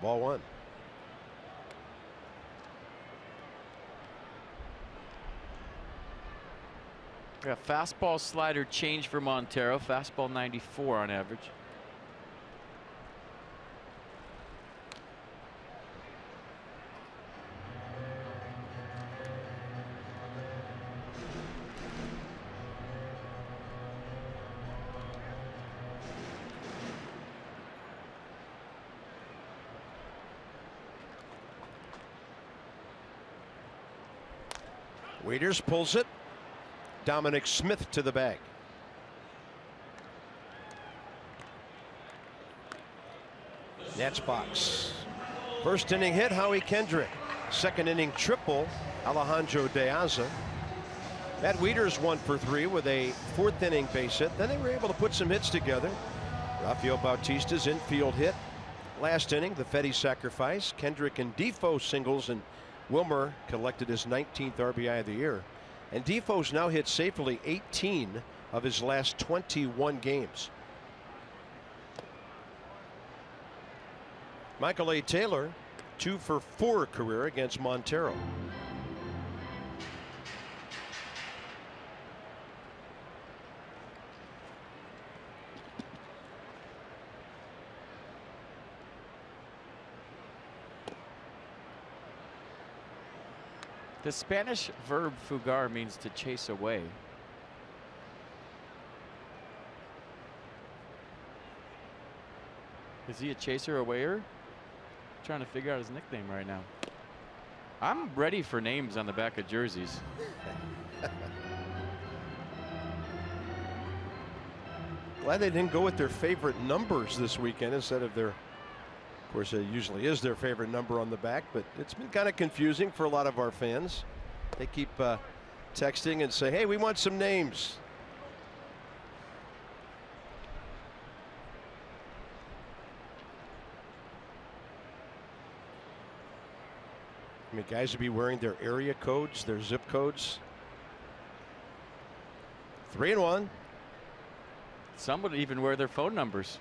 ball 1. Yeah, fastball slider change for Montero. Fastball 94 on average. Wieters pulls it. Dominic Smith to the bag. Nats box. First inning hit, Howie Kendrick. Second inning triple, Alejandro De Aza. Matt Wieters 1 for 3 with a 4th inning base hit. Then they were able to put some hits together. Rafael Bautista's infield hit. Last inning, the Fetty sacrifice. Kendrick and Defoe singles, and Wilmer collected his 19th RBI of the year. And Defoe's now hit safely 18 of his last 21 games. Michael A. Taylor, 2 for 4 career against Montero. The Spanish verb fugar means to chase away. Is he a chaser or wayer? Trying to figure out his nickname right now. I'm ready for names on the back of jerseys. Glad they didn't go with their favorite numbers this weekend instead of their, of course, it usually is their favorite number on the back, but it's been kind of confusing for a lot of our fans. They keep texting and say, hey, we want some names. I mean, guys would be wearing their area codes, their zip codes. 3-1. Some would even wear their phone numbers.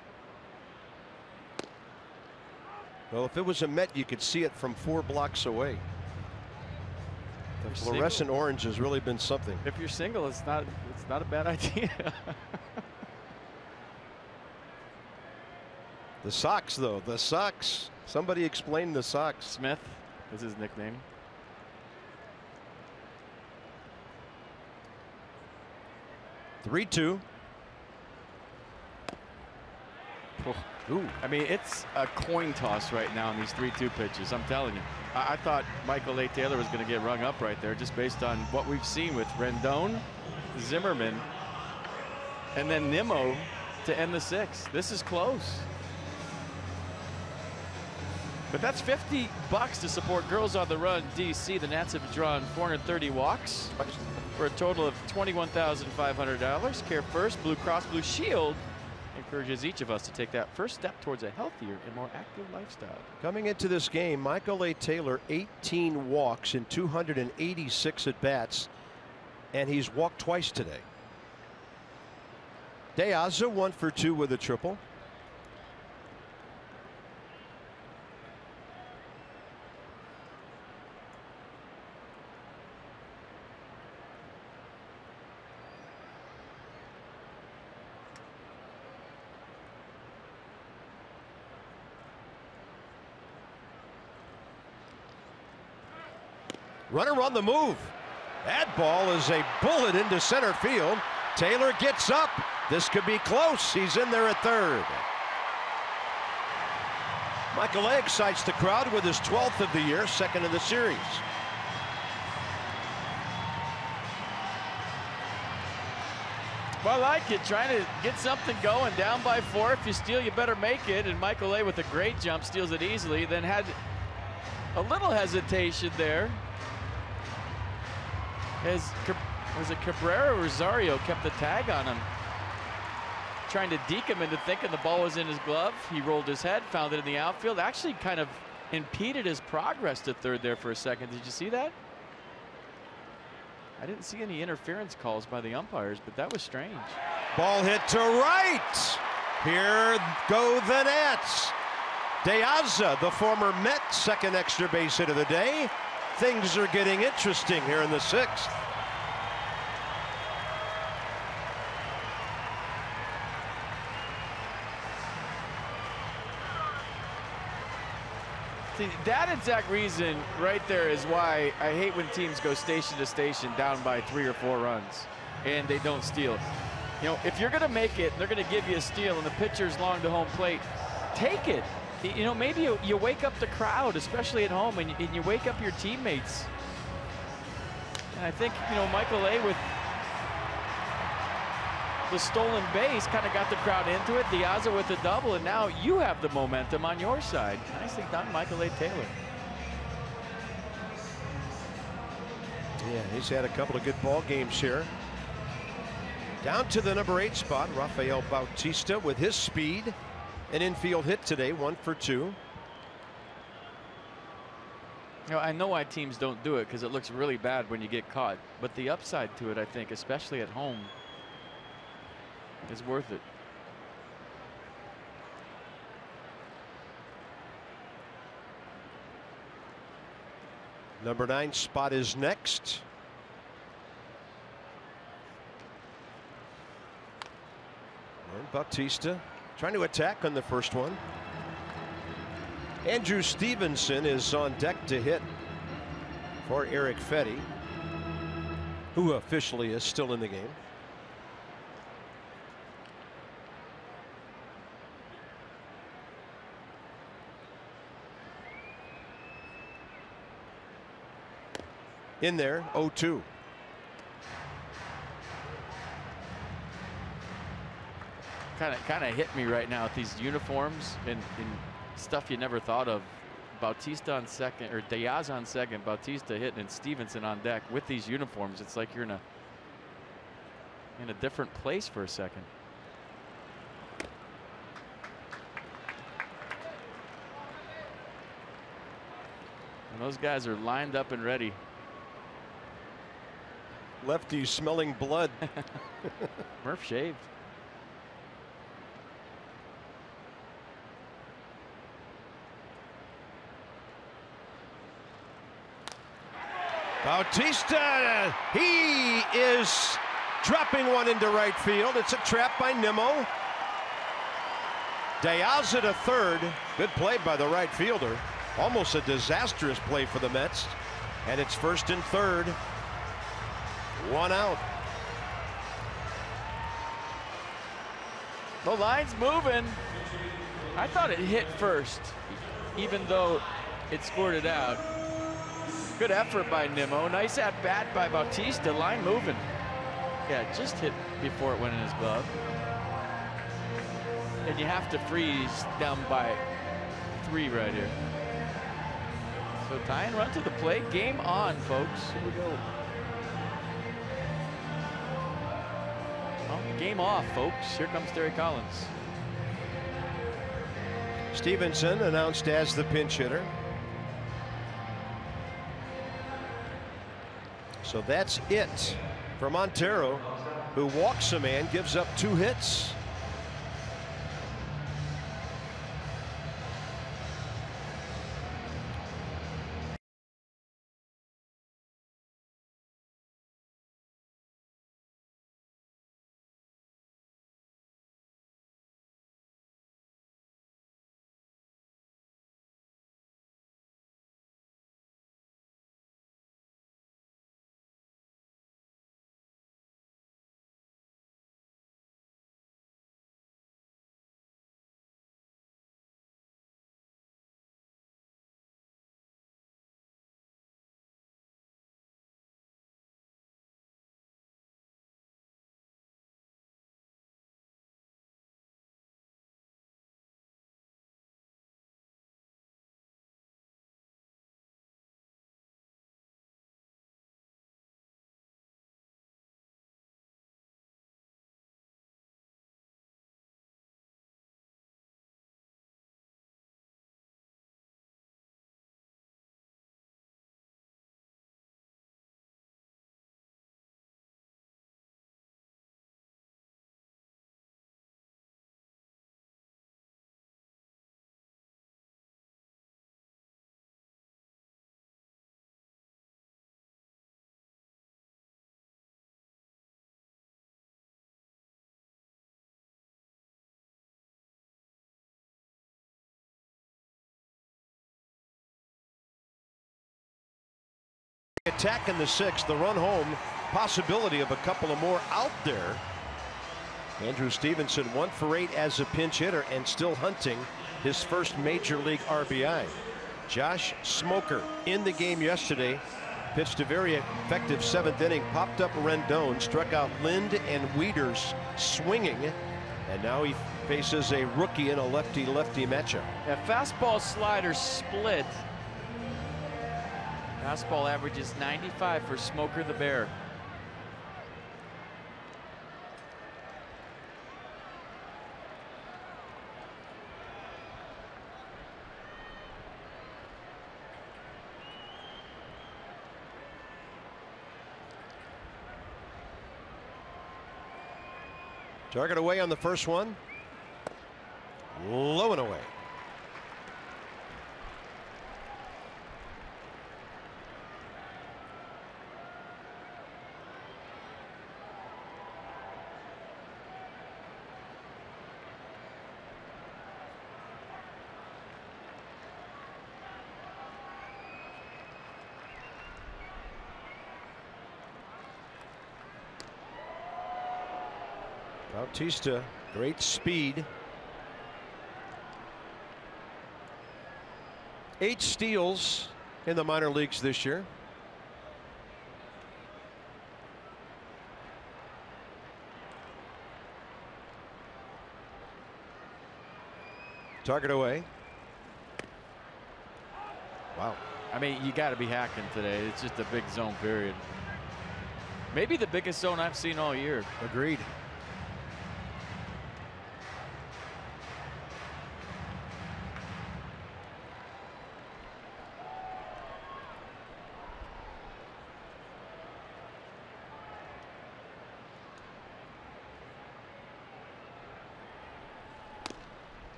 Well, if it was a Met, you could see it from 4 blocks away. The fluorescent orange has really been something. If you're single, it's not a bad idea. The socks, though, the socks. Somebody explain the socks. Smith is his nickname. 3-2. Ooh. I mean, it's a coin toss right now in these 3-2 pitches. I'm telling you. I thought Michael A. Taylor was going to get rung up right there just based on what we've seen with Rendon, Zimmerman, and then NIMMO to end the 6th. This is close. But that's $50 to support Girls on the Run DC. The Nats have drawn 430 walks for a total of $21,500. Care First, Blue Cross Blue Shield encourages each of us to take that first step towards a healthier and more active lifestyle. Coming into this game, Michael A. Taylor, 18 walks in 286 at bats, and he's walked twice today. De Aza 1 for 2 with a triple. Runner on the move. That ball is a bullet into center field. Taylor gets up. This could be close. He's in there at third. Michael A. excites the crowd with his 12th of the year, 2nd of the series. Well, I like it, trying to get something going. Down by 4. If you steal, you better make it. And Michael A. with a great jump steals it easily. Then had a little hesitation there. Was it Cabrera or Rosario kept the tag on him? Trying to deke him into thinking the ball was in his glove. He rolled his head, found it in the outfield. Actually kind of impeded his progress to third there for a second. Did you see that? I didn't see any interference calls by the umpires, but that was strange. Ball hit to right. Here go the Nats. Deaza, the former Met, second extra base hit of the day. Things are getting interesting here in the 6th. See, that exact reason right there is why I hate when teams go station to station down by 3 or 4 runs and they don't steal. You know, if you're going to make it, they're going to give you a steal and the pitcher's long to home plate, take it. You know, maybe you wake up the crowd, especially at home, and you wake up your teammates. And I think, you know, Michael A. with the stolen base kind of got the crowd into it. Deaza with the double, and now you have the momentum on your side. Nicely done, Michael A. Taylor. Yeah, he's had a couple of good ball games here. Down to the number 8 spot, Rafael Bautista with his speed. An infield hit today, 1 for 2. You know, I know why teams don't do it, because it looks really bad when you get caught. But the upside to it, I think, especially at home, is worth it. Number 9 spot is next. And Bautista trying to attack on the first one. Andrew Stevenson is on deck to hit for Eric Fetty, who officially is still in the game. In there, 0-2. Kind of hit me right now with these uniforms and stuff you never thought of. Bautista on second, or Deaza on second, Bautista hitting, and Stevenson on deck with these uniforms. It's like you're in a different place for a second. And those guys are lined up and ready. Lefty smelling blood. Murph shaved. Bautista, he is dropping one into right field. It's a trap by NIMMO. Deaza to third. Good play by the right fielder. Almost a disastrous play for the Mets. And it's first and third. 1 out. The line's moving. I thought it hit first, even though it scored it out. Good effort by NIMMO. Nice at bat by Bautista. Line moving. Yeah, it just hit before it went in his glove. And you have to freeze down by 3 right here. So tying run to the plate. Game on, folks. Here we go. Well, game off, folks. Here comes Terry Collins. Stevenson announced as the pinch hitter. So that's it for Montero, who walks a man, gives up 2 hits. Attack in the 6th, the run home, possibility of a couple of more out there. Andrew Stevenson 1 for 8 as a pinch hitter and still hunting his first major league RBI. Josh Smoker in the game yesterday, pitched a very effective 7th inning, popped up Rendon, struck out Lind and Wieters swinging, and now he faces a rookie in a lefty-lefty matchup. Yeah, fastball slider split. Fastball averages 95 for Smoker the Bear. Target away on the first one. Low and away. Bautista, great speed. 8 steals in the minor leagues this year. Target away. Wow. I mean, you got to be hacking today. It's just a big zone period. Maybe the biggest zone I've seen all year. Agreed.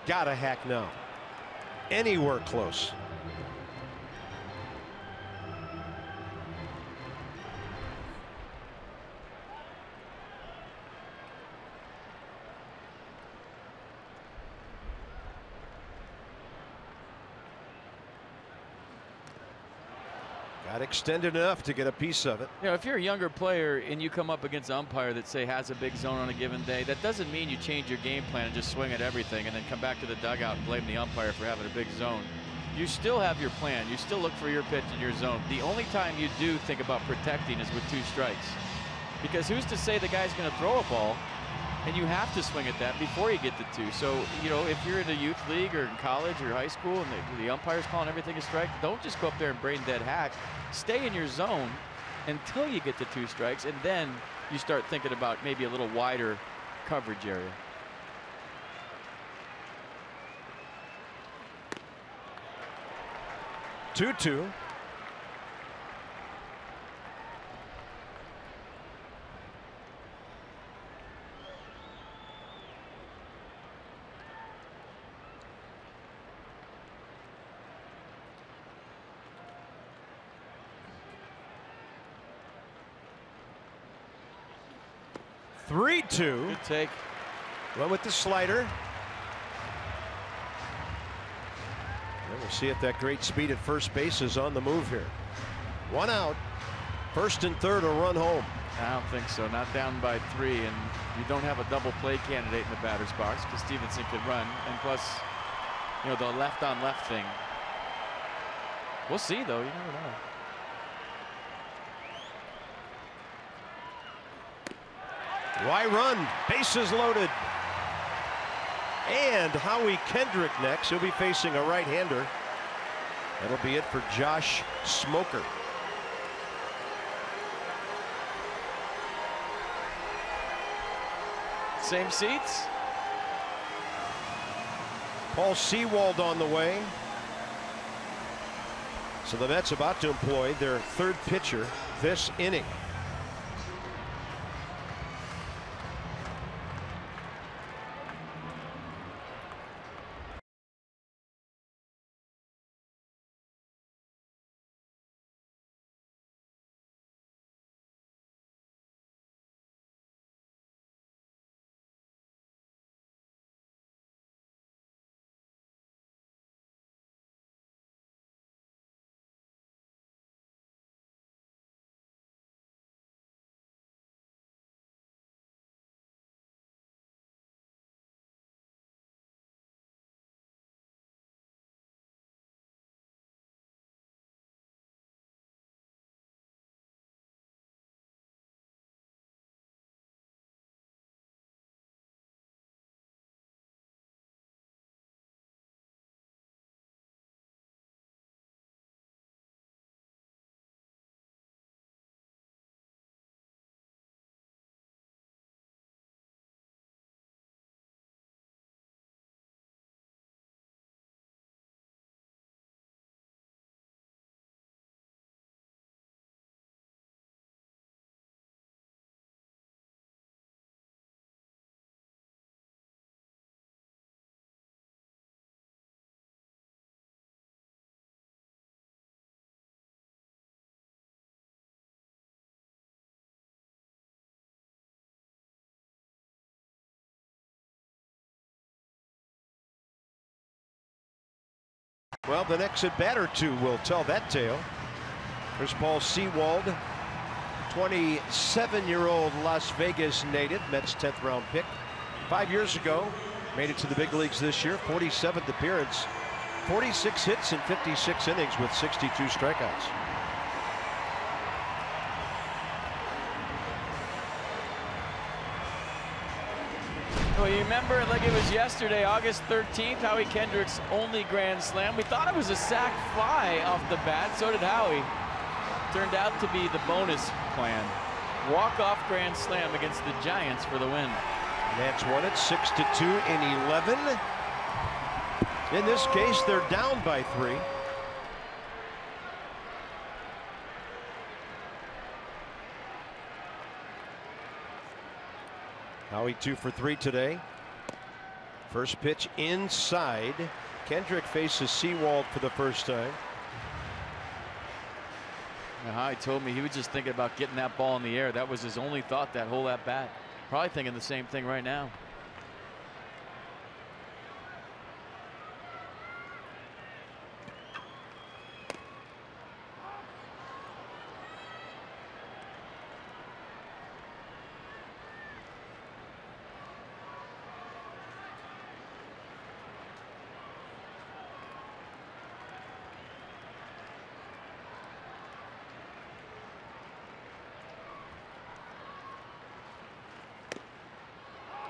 Gotta hack now. Anywhere close. Got extended enough to get a piece of it. You know, if you're a younger player and you come up against an umpire that, say, has a big zone on a given day, that doesn't mean you change your game plan and just swing at everything and then come back to the dugout and blame the umpire for having a big zone. You still have your plan. You still look for your pitch in your zone. The only time you do think about protecting is with 2 strikes. Because who's to say the guy's going to throw a ball and you have to swing at that before you get to 2. So, you know, if you're in a youth league or in college or high school and the umpire's calling everything a strike, don't just go up there and brain dead hack. Stay in your zone until you get to 2 strikes, and then you start thinking about maybe a little wider coverage area. Two. Three-two. Good take. Went with the slider. And we'll see if that great speed at first base is on the move here. 1 out. 1st and 3rd a run home. I don't think so. Not down by 3, and you don't have a double play candidate in the batter's box because Stevenson could run, and plus, you know, the left on left thing. We'll see, though. You never know. Why run? Bases loaded. And Howie Kendrick next. He'll be facing a right-hander. That'll be it for Josh Smoker. Same seats. Paul Sewald on the way. So the Mets about to employ their 3rd pitcher this inning. Well, the next at bat or two will tell that tale. There's Paul Sewald, 27-year-old Las Vegas native, Mets 10th round pick. 5 years ago, made it to the big leagues this year, 47th appearance, 46 hits in 56 innings with 62 strikeouts. Well, you remember, like it was yesterday, August 13th, Howie Kendrick's only grand slam. We thought it was a sac fly off the bat. So did Howie. Turned out to be the bonus plan. Walk-off grand slam against the Giants for the win. Nats won it 6-2 in 11. In this case, they're down by 3. Howie 2 for 3 today. First pitch inside. Kendrick faces Sewald for the first time. Now, Howie told me he was just thinking about getting that ball in the air. That was his only thought that whole at bat. Probably thinking the same thing right now.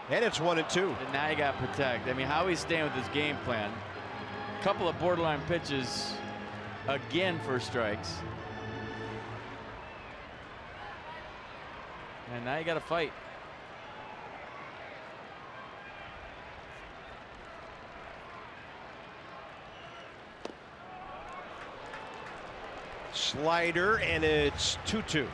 And it's 1-2. And now you got to protect. I mean, Howie's staying with his game plan. A couple of borderline pitches again for strikes. And now you got to fight. Slider, and it's 2-2.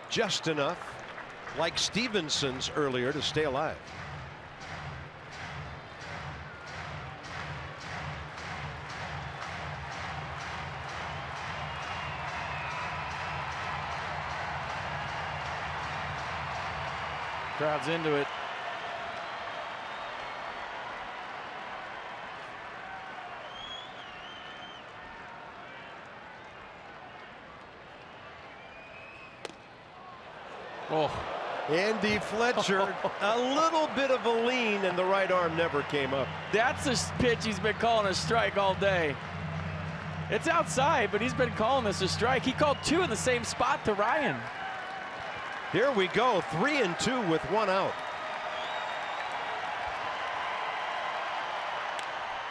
Just enough, like Stevenson's earlier, to stay alive. Crowd's into it. Oh. Andy Fletcher, a little bit of a lean, and the right arm never came up. That's a pitch he's been calling a strike all day. It's outside, but he's been calling this a strike. He called 2 in the same spot to Ryan. Here we go, 3-2 with 1 out.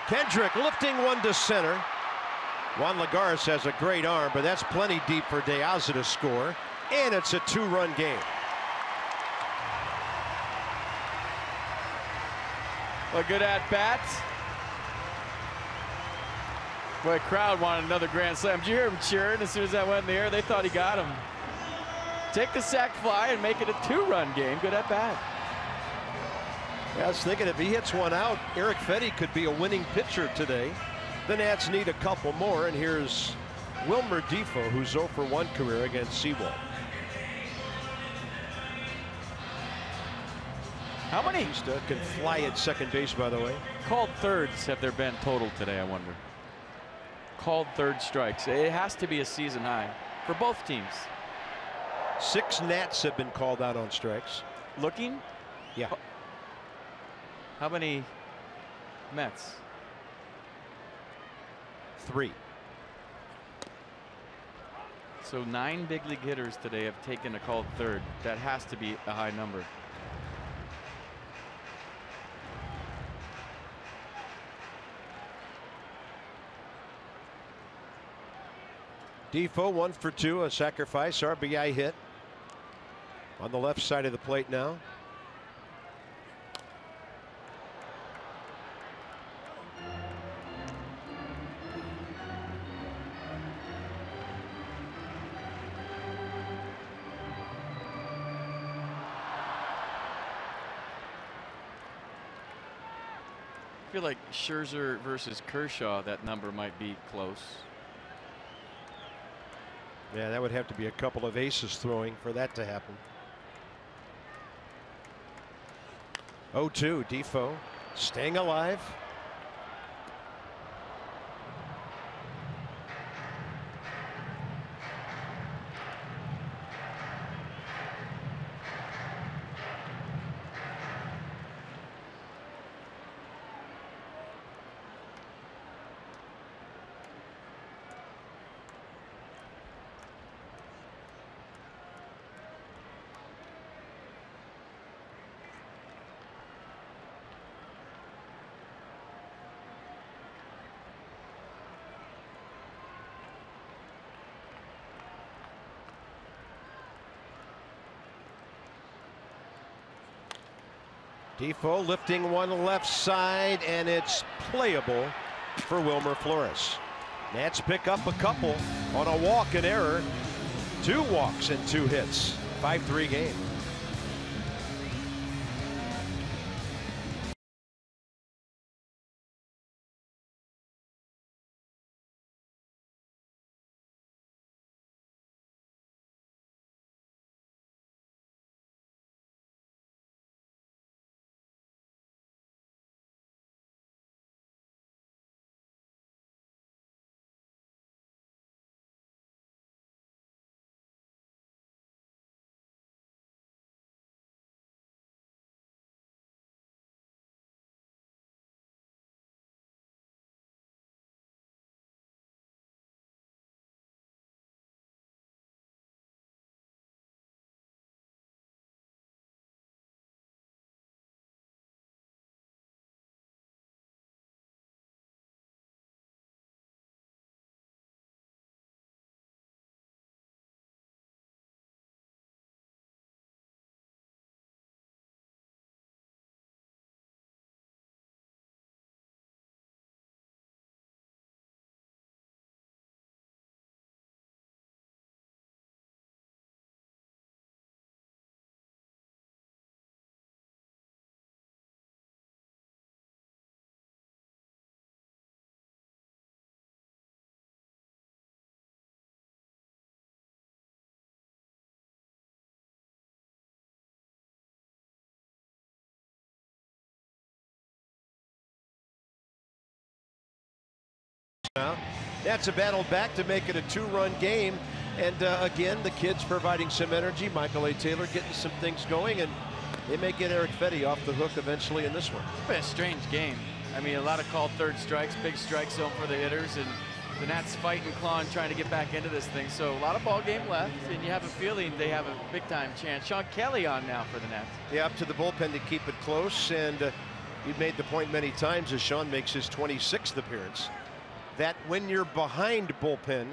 Kendrick lifting one to center. Juan Lagares has a great arm, but that's plenty deep for De Aza to score. And it's a 2-run game. A good at bat. Boy, crowd wanted another grand slam. Did you hear him cheering as soon as that went in the air? They thought he got him. Take the sac fly and make it a 2-run game. Good at bat. I was thinking if he hits one out, Eric Fetty could be a winning pitcher today. The Nats need a couple more, and here's Wilmer Difo, who's 0 for 1 career against Sewald. How many Bautista can fly at second base, by the way. called thirds have there been total today, I wonder? Called third strikes. It has to be a season high for both teams. 6 Nats have been called out on strikes. Looking? Yeah. How many Mets? 3. So 9 big league hitters today have taken a called third. That has to be a high number. Difo 1 for 2, a sacrifice RBI hit on the left side of the plate now. feel like Scherzer versus Kershaw, that number might be close. Yeah, that would have to be a couple of aces throwing for that to happen. 0-2, Defoe staying alive. Defoe lifting one left side, and it's playable for Wilmer Flores. Nats pick up a couple on a walk and error. 2 walks and 2 hits. 5-3 game. Now, that's a battle back to make it a 2-run game. And again, the kids providing some energy. Michael A. Taylor getting some things going, and they may get Eric Fetty off the hook eventually in this one. It's been a strange game. I mean, a lot of called third strikes, big strike zone for the hitters, and the Nats fighting, clawing, trying to get back into this thing. So a lot of ball game left, and you have a feeling they have a big-time chance. Sean Kelly on now for the Nats. Yeah, up to the bullpen to keep it close, and you've made the point many times as Sean makes his 26th appearance, that when you're behind bullpen,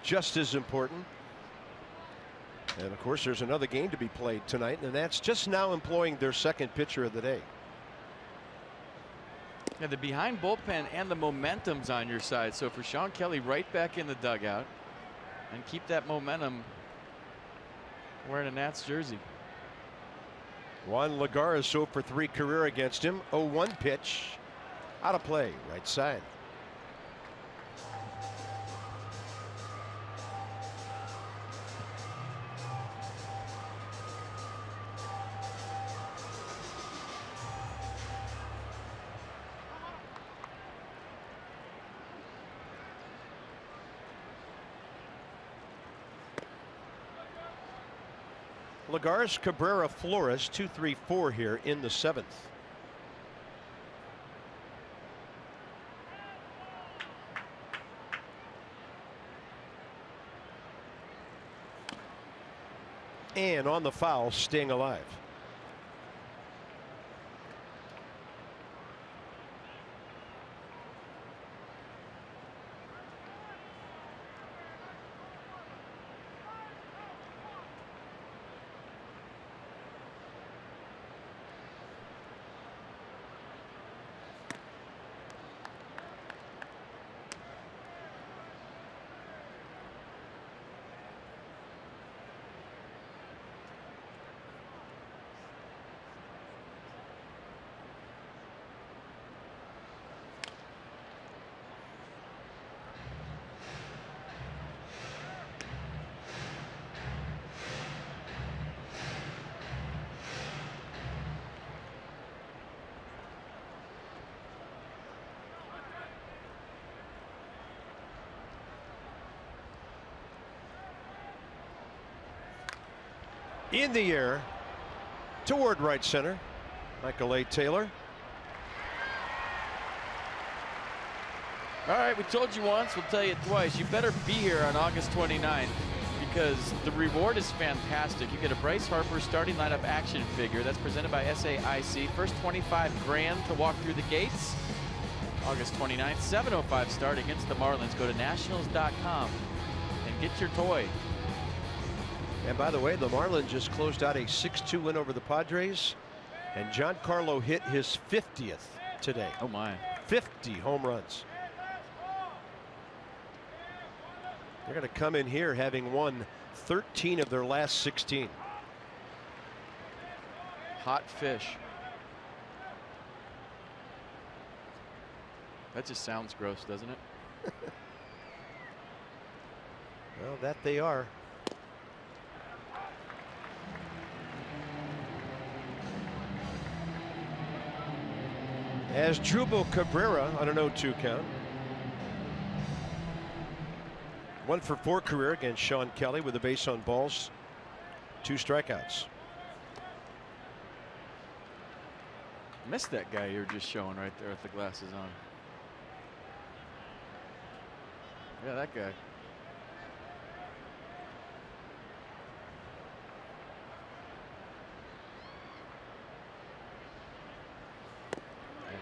just as important. And of course, there's another game to be played tonight, and that's just now employing their second pitcher of the day. Yeah, the behind bullpen and the momentum's on your side. So for Sean Kelly, right back in the dugout and keep that momentum wearing a Nats jersey. Juan Lagares 0 for 3 career against him. 0-1 pitch out of play, right side. Lagares, Cabrera, Flores, 2-3-4 here in the 7th. And on the foul, staying alive. In the air toward right center. Michael A. Taylor. All right, we told you once, we'll tell you twice. You better be here on August 29th because the reward is fantastic. You get a Bryce Harper starting lineup action figure that's presented by SAIC. First 25 grand to walk through the gates. August 29th, 7:05 start against the Marlins. Go to nationals.com and get your toy. And by the way, the Marlins just closed out a 6-2 win over the Padres, and Giancarlo hit his 50th today. Oh my. 50 home runs. They're going to come in here having won 13 of their last 16. Hot fish. That just sounds gross, doesn't it? Well, that they are. As Drupal Cabrera on an 0-2 count. 1 for 4 career against Sean Kelly with a base on balls. 2 strikeouts. Missed that guy you're just showing right there with the glasses on. Yeah, that guy.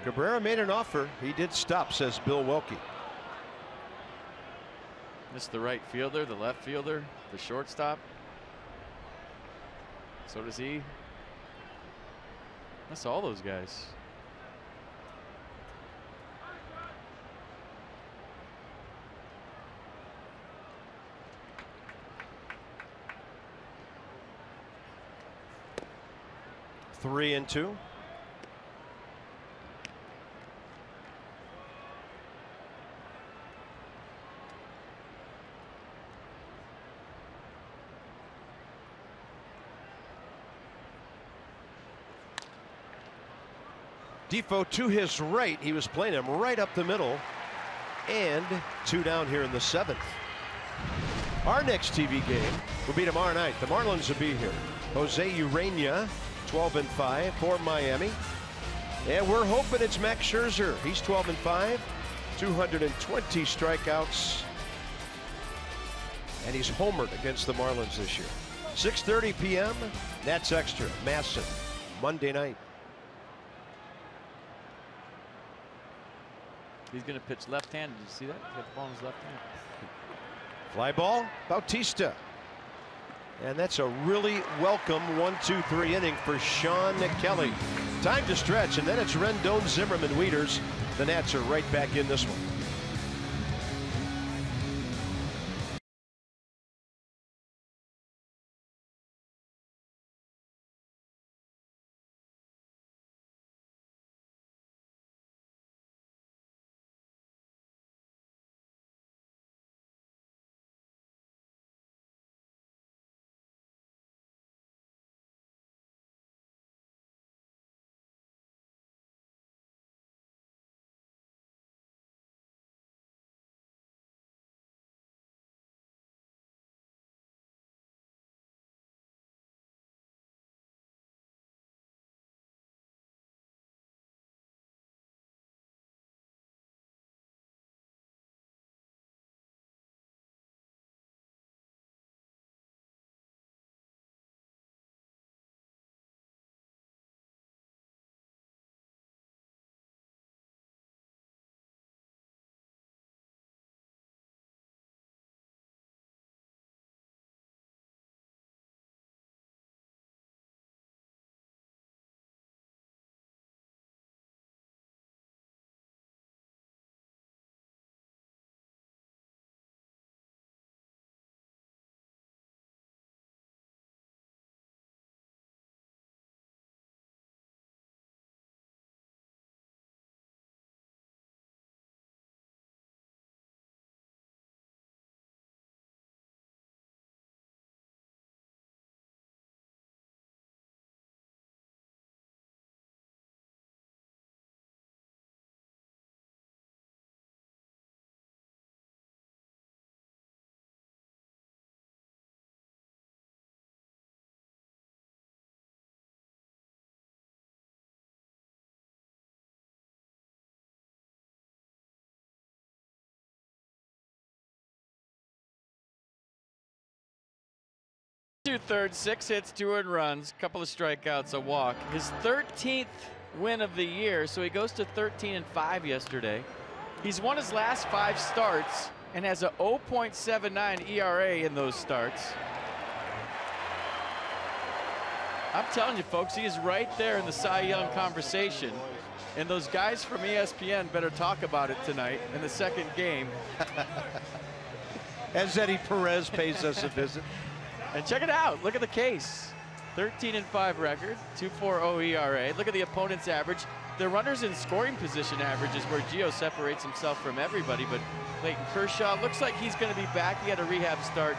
Cabrera made an offer. He did stop, says Bill Welke. Missed the right fielder, the left fielder, the shortstop. So does he. That's all those guys. Three and 2. Defoe to his right. He was playing him right up the middle. And 2 down here in the 7th. Our next TV game will be tomorrow night. The Marlins will be here. Jose Urena, 12-5 for Miami. And we're hoping it's Max Scherzer. He's 12-5, 220 strikeouts. And he's homered against the Marlins this year. 6:30 p.m. Nats Extra, Masson, Monday night. He's going to pitch left-handed. Did you see that? He's got the ball in his left hand. Fly ball, Bautista. And that's a really welcome 1-2-3 inning for Sean Kelly. Time to stretch, and then it's Rendon, Zimmerman, Wieters. The Nats are right back in this one. 2/3, 6 hits, 2 earned runs, couple of strikeouts, a walk. His 13th win of the year, so he goes to 13-5 yesterday. He's won his last 5 starts and has a 0.79 ERA in those starts. I'm telling you, folks, he is right there in the Cy Young conversation. And those guys from ESPN better talk about it tonight in the second game. As Eddie Perez pays us a visit. And check it out. Look at the case. 13-5 record, 2.40 ERA. Look at the opponent's average. The runners in scoring position average is where Gio separates himself from everybody. But Clayton Kershaw looks like he's going to be back. He had a rehab start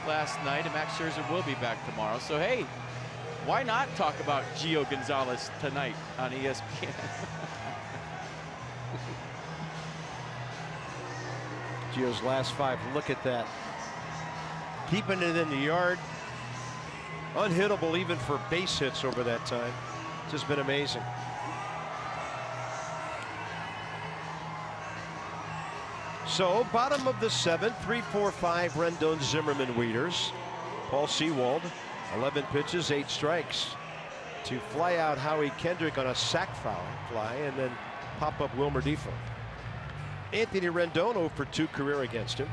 last night, and Max Scherzer will be back tomorrow. So, hey, why not talk about Gio Gonzalez tonight on ESPN? Gio's last 5, look at that. Keeping it in the yard. Unhittable even for base hits over that time. It's just been amazing. So bottom of the 7th, 3-4-5 Rendon, Zimmerman, Wieters. Paul Sewald, 11 pitches, 8 strikes. To fly out Howie Kendrick on a sac fly and then pop up Wilmer Difo. Anthony Rendon 0 for 2 career against him.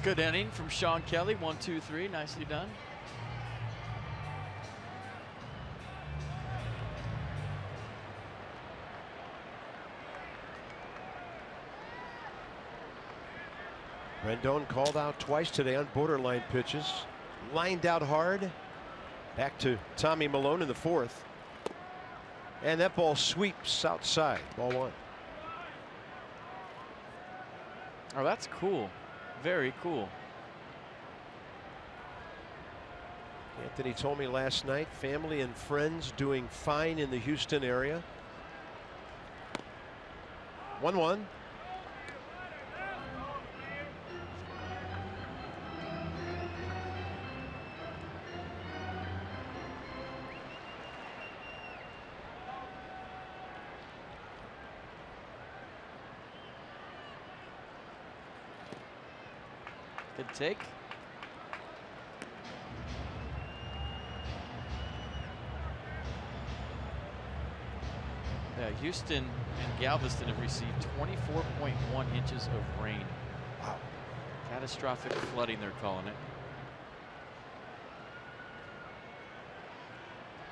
Good inning from Sean Kelly. 1, 2, 3. Nicely done. Rendon called out twice today on borderline pitches. Lined out hard. Back to Tommy Milone in the 4th. And that ball sweeps outside. Ball 1. Oh, that's cool. Very cool. Anthony told me last night, family and friends doing fine in the Houston area. 1-1. Good take. Yeah, Houston and Galveston have received 24.1 inches of rain. Wow. Catastrophic flooding, they're calling it.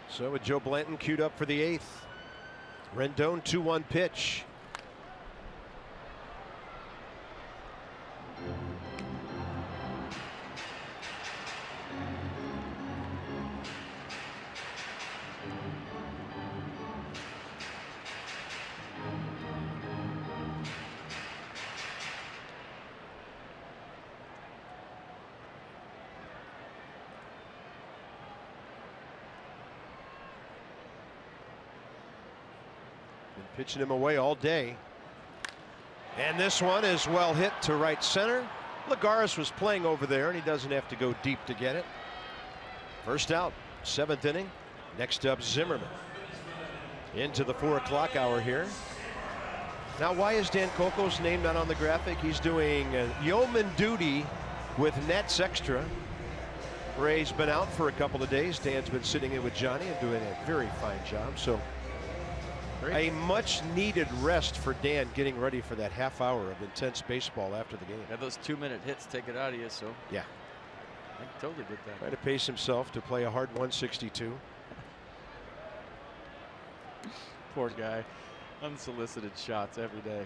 So with Joe Blanton queued up for the 8th. Rendon 2-1 pitch. Pitching him away all day. And this one is well hit to right center. LAGARES was playing over there, and he doesn't have to go deep to get it. First out, 7th inning. Next up, Zimmerman. Into the 4 o'clock hour here. Now, why is Dan Coco's name not on the graphic? He's doing yeoman duty with Nets Extra. Ray's been out for a couple of days. Dan's been sitting in with Johnny and doing a very fine job. So a much needed rest for Dan, getting ready for that half hour of intense baseball after the game. Yeah, those 2-minute hits take it out of you, so. Yeah. I totally get that. Trying to pace himself to play a hard 162. Poor guy. Unsolicited shots every day.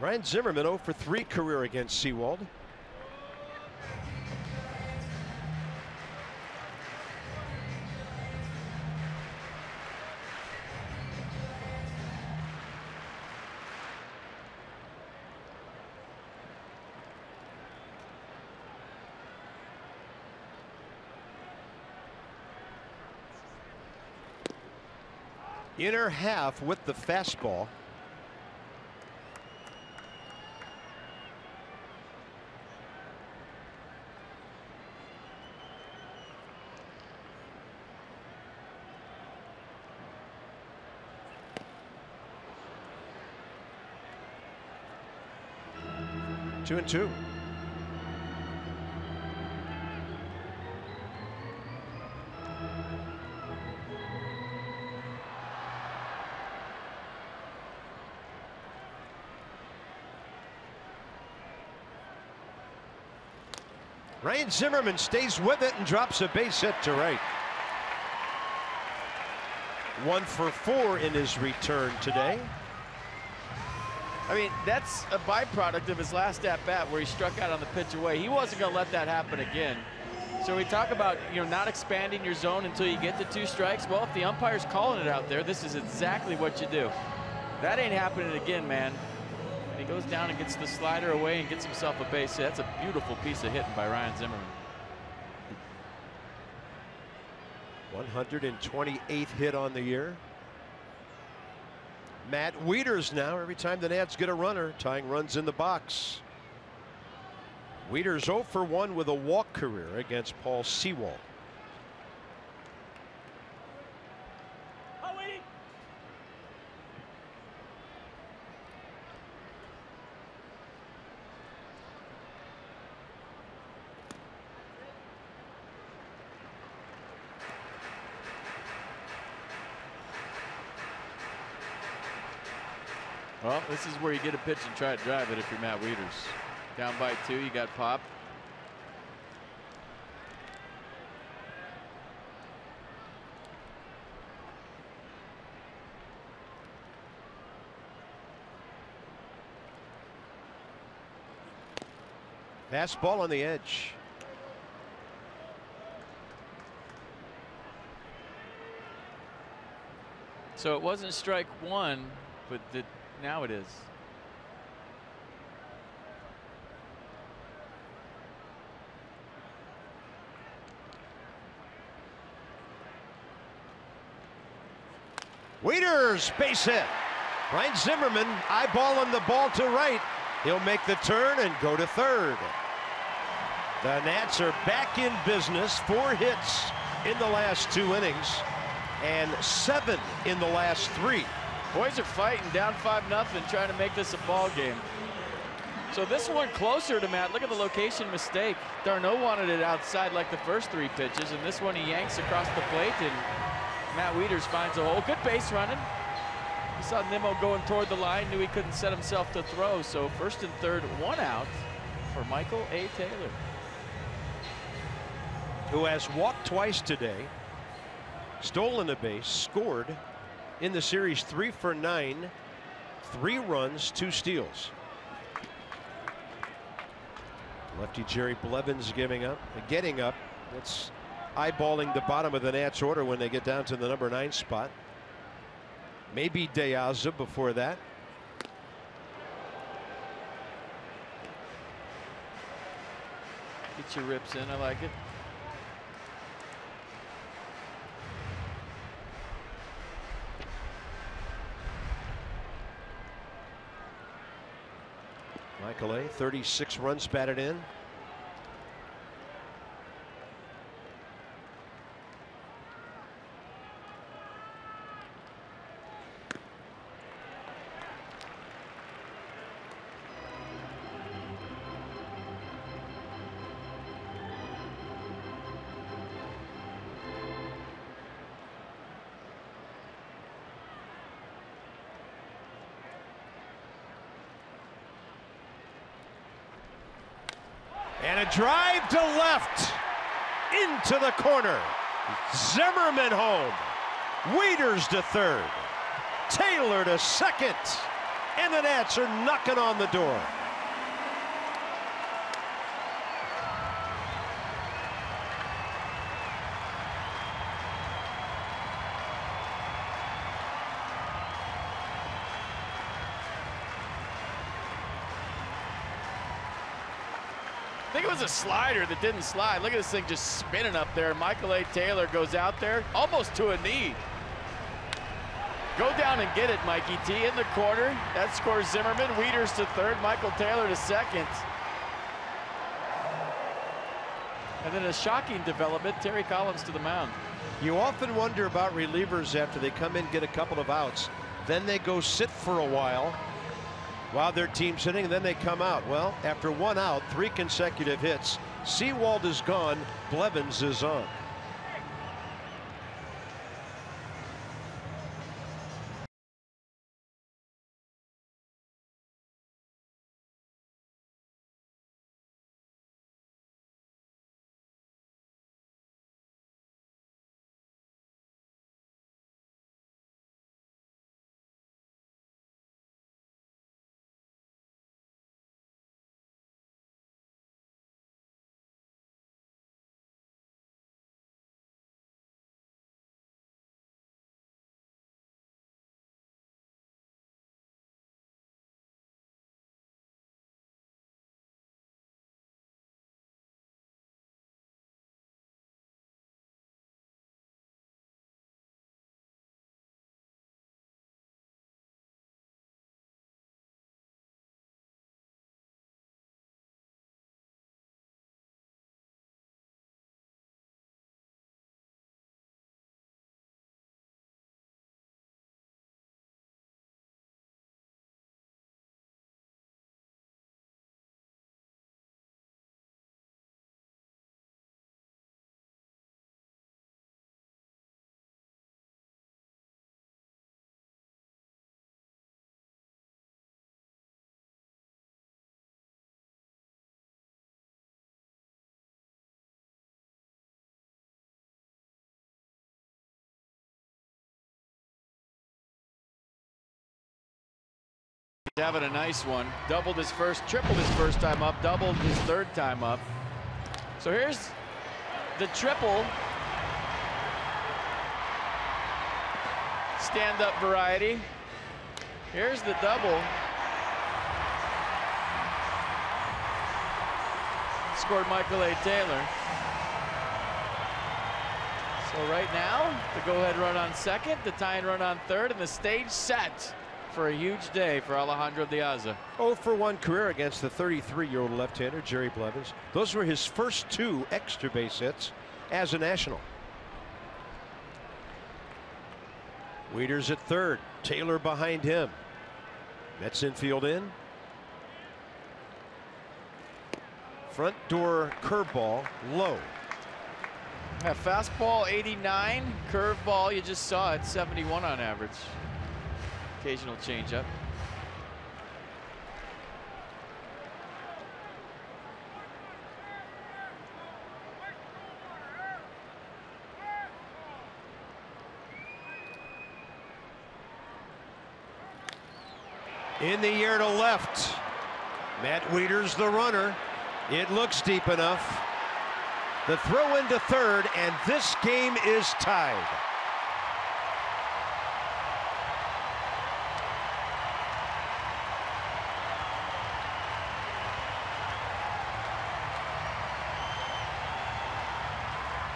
Ryan Zimmerman 0 for 3 career against Sewald. Inner half with the fastball. 2-2. Ryan Zimmerman stays with it and drops a base hit to right. 1 for 4 in his return today. I mean, that's a byproduct of his last at-bat where he struck out on the pitch away. He wasn't going to let that happen again. So we talk about, not expanding your zone until you get to 2 strikes. Well, if the umpire's calling it out there, this is exactly what you do. That ain't happening again, man. And he goes down and gets the slider away and gets himself a base hit. That's a beautiful piece of hitting by Ryan Zimmerman. 128th hit on the year. Matt Wieters now, every time the Nats get a runner, tying runs in the box. Wieters 0 for 1 with a walk career against Paul Sewald. Well, this is where you get a pitch and try to drive it if you're Matt Wieters. Down by 2, you got Pop. Fastball on the edge. So it wasn't strike 1, but now it is. Wieters, base hit. Ryan Zimmerman eyeballing the ball to right. He'll make the turn and go to third. The Nats are back in business. 4 hits in the last 2 innings and 7 in the last 3. Boys are fighting, down 5-0, trying to make this a ball game. So this one closer to Matt. Look at the location mistake. Darno wanted it outside like the first 3 pitches, and this one he yanks across the plate, and Matt Wieters finds a hole. Good base running. He saw NIMMO going toward the line, knew he couldn't set himself to throw. So first and third, 1 out for Michael A. Taylor, who has walked twice today, stolen a base, scored in the series 3 for 9, 3 runs, 2 steals. Lefty Jerry Blevins getting up. That's eyeballing the bottom of the Nats order when they get down to the number 9 spot. Maybe De Aza before that. Get your rips in, I like it. Michael A. 36 runs batted in. And a drive to left into the corner. Zimmerman home. Wieters to third. Taylor to second. And the Nats are knocking on the door. I think it was a slider that didn't slide. Look at this thing just spinning up there. Michael A. Taylor goes out there almost to a knee. Go down and get it, Mikey T. In the corner. That scores Zimmerman. Wieters to third. Michael Taylor to second. And then a shocking development. Terry Collins to the mound. You often wonder about relievers after they come in, get a couple of outs. Then they go sit for a while. while their team's hitting, and then they come out. Well, after 1 out, 3 consecutive hits. Sewald is gone. Blevins is on. Having a nice one. Tripled his first time up, doubled his third time up. So here's the triple. Stand-up variety. Here's the double. Scored Michael A. Taylor. So right now, the go-ahead run on second, the tying run on third, and the stage set for a huge day for Alejandro De Aza. 0 for 1 career against the 33-year-old left-hander Jerry Blevins. Those were his first 2 extra base hits as a National. Wieters at third, Taylor behind him. Mets infield in. Front door curveball low. Fastball 89, curveball you just saw it 71 on average. Occasional changeup. In the air to left. Matt Wieters the runner. It looks deep enough. The throw into third, and this game is tied.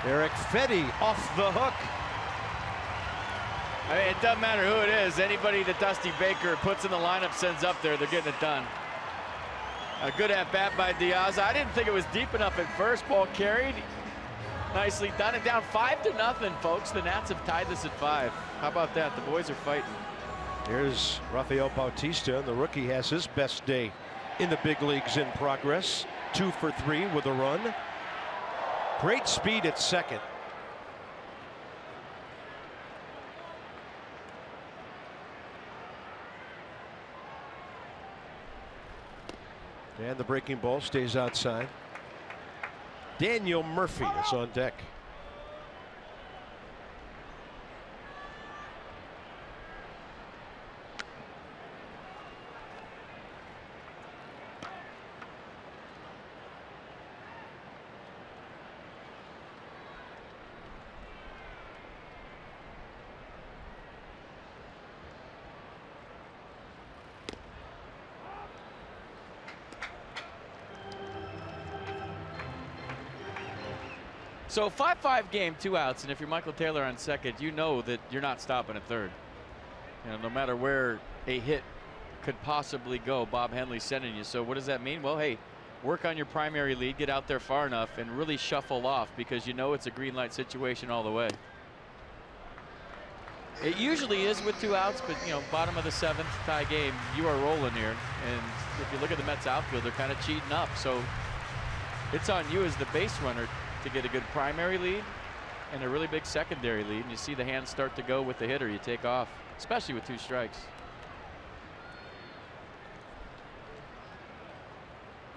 Eric Fedde off the hook. I mean, it doesn't matter who it is. Anybody that Dusty Baker puts in the lineup, sends up there, they're getting it done. A good at-bat by De Aza. I didn't think it was deep enough at first. Ball carried. Nicely done. It down 5-0, folks. The Nats have tied this at 5. How about that? The boys are fighting. Here's Rafael Bautista. The rookie has his best day in the big leagues in progress. 2 for 3 with a run. Great speed at second. And the breaking ball stays outside. Daniel Murphy is on deck. So 5-5 game, 2 outs, and if you're Michael Taylor on second, you know that you're not stopping at third. You know, no matter where a hit could possibly go, Bob Henley's sending you. So what does that mean? Well, hey, work on your primary lead, get out there far enough, and really shuffle off, because you know it's a green light situation all the way. It usually is with 2 outs, but you know, bottom of the 7th, tie game, you are rolling here. And if you look at the Mets outfield, they're kind of cheating up. So it's on you as the base runner to get a good primary lead and a really big secondary lead. And you see the hands start to go with the hitter. You take off, especially with 2 strikes.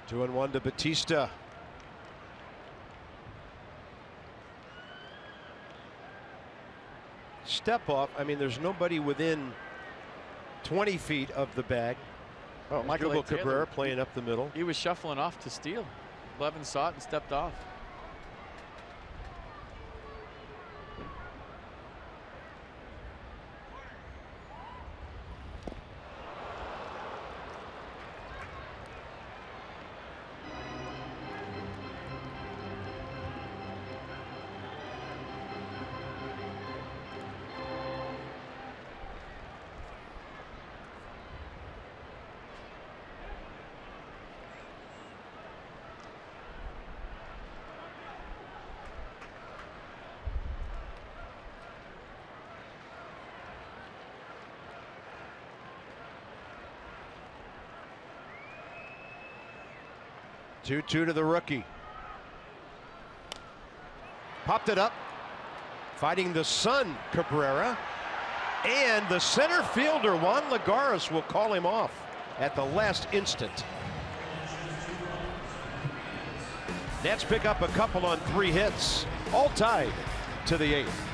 2-1 to Bautista. Step off. I mean, there's nobody within 20 feet of the bag. Oh, Michael Cabrera playing up the middle. He was shuffling off to steal. Levin saw it and stepped off. Two to the rookie. Popped it up. Fighting the sun, Cabrera. And the center fielder, Juan Lagares, will call him off at the last instant. Nats pick up a couple on 3 hits. All tied to the 8th.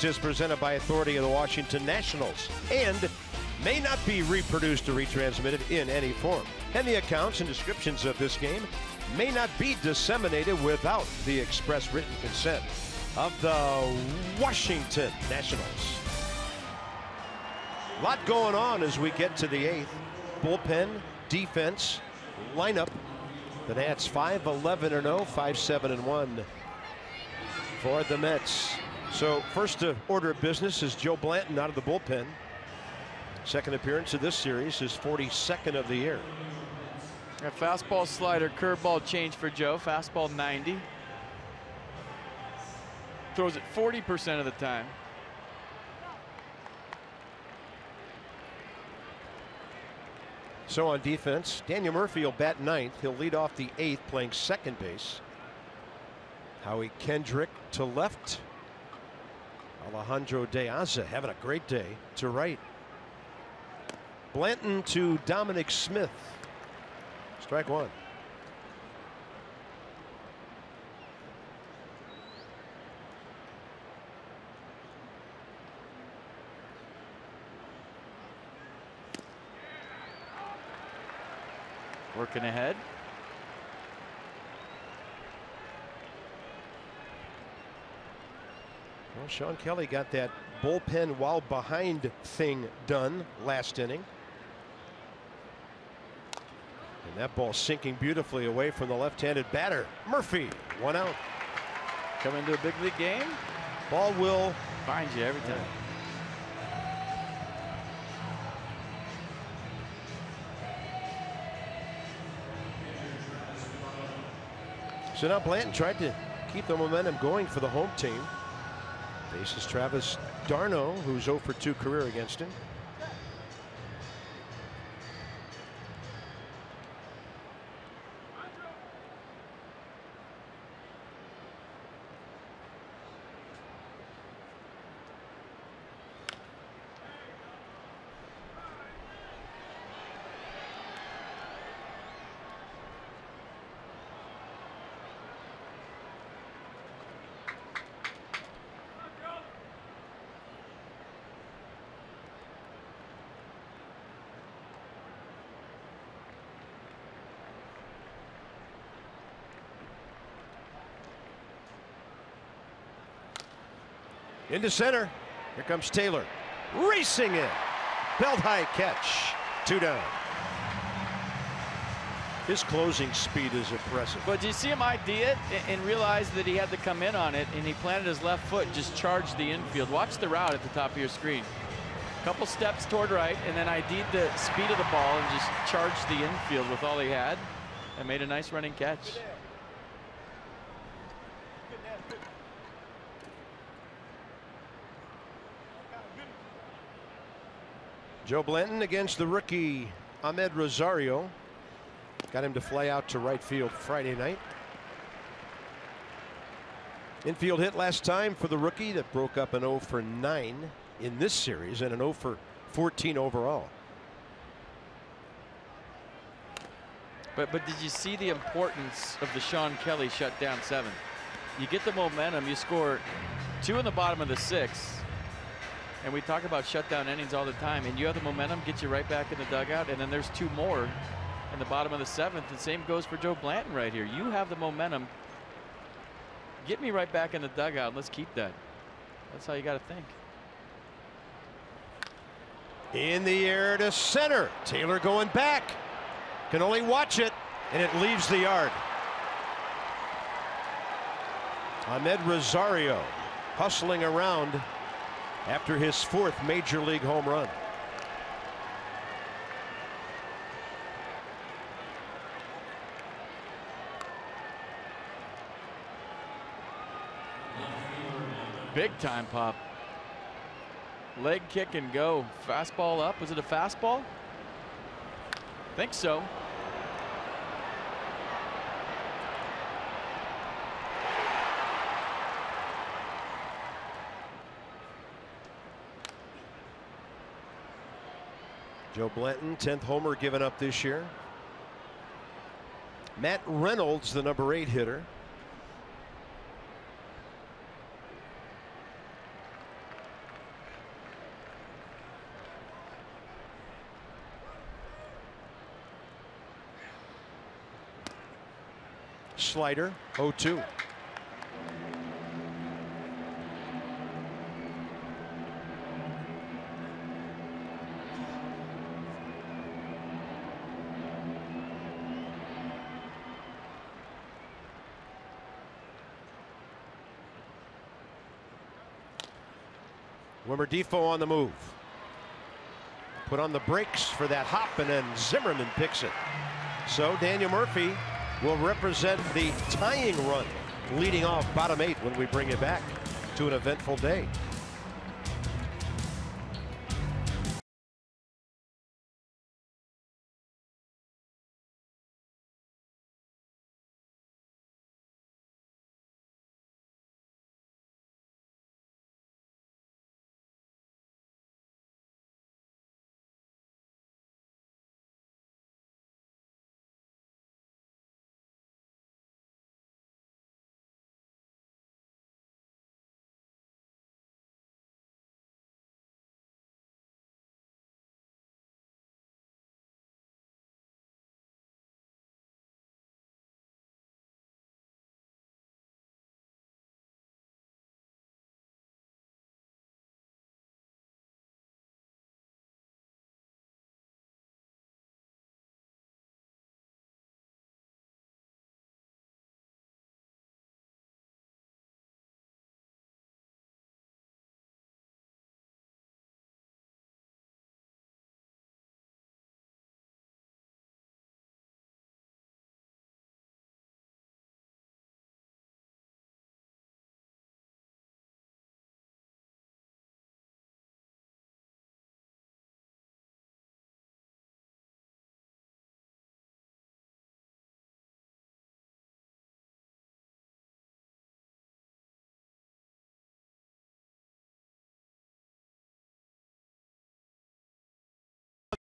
Is presented by authority of the Washington Nationals and may not be reproduced or retransmitted in any form. And the accounts and descriptions of this game may not be disseminated without the express written consent of the Washington Nationals. A lot going on as we get to the 8th. Bullpen, defense, lineup. The Nats 5-11-0, 5-7-1 for the Mets. So first order of business is Joe Blanton out of the bullpen. Second appearance of this series, his 42nd of the year. A fastball, slider, curveball change for Joe. Fastball 90. Throws it 40% of the time. So on defense, Daniel Murphy will bat 9th. He'll lead off the 8th, playing second base. Howie Kendrick to left. Alejandro De Aza having a great day to right. Blanton to Dominic Smith. Strike 1. Working ahead. Well, Sean Kelly got that bullpen while behind thing done last inning. And that ball sinking beautifully away from the left-handed batter. Murphy, 1 out. Coming to a big league game, Ball will find you every time. So now Blanton tried to keep the momentum going for the home team. Faces Travis d'Arnaud, who's 0 for 2 career against him. Into center. Here comes Taylor. Racing in. Belt high catch. 2 down. His closing speed is impressive. But do you see him ID it and realize that he had to come in on it, and he planted his left foot and just charged the infield? Watch the route at the top of your screen. Couple steps toward right, and then ID'd the speed of the ball and just charged the infield with all he had and made a nice running catch. Joe Blanton against the rookie Amed Rosario. Got him to fly out to right field Friday night. Infield hit last time for the rookie that broke up an 0 for 9 in this series and an 0 for 14 overall. But did you see the importance of the Sean Kelly shutdown 7? You get the momentum, you score 2 in the bottom of the 6th. And we talk about shutdown innings all the time, and you have the momentum, get you right back in the dugout, and then there's 2 more in the bottom of the 7th. The same goes for Joe Blanton right here. You have the momentum. Get me right back in the dugout. Let's keep that. That's how you got to think. In the air to center. Taylor going back. Can only watch it, and it leaves the yard. Amed Rosario hustling around after his 4th major league home run. Big time pop. Leg kick and go. Fastball up. Was it a fastball? Think so. Joe Blanton, 10th homer given up this year. Matt Reynolds, the number 8 hitter. Slider, 0-2. Wilmer Defoe on the move. Put on the brakes for that hop, and then Zimmerman picks it. So Daniel Murphy will represent the tying run leading off bottom 8 when we bring it back to an eventful day.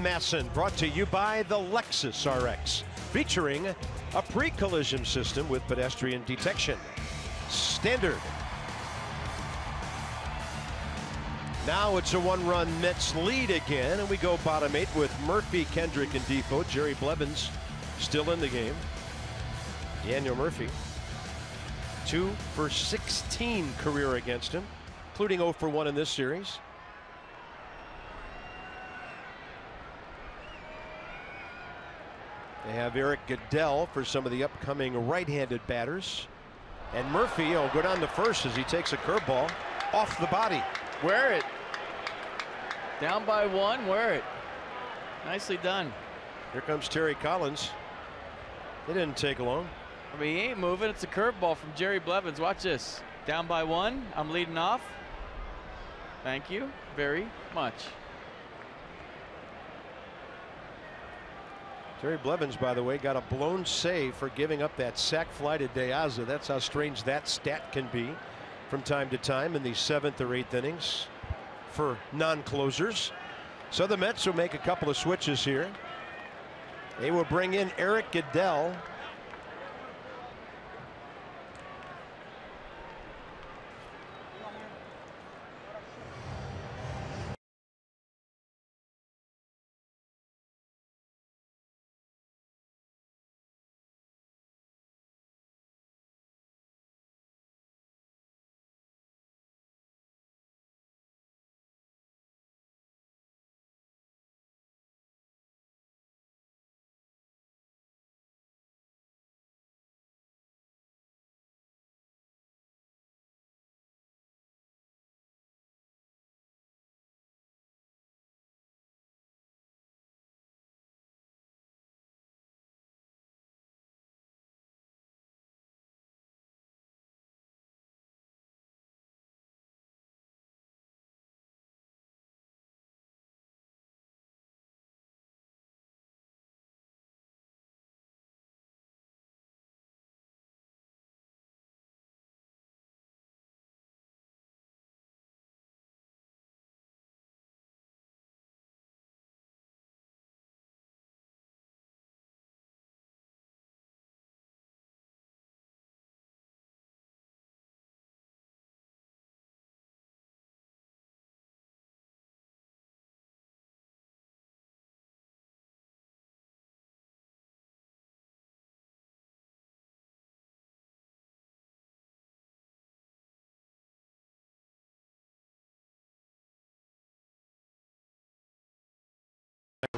Masson, brought to you by the Lexus RX, featuring a pre-collision system with pedestrian detection. Standard. Now it's a one-run Mets lead again, and we go bottom 8 with Murphy, Kendrick, and Defoe. Jerry Blevins still in the game. Daniel Murphy, 2 for 16 career against him, including 0 for 1 in this series. They have Eric Goodell for some of the upcoming right-handed batters. And Murphy will go down to first as he takes a curveball off the body. Wear it. Down by 1, wear it. Nicely done. Here comes Terry Collins. It didn't take long. I mean, he ain't moving. It's a curveball from Jerry Blevins. Watch this. Down by 1. I'm leading off. Thank you very much. Jerry Blevins, by the way, got a blown save for giving up that sac fly to De Aza. That's how strange that stat can be from time to time in the 7th or 8th innings for non-closers. So the Mets will make a couple of switches here. They will bring in Eric Goodell.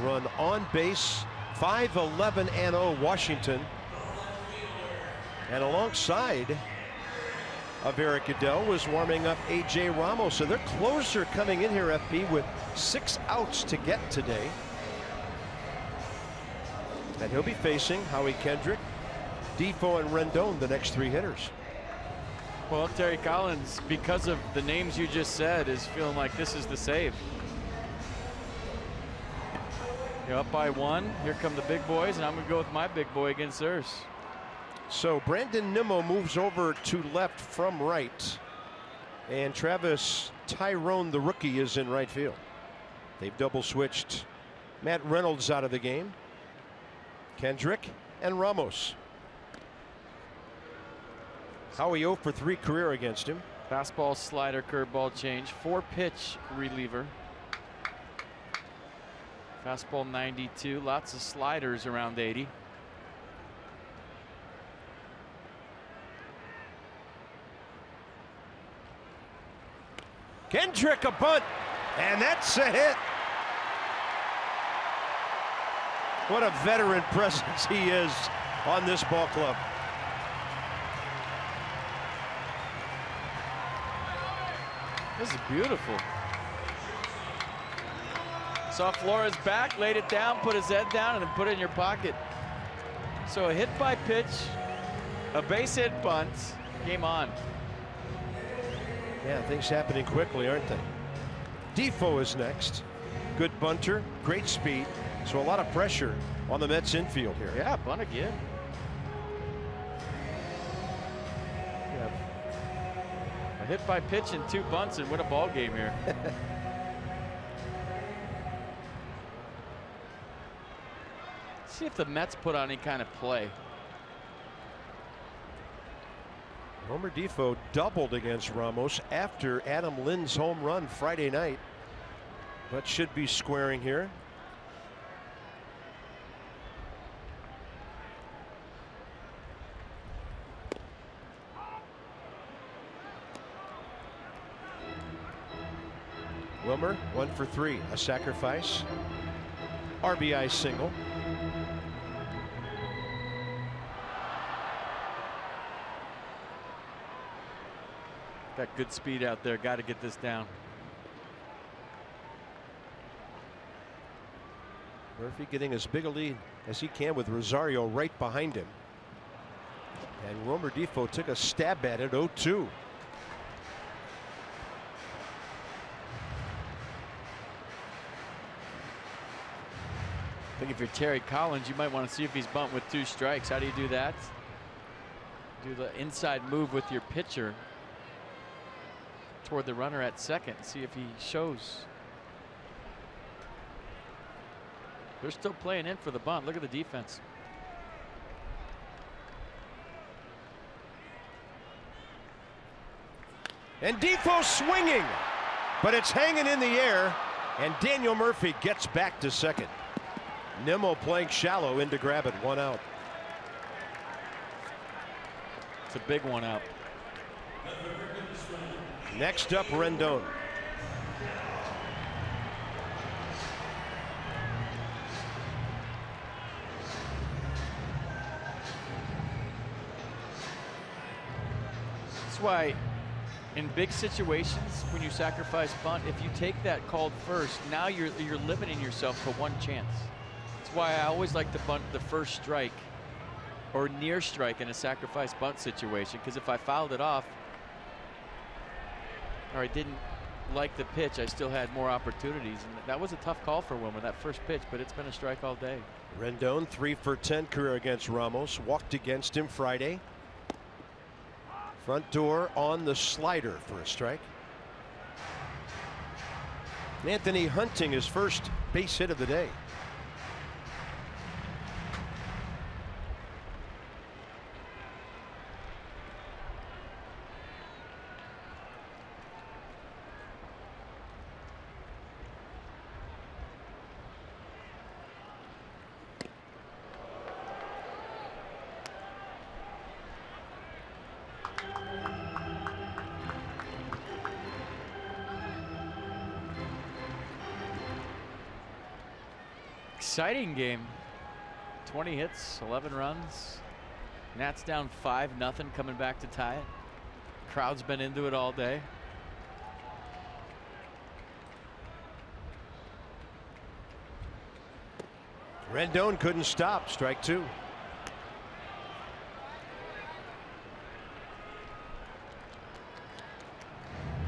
Run on base, 5-11-0 Washington. And alongside of Eric Goodell was warming up A.J. Ramos. So their closer coming in here, FP, with 6 outs to get today. And he'll be facing Howie Kendrick, Defoe, and Rendon, the next 3 hitters. Well, Terry Collins, because of the names you just said, is feeling like this is the save. You're up by 1. Here come the big boys, and I'm going to go with my big boy against theirs. So Brandon Nimmo moves over to left from right. And Travis Tyrone, the rookie, is in right field. They've double switched Matt Reynolds out of the game. Kendrick and Ramos. Howie 0 for 3 career against him. Fastball, slider, curveball change. 4-pitch reliever. Fastball 92, lots of sliders around 80. Kendrick a bunt, and that's a hit. What a veteran presence he is on this ball club. This is beautiful. Saw Flores back, laid it down, put his head down, and then put it in your pocket. So a hit by pitch, a base hit bunt, game on. Yeah, things happening quickly, aren't they? Defoe is next. Good bunter, great speed. So a lot of pressure on the Mets infield here. Yeah, bunt again. Yeah. A hit by pitch and 2 bunts and win a ball game here. See if the Mets put on any kind of play. Wilmer Difo doubled against Ramos after Adam Lynn's home run Friday night, but should be squaring here. Wilmer 1 for 3, a sacrifice, RBI single. Got good speed out there. Got to get this down. Murphy getting as big a lead as he can with Rosario right behind him. And Wilmer Difo took a stab at it, 0-2. I think if you're Terry Collins, you might want to see if he's bumped with 2 strikes. How do you do that? Do the inside move with your pitcher toward the runner at second. See if he shows. They're still playing in for the bunt. Look at the defense. And Difo swinging, but it's hanging in the air, and Daniel Murphy gets back to second. NIMMO playing shallow in to grab it, 1 out. It's a big 1 out. Next up, Rendon. That's why in big situations when you sacrifice bunt, if you take that called first, now you're limiting yourself to 1 chance. That's why I always like to bunt the first strike or near strike in a sacrifice bunt situation, because if I fouled it off or I didn't like the pitch, I still had more opportunities. And that was a tough call for Wilmer, that first pitch, but it's been a strike all day. Rendon 3 for 10 career against Ramos. Walked against him Friday. Front door on the slider for a strike. Anthony Hunting, his first base hit of the day. Exciting game. 20 hits, 11 runs. Nats down 5-0, coming back to tie it. Crowd's been into it all day. Rendon couldn't stop, strike 2.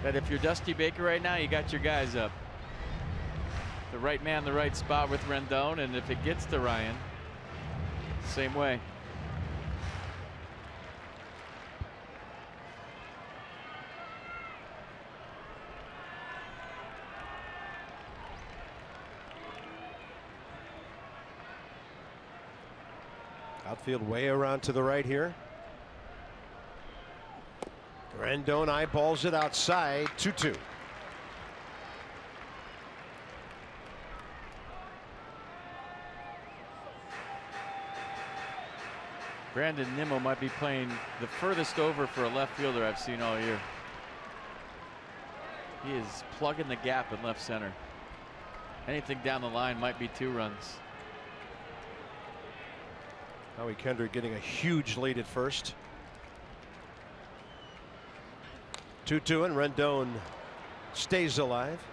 But if you're Dusty Baker right now, you got your guys up. The right man, the right spot with Rendon, and if it gets to Ryan, same way. Outfield way around to the right here. Rendon eyeballs it outside, 2-2. Brandon Nimmo might be playing the furthest over for a left fielder I've seen all year. He is plugging the gap in left center. Anything down the line might be 2 runs. Howie Kendrick getting a huge lead at first. 2-2, and Rendon stays alive.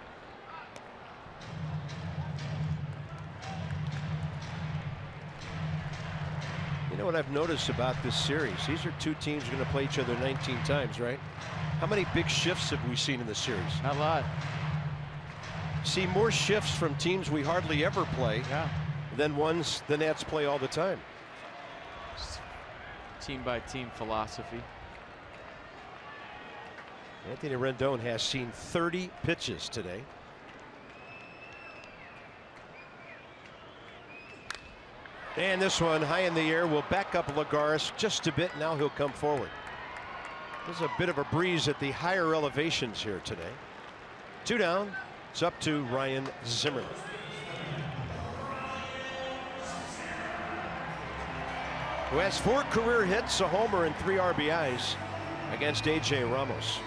You know what I've noticed about this series? These are 2 teams going to play each other 19 times, right? How many big shifts have we seen in the series? Not a lot. See more shifts from teams we hardly ever play than ones the Nats play all the time. Team by team philosophy. Anthony Rendon has seen 30 pitches today. And this one high in the air will back up LAGARES just a bit. Now he'll come forward. There's a bit of a breeze at the higher elevations here today. 2 down. It's up to Ryan Zimmerman. Who has 4 career hits, a homer, and 3 RBIs against A.J. Ramos.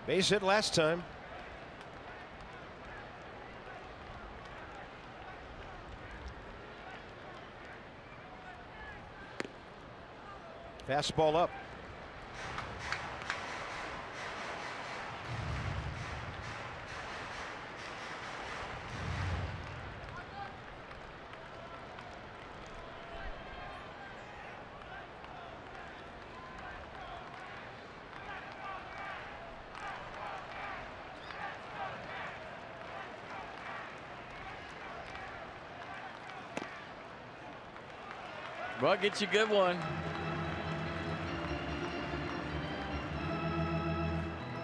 Base hit last time. Fastball up. Well, get you a good one.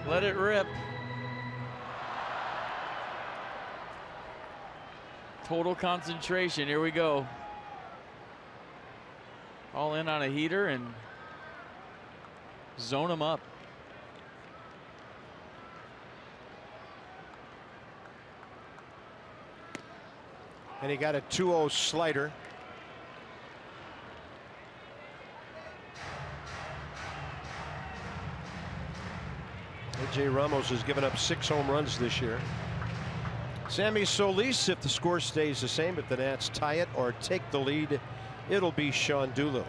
Let it rip. Total concentration. Here we go. All in on a heater and zone him up. And he got a 2-0 slider. A.J. Ramos has given up 6 home runs this year. Sammy Solis, if the score stays the same, if the Nats tie it or take the lead, it'll be Sean Doolittle.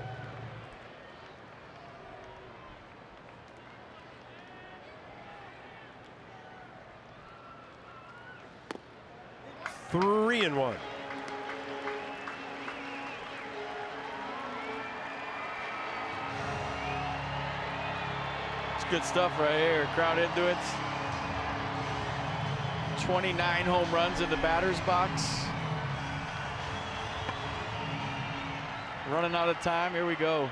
Three and one. Good stuff right here. Crowd into it. 29 home runs in the batter's box. Running out of time. Here we go.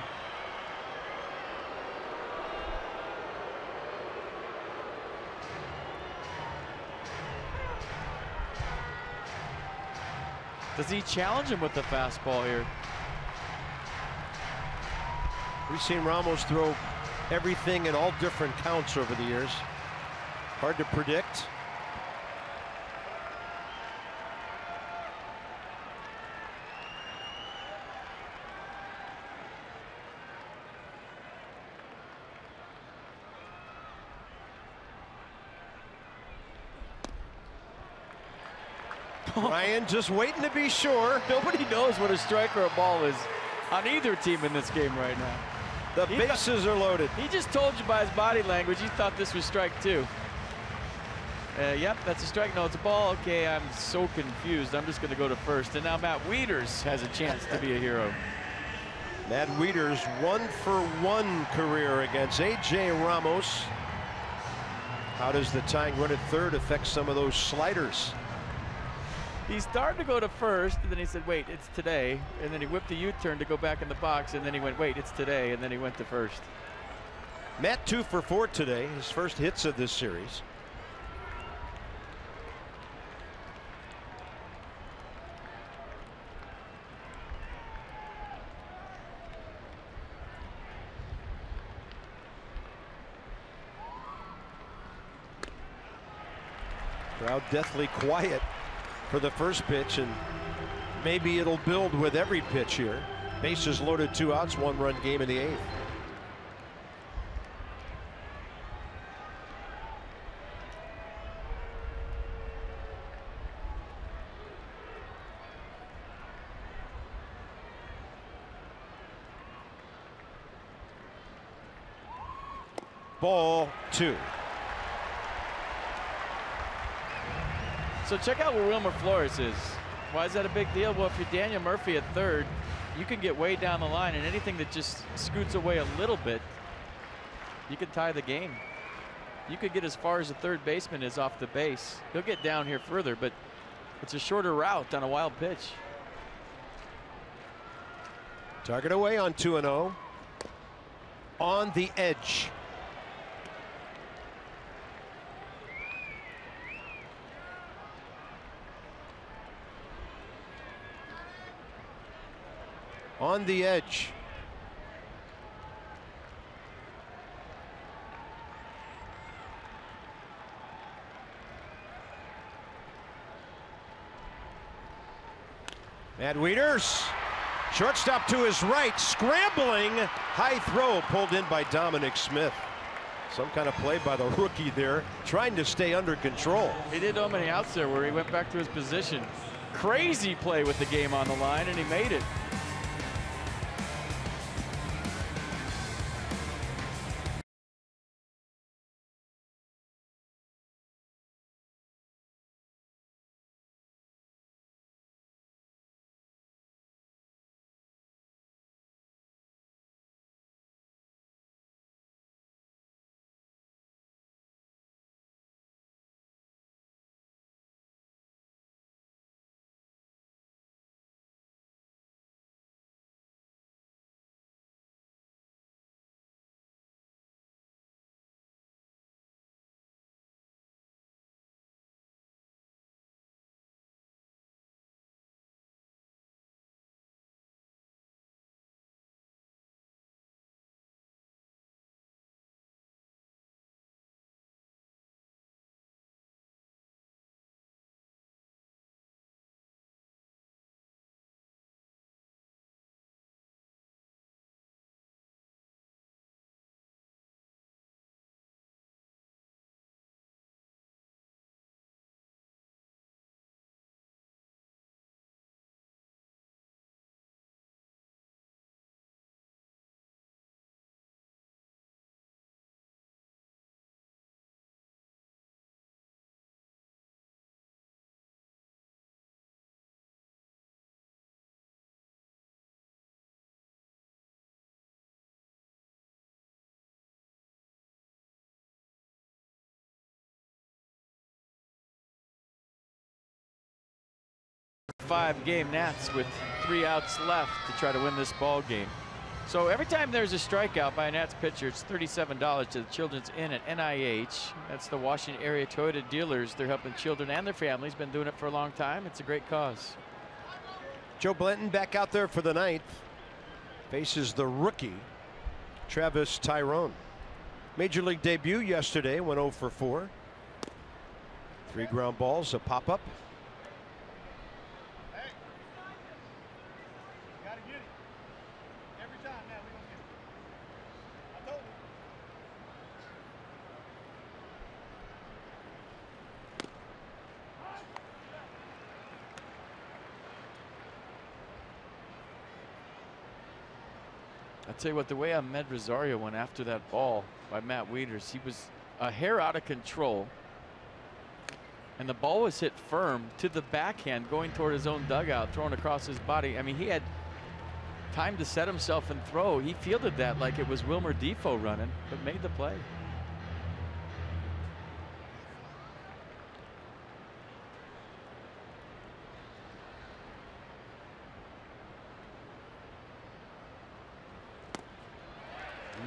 Does he challenge him with the fastball here? We've seen Ramos throw everything in all different counts over the years. Hard to predict. Ryan just waiting to be sure. Nobody knows what a strike or a ball is on either team in this game right now. The bases are loaded. He just told you by his body language he thought this was strike 2. Yep, that's a strike. No, it's a ball. Okay, I'm so confused. I'm just going to go to first. And now Matt Wieters has a chance to be a hero. Matt Wieters 1-for-1 career against A.J. Ramos. How does the tying run at third affect some of those sliders? He started to go to first, and then he said, wait, it's today. And then he whipped a U-turn to go back in the box, and then he went, wait, it's today. And then he went to first. Matt 2-for-4 today, his first hits of this series. Crowd deathly quiet for the first pitch, and maybe it'll build with every pitch here. Bases loaded, 2 outs, 1-run game in the 8th. Ball 2. So check out where WILMER FLORES is. Why is that a big deal? Well, if you're Daniel Murphy at third, you can get way down the line, and anything that just scoots away a little bit, you can tie the game. You could get as far as the third baseman is off the base. He'll get down here further, but it's a shorter route on a wild pitch. Target away on 2-0. On the edge. On the edge. Matt Wieters, shortstop to his right, scrambling, high throw pulled in by Dominic Smith. Some kind of play by the rookie there, trying to stay under control. He did so many outs there where he went back to his position. Crazy play with the game on the line, and he made it. Five-game Nats with 3 outs left to try to win this ball game. So every time there's a strikeout by a Nats pitcher, it's $37 to the Children's Inn at NIH. That's the Washington area Toyota dealers. They're helping children and their families. Been doing it for a long time. It's a great cause. Joe Blanton back out there for the ninth. Faces the rookie, Travis Tyrone. Major League debut yesterday, went 0 for 4. 3 ground balls, a pop-up. I'll tell you what, the way Ahmed Rosario went after that ball by Matt Wieters, he was a hair out of control. And the ball was hit firm to the backhand going toward his own dugout, thrown across his body. I mean, he had time to set himself and throw. He fielded that like it was Wilmer Defoe running, but made the play.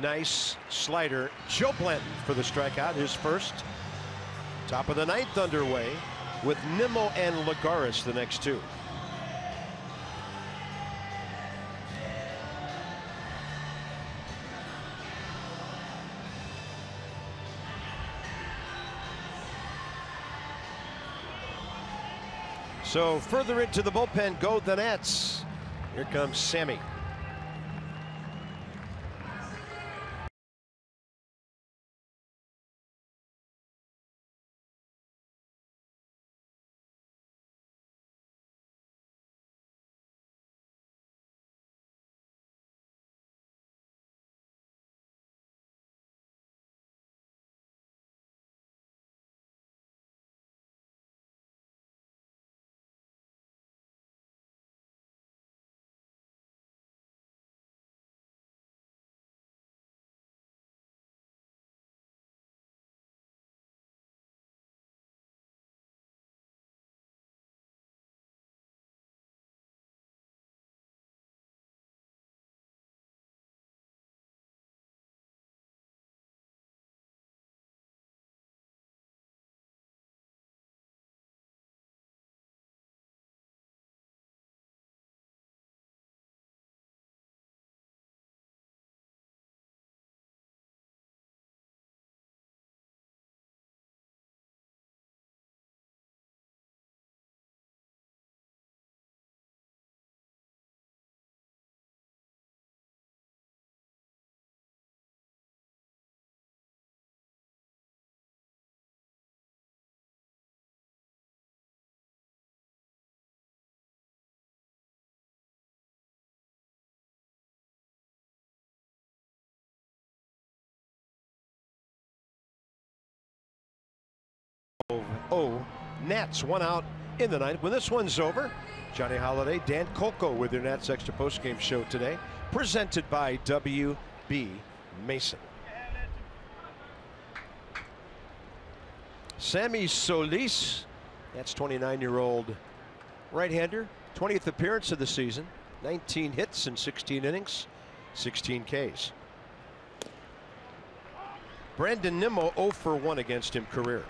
Nice slider. Joe Blanton for the strikeout, his first. Top of the ninth underway with NIMMO and LAGARES the next 2. So further into the bullpen go the Nats. Here comes Sammy. Oh, Nats 1 out in the ninth. When this one's over, Johnny Holiday, Dan Colco with your Nats Extra postgame show today, presented by W.B. Mason. Sammy Solis, that's 29-year-old right-hander, 20th appearance of the season, 19 hits in 16 innings, 16 Ks. Brandon Nimmo 0 for 1 against him career.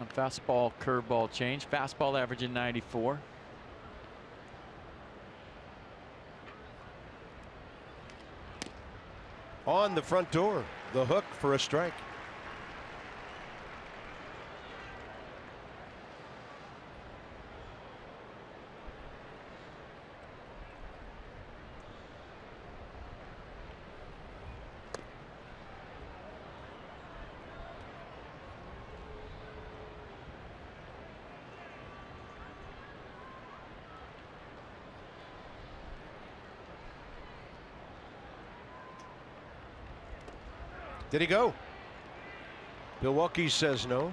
A fastball curveball change. Fastball averaging 94. On the front door, the hook for a strike. Did he go? Milwaukee says no.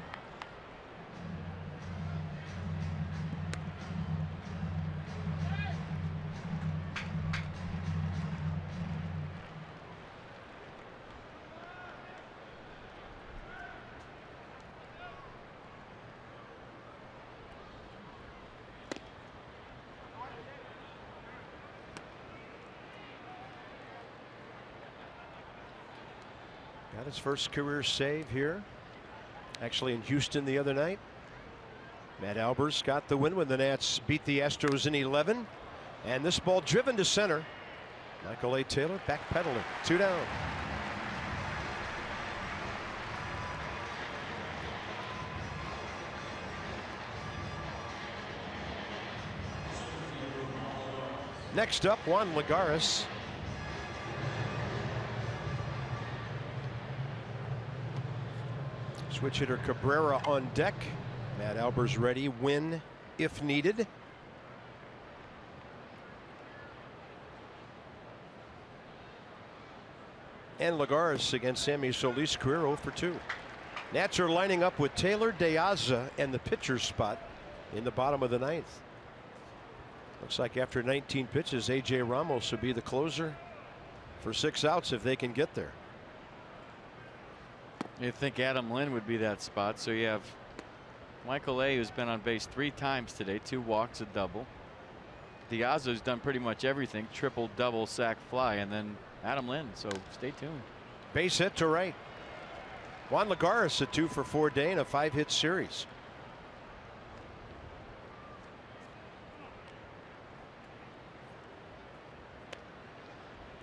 Got his first career save here. Actually in Houston the other night. Matt Albers got the win when the Nats beat the Astros in 11. And this ball driven to center. Michael A. Taylor backpedaling. 2 down. Next up, JUAN LAGARES. Switch hitter Cabrera on deck. Matt Albers ready, win if needed. And LAGARES against Sammy Solis, career 0 for 2. Nats are lining up with Taylor, Deaza, and the pitcher's spot in the bottom of the ninth. Looks like after 19 pitches, A.J. Ramos will be the closer for 6 outs if they can get there. You think Adam Lynn would be that spot. So you have Michael A., who's been on base 3 times today, 2 walks, a double. Diazo's done pretty much everything, triple, double, sac, fly, and then Adam Lynn. So stay tuned. Base hit to right. JUAN LAGARES a 2 for 4 day in a 5-hit series.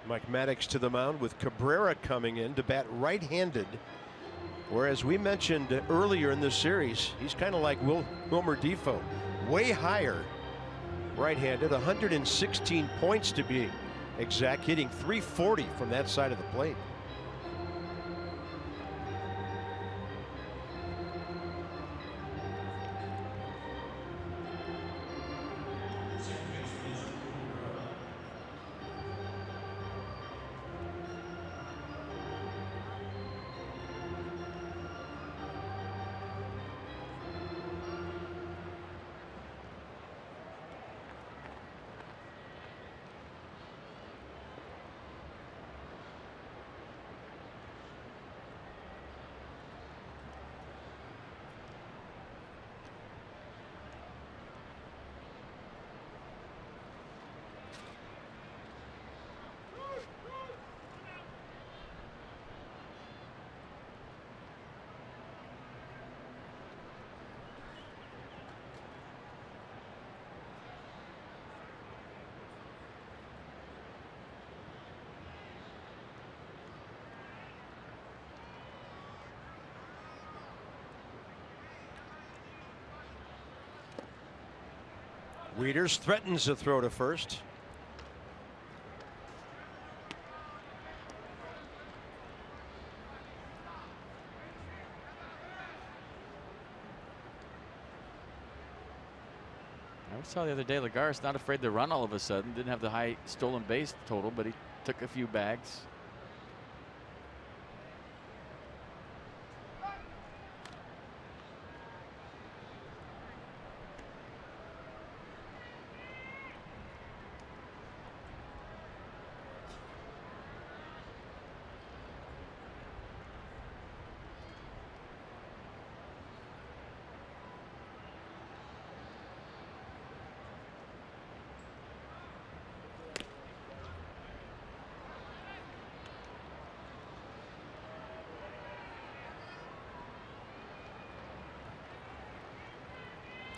Mike Maddox to the mound with Cabrera coming in to bat right-handed. Whereas we mentioned earlier in this series, he's kind of like Wilmer Defoe, way higher right-handed, 116 points to be exact, hitting .340 from that side of the plate. Wieters threatens a throw to first. I saw the other day LAGARES not afraid to run all of a sudden. Didn't have the high stolen base total, but he took a few bags.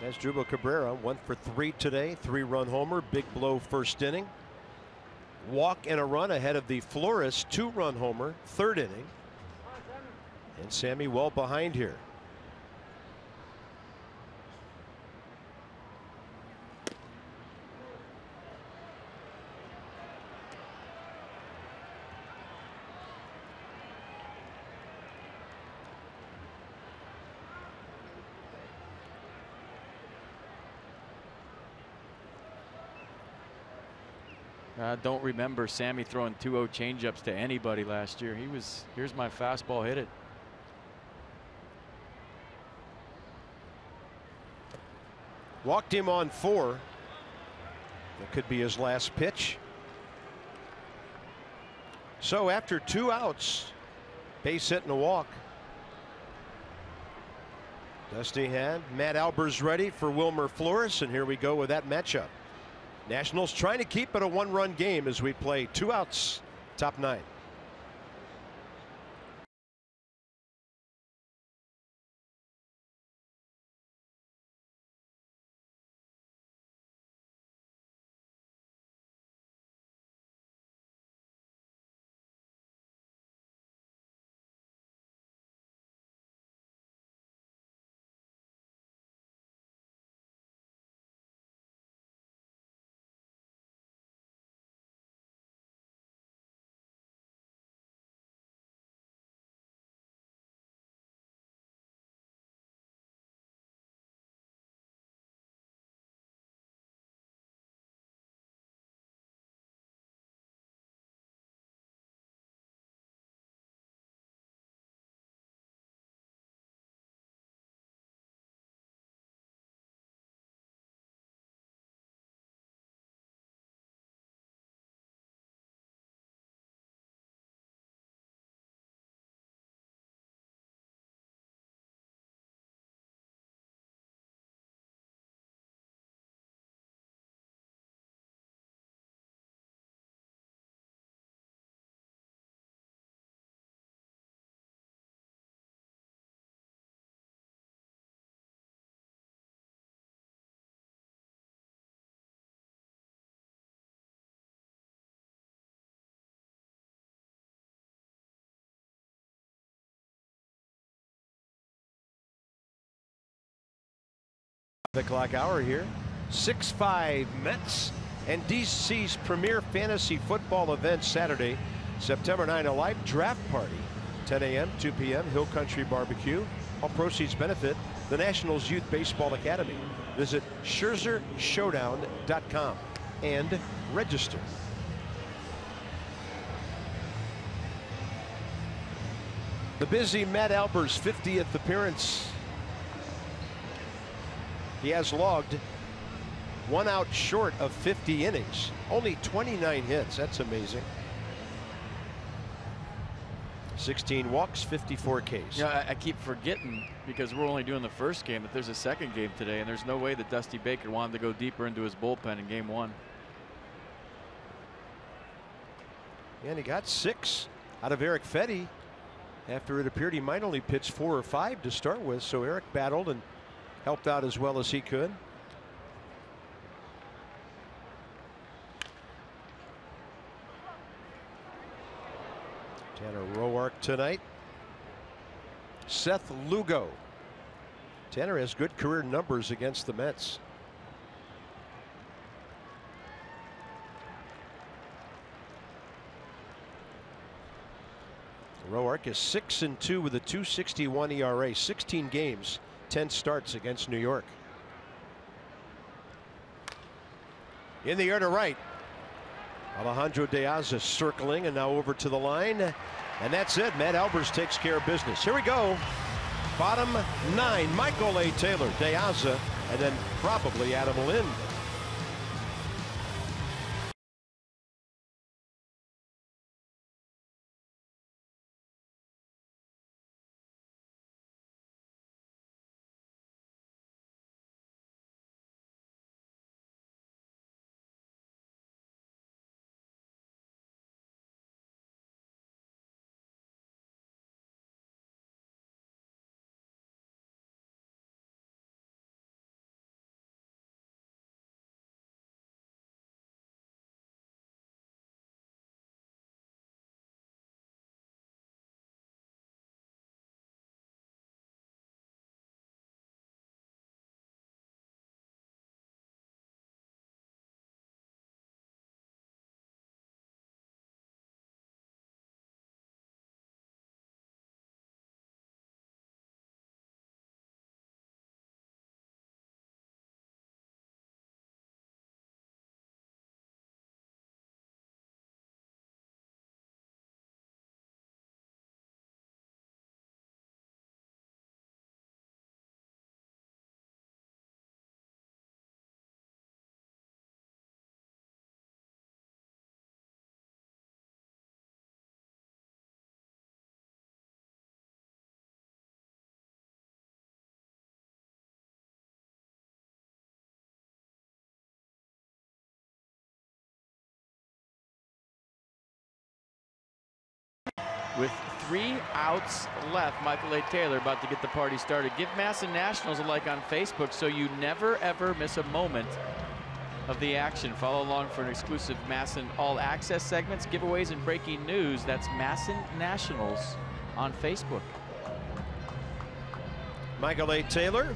As Drupal Cabrera went for 3 today, 3-run homer, big blow first inning. Walk and a run ahead of the Flores 2-run homer, 3rd inning. And Sammy well behind here. I don't remember Sammy throwing 2-0 changeups to anybody last year. He was, here's my fastball, hit it. Walked him on 4. That could be his last pitch. So after 2 outs, base hit and a walk. Dusty hand. Matt Albers ready for Wilmer Flores, and here we go with that matchup. Nationals trying to keep it a 1-run game as we play 2 outs, top 9. The clock hour here. 6-5 Mets and DC's premier fantasy football event Saturday, September 9, a live draft party, 10 a.m., 2 p.m., Hill Country Barbecue. All proceeds benefit the Nationals Youth Baseball Academy. Visit ScherzerShowdown.com and register. The busy Matt Albers' 50th appearance. He has logged 1 out short of 50 innings. Only 29 hits. That's amazing. 16 walks, 54 Ks. Yeah, I keep forgetting because we're only doing the first game that there's a second game today, and there's no way that Dusty Baker wanted to go deeper into his bullpen in game 1. And he got 6 out of Eric Fetty after it appeared he might only pitch 4 or 5 to start with. So Eric battled and helped out as well as he could. Tanner Roark tonight. Seth Lugo. Tanner has good career numbers against the Mets. Roark is 6-2 with a 2.61 ERA. 16 games, 10 starts against New York. In the air to right. Alejandro De Aza circling and now over to the line. And that's it. Matt Albers takes care of business. Here we go. Bottom 9. Michael A. Taylor, De Aza, and then probably Adam Lind. with 3 outs left. Michael A. Taylor about to get the party started. Give MASN Nationals a like on Facebook so you never ever miss a moment of the action. Follow along for an exclusive MASN All Access segments, giveaways, and breaking news. That's MASN Nationals on Facebook. Michael A. Taylor,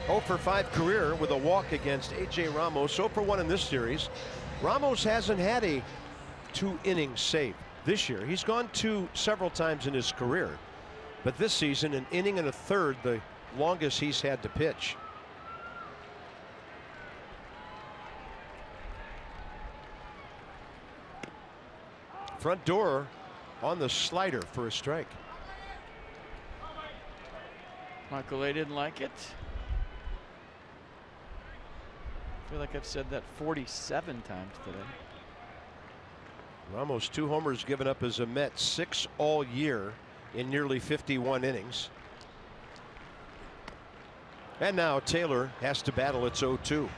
0 for 5 career with a walk against A.J. Ramos. 0 for 1 in this series. Ramos hasn't had a 2-inning save this year. He's gone 2 several times in his career, but this season, an inning and a third, the longest he's had to pitch. Front door on the slider for a strike. Michael A. didn't like it. I feel like I've said that 47 times today. Ramos 2 homers given up as a Met, 6 all year in nearly 51 innings. And now Taylor has to battle its 0-2.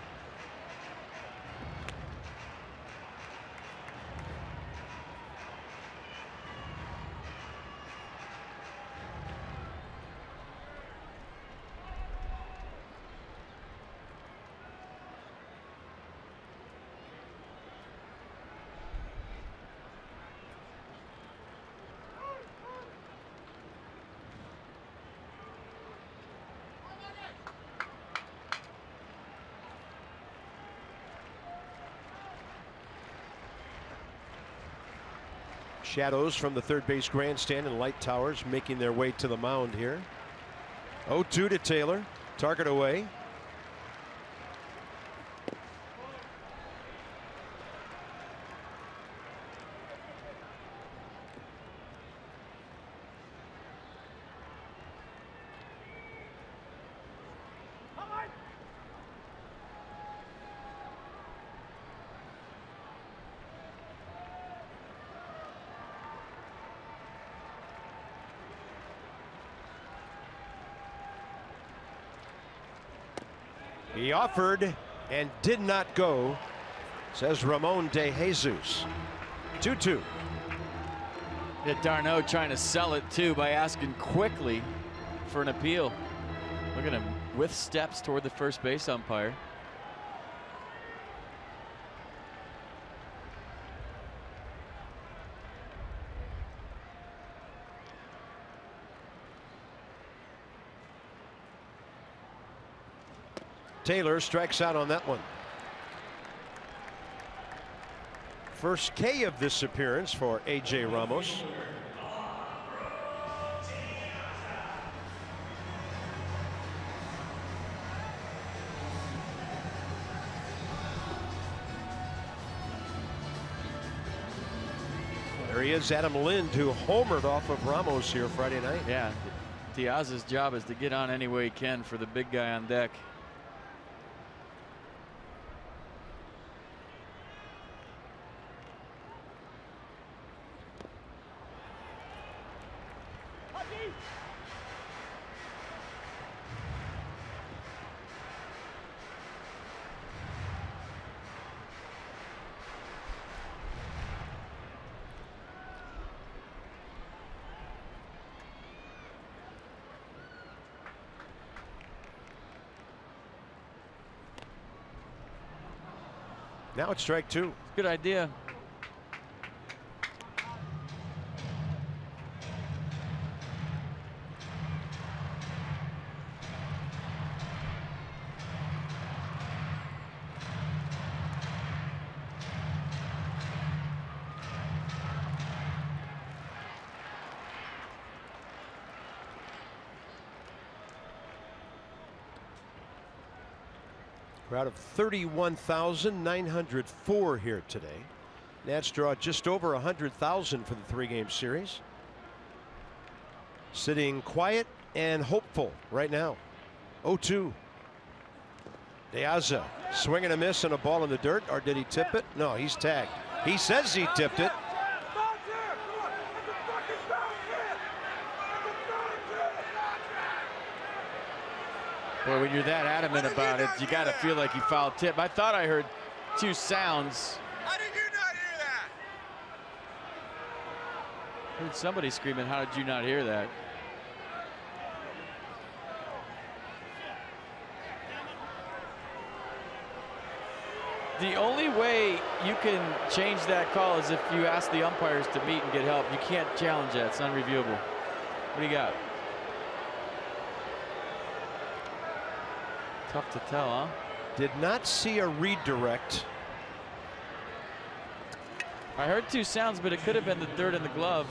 Shadows from the third base grandstand and light towers making their way to the mound here. 0-2 to Taylor. Target away. He offered and did not go, says Ramon De Jesus. 2-2. Yeah, Darno trying to sell it too by asking quickly for an appeal. Look at him with steps toward the first base umpire. Taylor strikes out on that one. First K of this appearance for A.J. Ramos. There he is, Adam Lind, who homered off of Ramos here Friday night. Yeah, Diaz's job is to get on any way he can for the big guy on deck. Now it's strike 2. Good idea. Crowd of 31,904 here today. Nats draw just over 100,000 for the 3-game series. Sitting quiet and hopeful right now. 0-2. Diaz swing and a miss and a ball in the dirt, or did he tip it? No, he's tagged. He says he tipped it. Boy, when you're that adamant about it, you got to feel like you fouled tip. I thought I heard 2 sounds. How did you not hear that? Heard somebody screaming, how did you not hear that? The only way you can change that call is if you ask the umpires to meet and get help. You can't challenge that. It's unreviewable. What do you got? Tough to tell, huh? Did not see a redirect. I heard two sounds, but it could have been the dirt in the glove.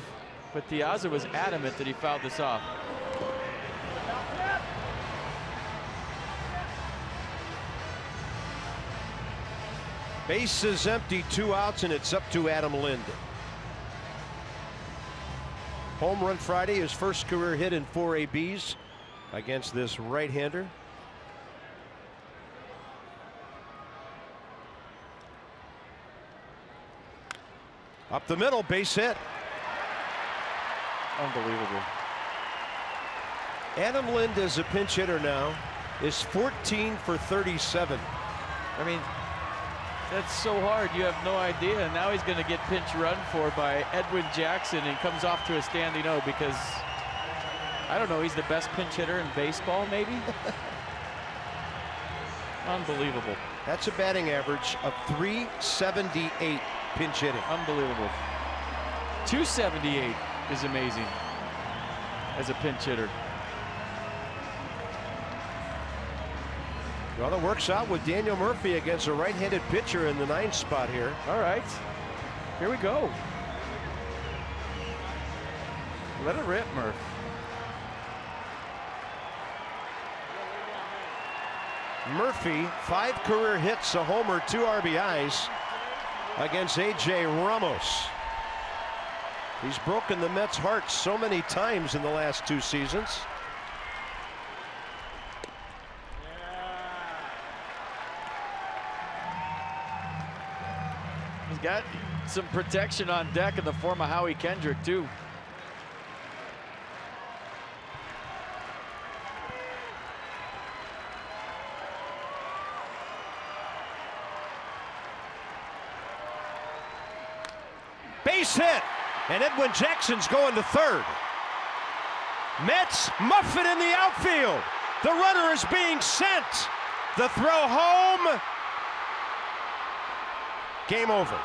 But Piazza was adamant that he fouled this off. Base is empty, 2 outs, and it's up to Adam Lind. Home run Friday, his first career hit in 4 ABs against this right-hander. Up the middle, base hit. Unbelievable. Adam Lind as a pinch hitter now is 14 for 37. I mean, that's so hard. You have no idea. And now he's going to get pinch run for by Edwin Jackson and comes off to a standing O because, I don't know, he's the best pinch hitter in baseball, maybe? Unbelievable. That's a batting average of 378 pinch hitting. Unbelievable. 278 is amazing as a pinch hitter. Well, it works out with Daniel Murphy against a right-handed pitcher in the 9th spot here. All right, here we go. Let it rip, Murph. Murphy, 5 career hits, a homer, 2 RBIs against A.J. Ramos. He's broken the Mets' heart so many times in the last 2 seasons. He's got some protection on deck in the form of Howie Kendrick, too. Base hit, and Edwin Jackson's going to third. Mets muff it in the outfield. The runner is being sent. The throw home. Game over.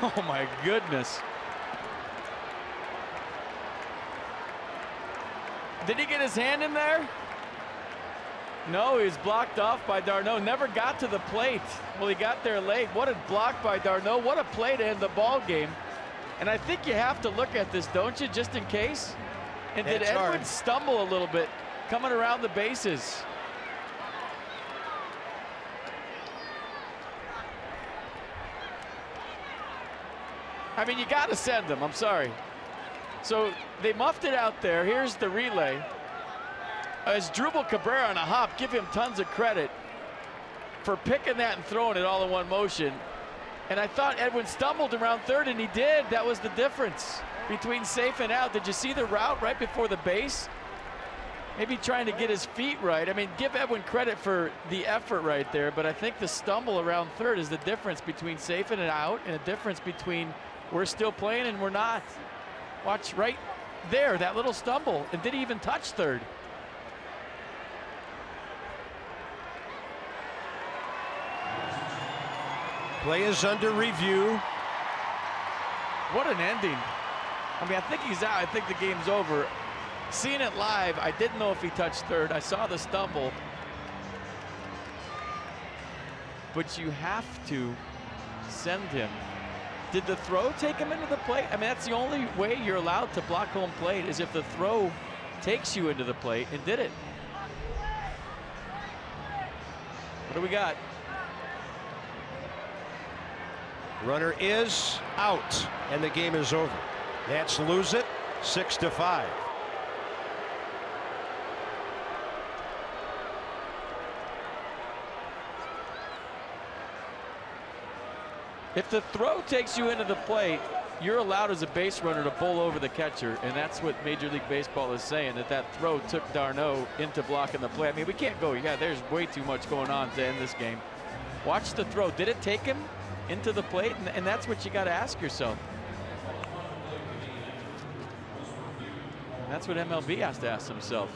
Oh my goodness. Did he get his hand in there? No, he was blocked off by d'Arnaud. Never got to the plate. Well, he got there late. What a block by d'Arnaud. What a play to end the ball game. And I think you have to look at this, don't you, just in case? And did Edwin stumble a little bit coming around the bases? I mean, you got to send them. I'm sorry. So they muffed it out there. Here's the relay. As Drupal Cabrera on a hop, give him tons of credit for picking that and throwing it all in one motion. And I thought Edwin stumbled around third, and he did. That was the difference between safe and out. Did you see the route right before the base? Maybe trying to get his feet right. I mean, give Edwin credit for the effort right there, but I think the stumble around third is the difference between safe and out, and a difference between we're still playing and we're not. Watch right there, that little stumble, and did he even touch third? Play is under review. What an ending. I mean, I think he's out. I think the game's over. Seeing it live, I didn't know if he touched third. I saw the stumble. But you have to send him. Did the throw take him into the plate? I mean, that's the only way you're allowed to block home plate is if the throw takes you into the plate, and did it. What do we got? Runner is out, and the game is over. Nats lose it 6-5. If the throw takes you into the plate, you're allowed as a base runner to bowl over the catcher, and that's what Major League Baseball is saying, that throw took d'Arnaud into blocking the play. I mean, we can't go, yeah, there's way too much going on to end this game. Watch the throw. Did it take him into the plate? And that's what you got to ask yourself. And that's what MLB has to ask themselves.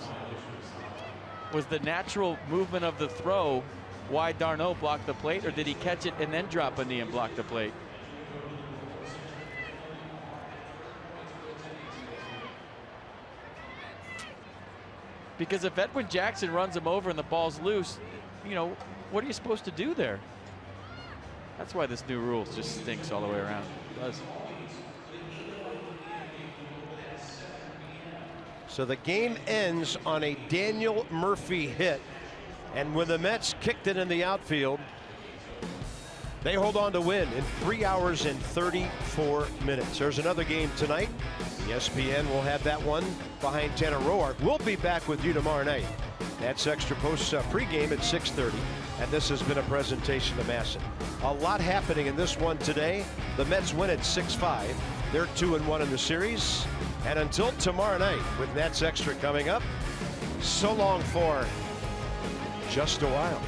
Was the natural movement of the throw why d'Arnaud blocked the plate, or did he catch it and then drop a knee and block the plate? Because if Edwin Jackson runs him over and the ball's loose, you know, what are you supposed to do there? That's why this new rule just stinks all the way around. It does. So the game ends on a Daniel Murphy hit. And when the Mets kicked it in the outfield, they hold on to win in 3 hours and 34 minutes. There's another game tonight. ESPN will have that one behind Tanner Roark. We'll be back with you tomorrow night. That's Extra Post pregame at 6:30. And this has been a presentation of Masson. A lot happening in this one today. The Mets win at 6-5. They're 2-1 in the series. And until tomorrow night with Nats Extra coming up, so long for just a while.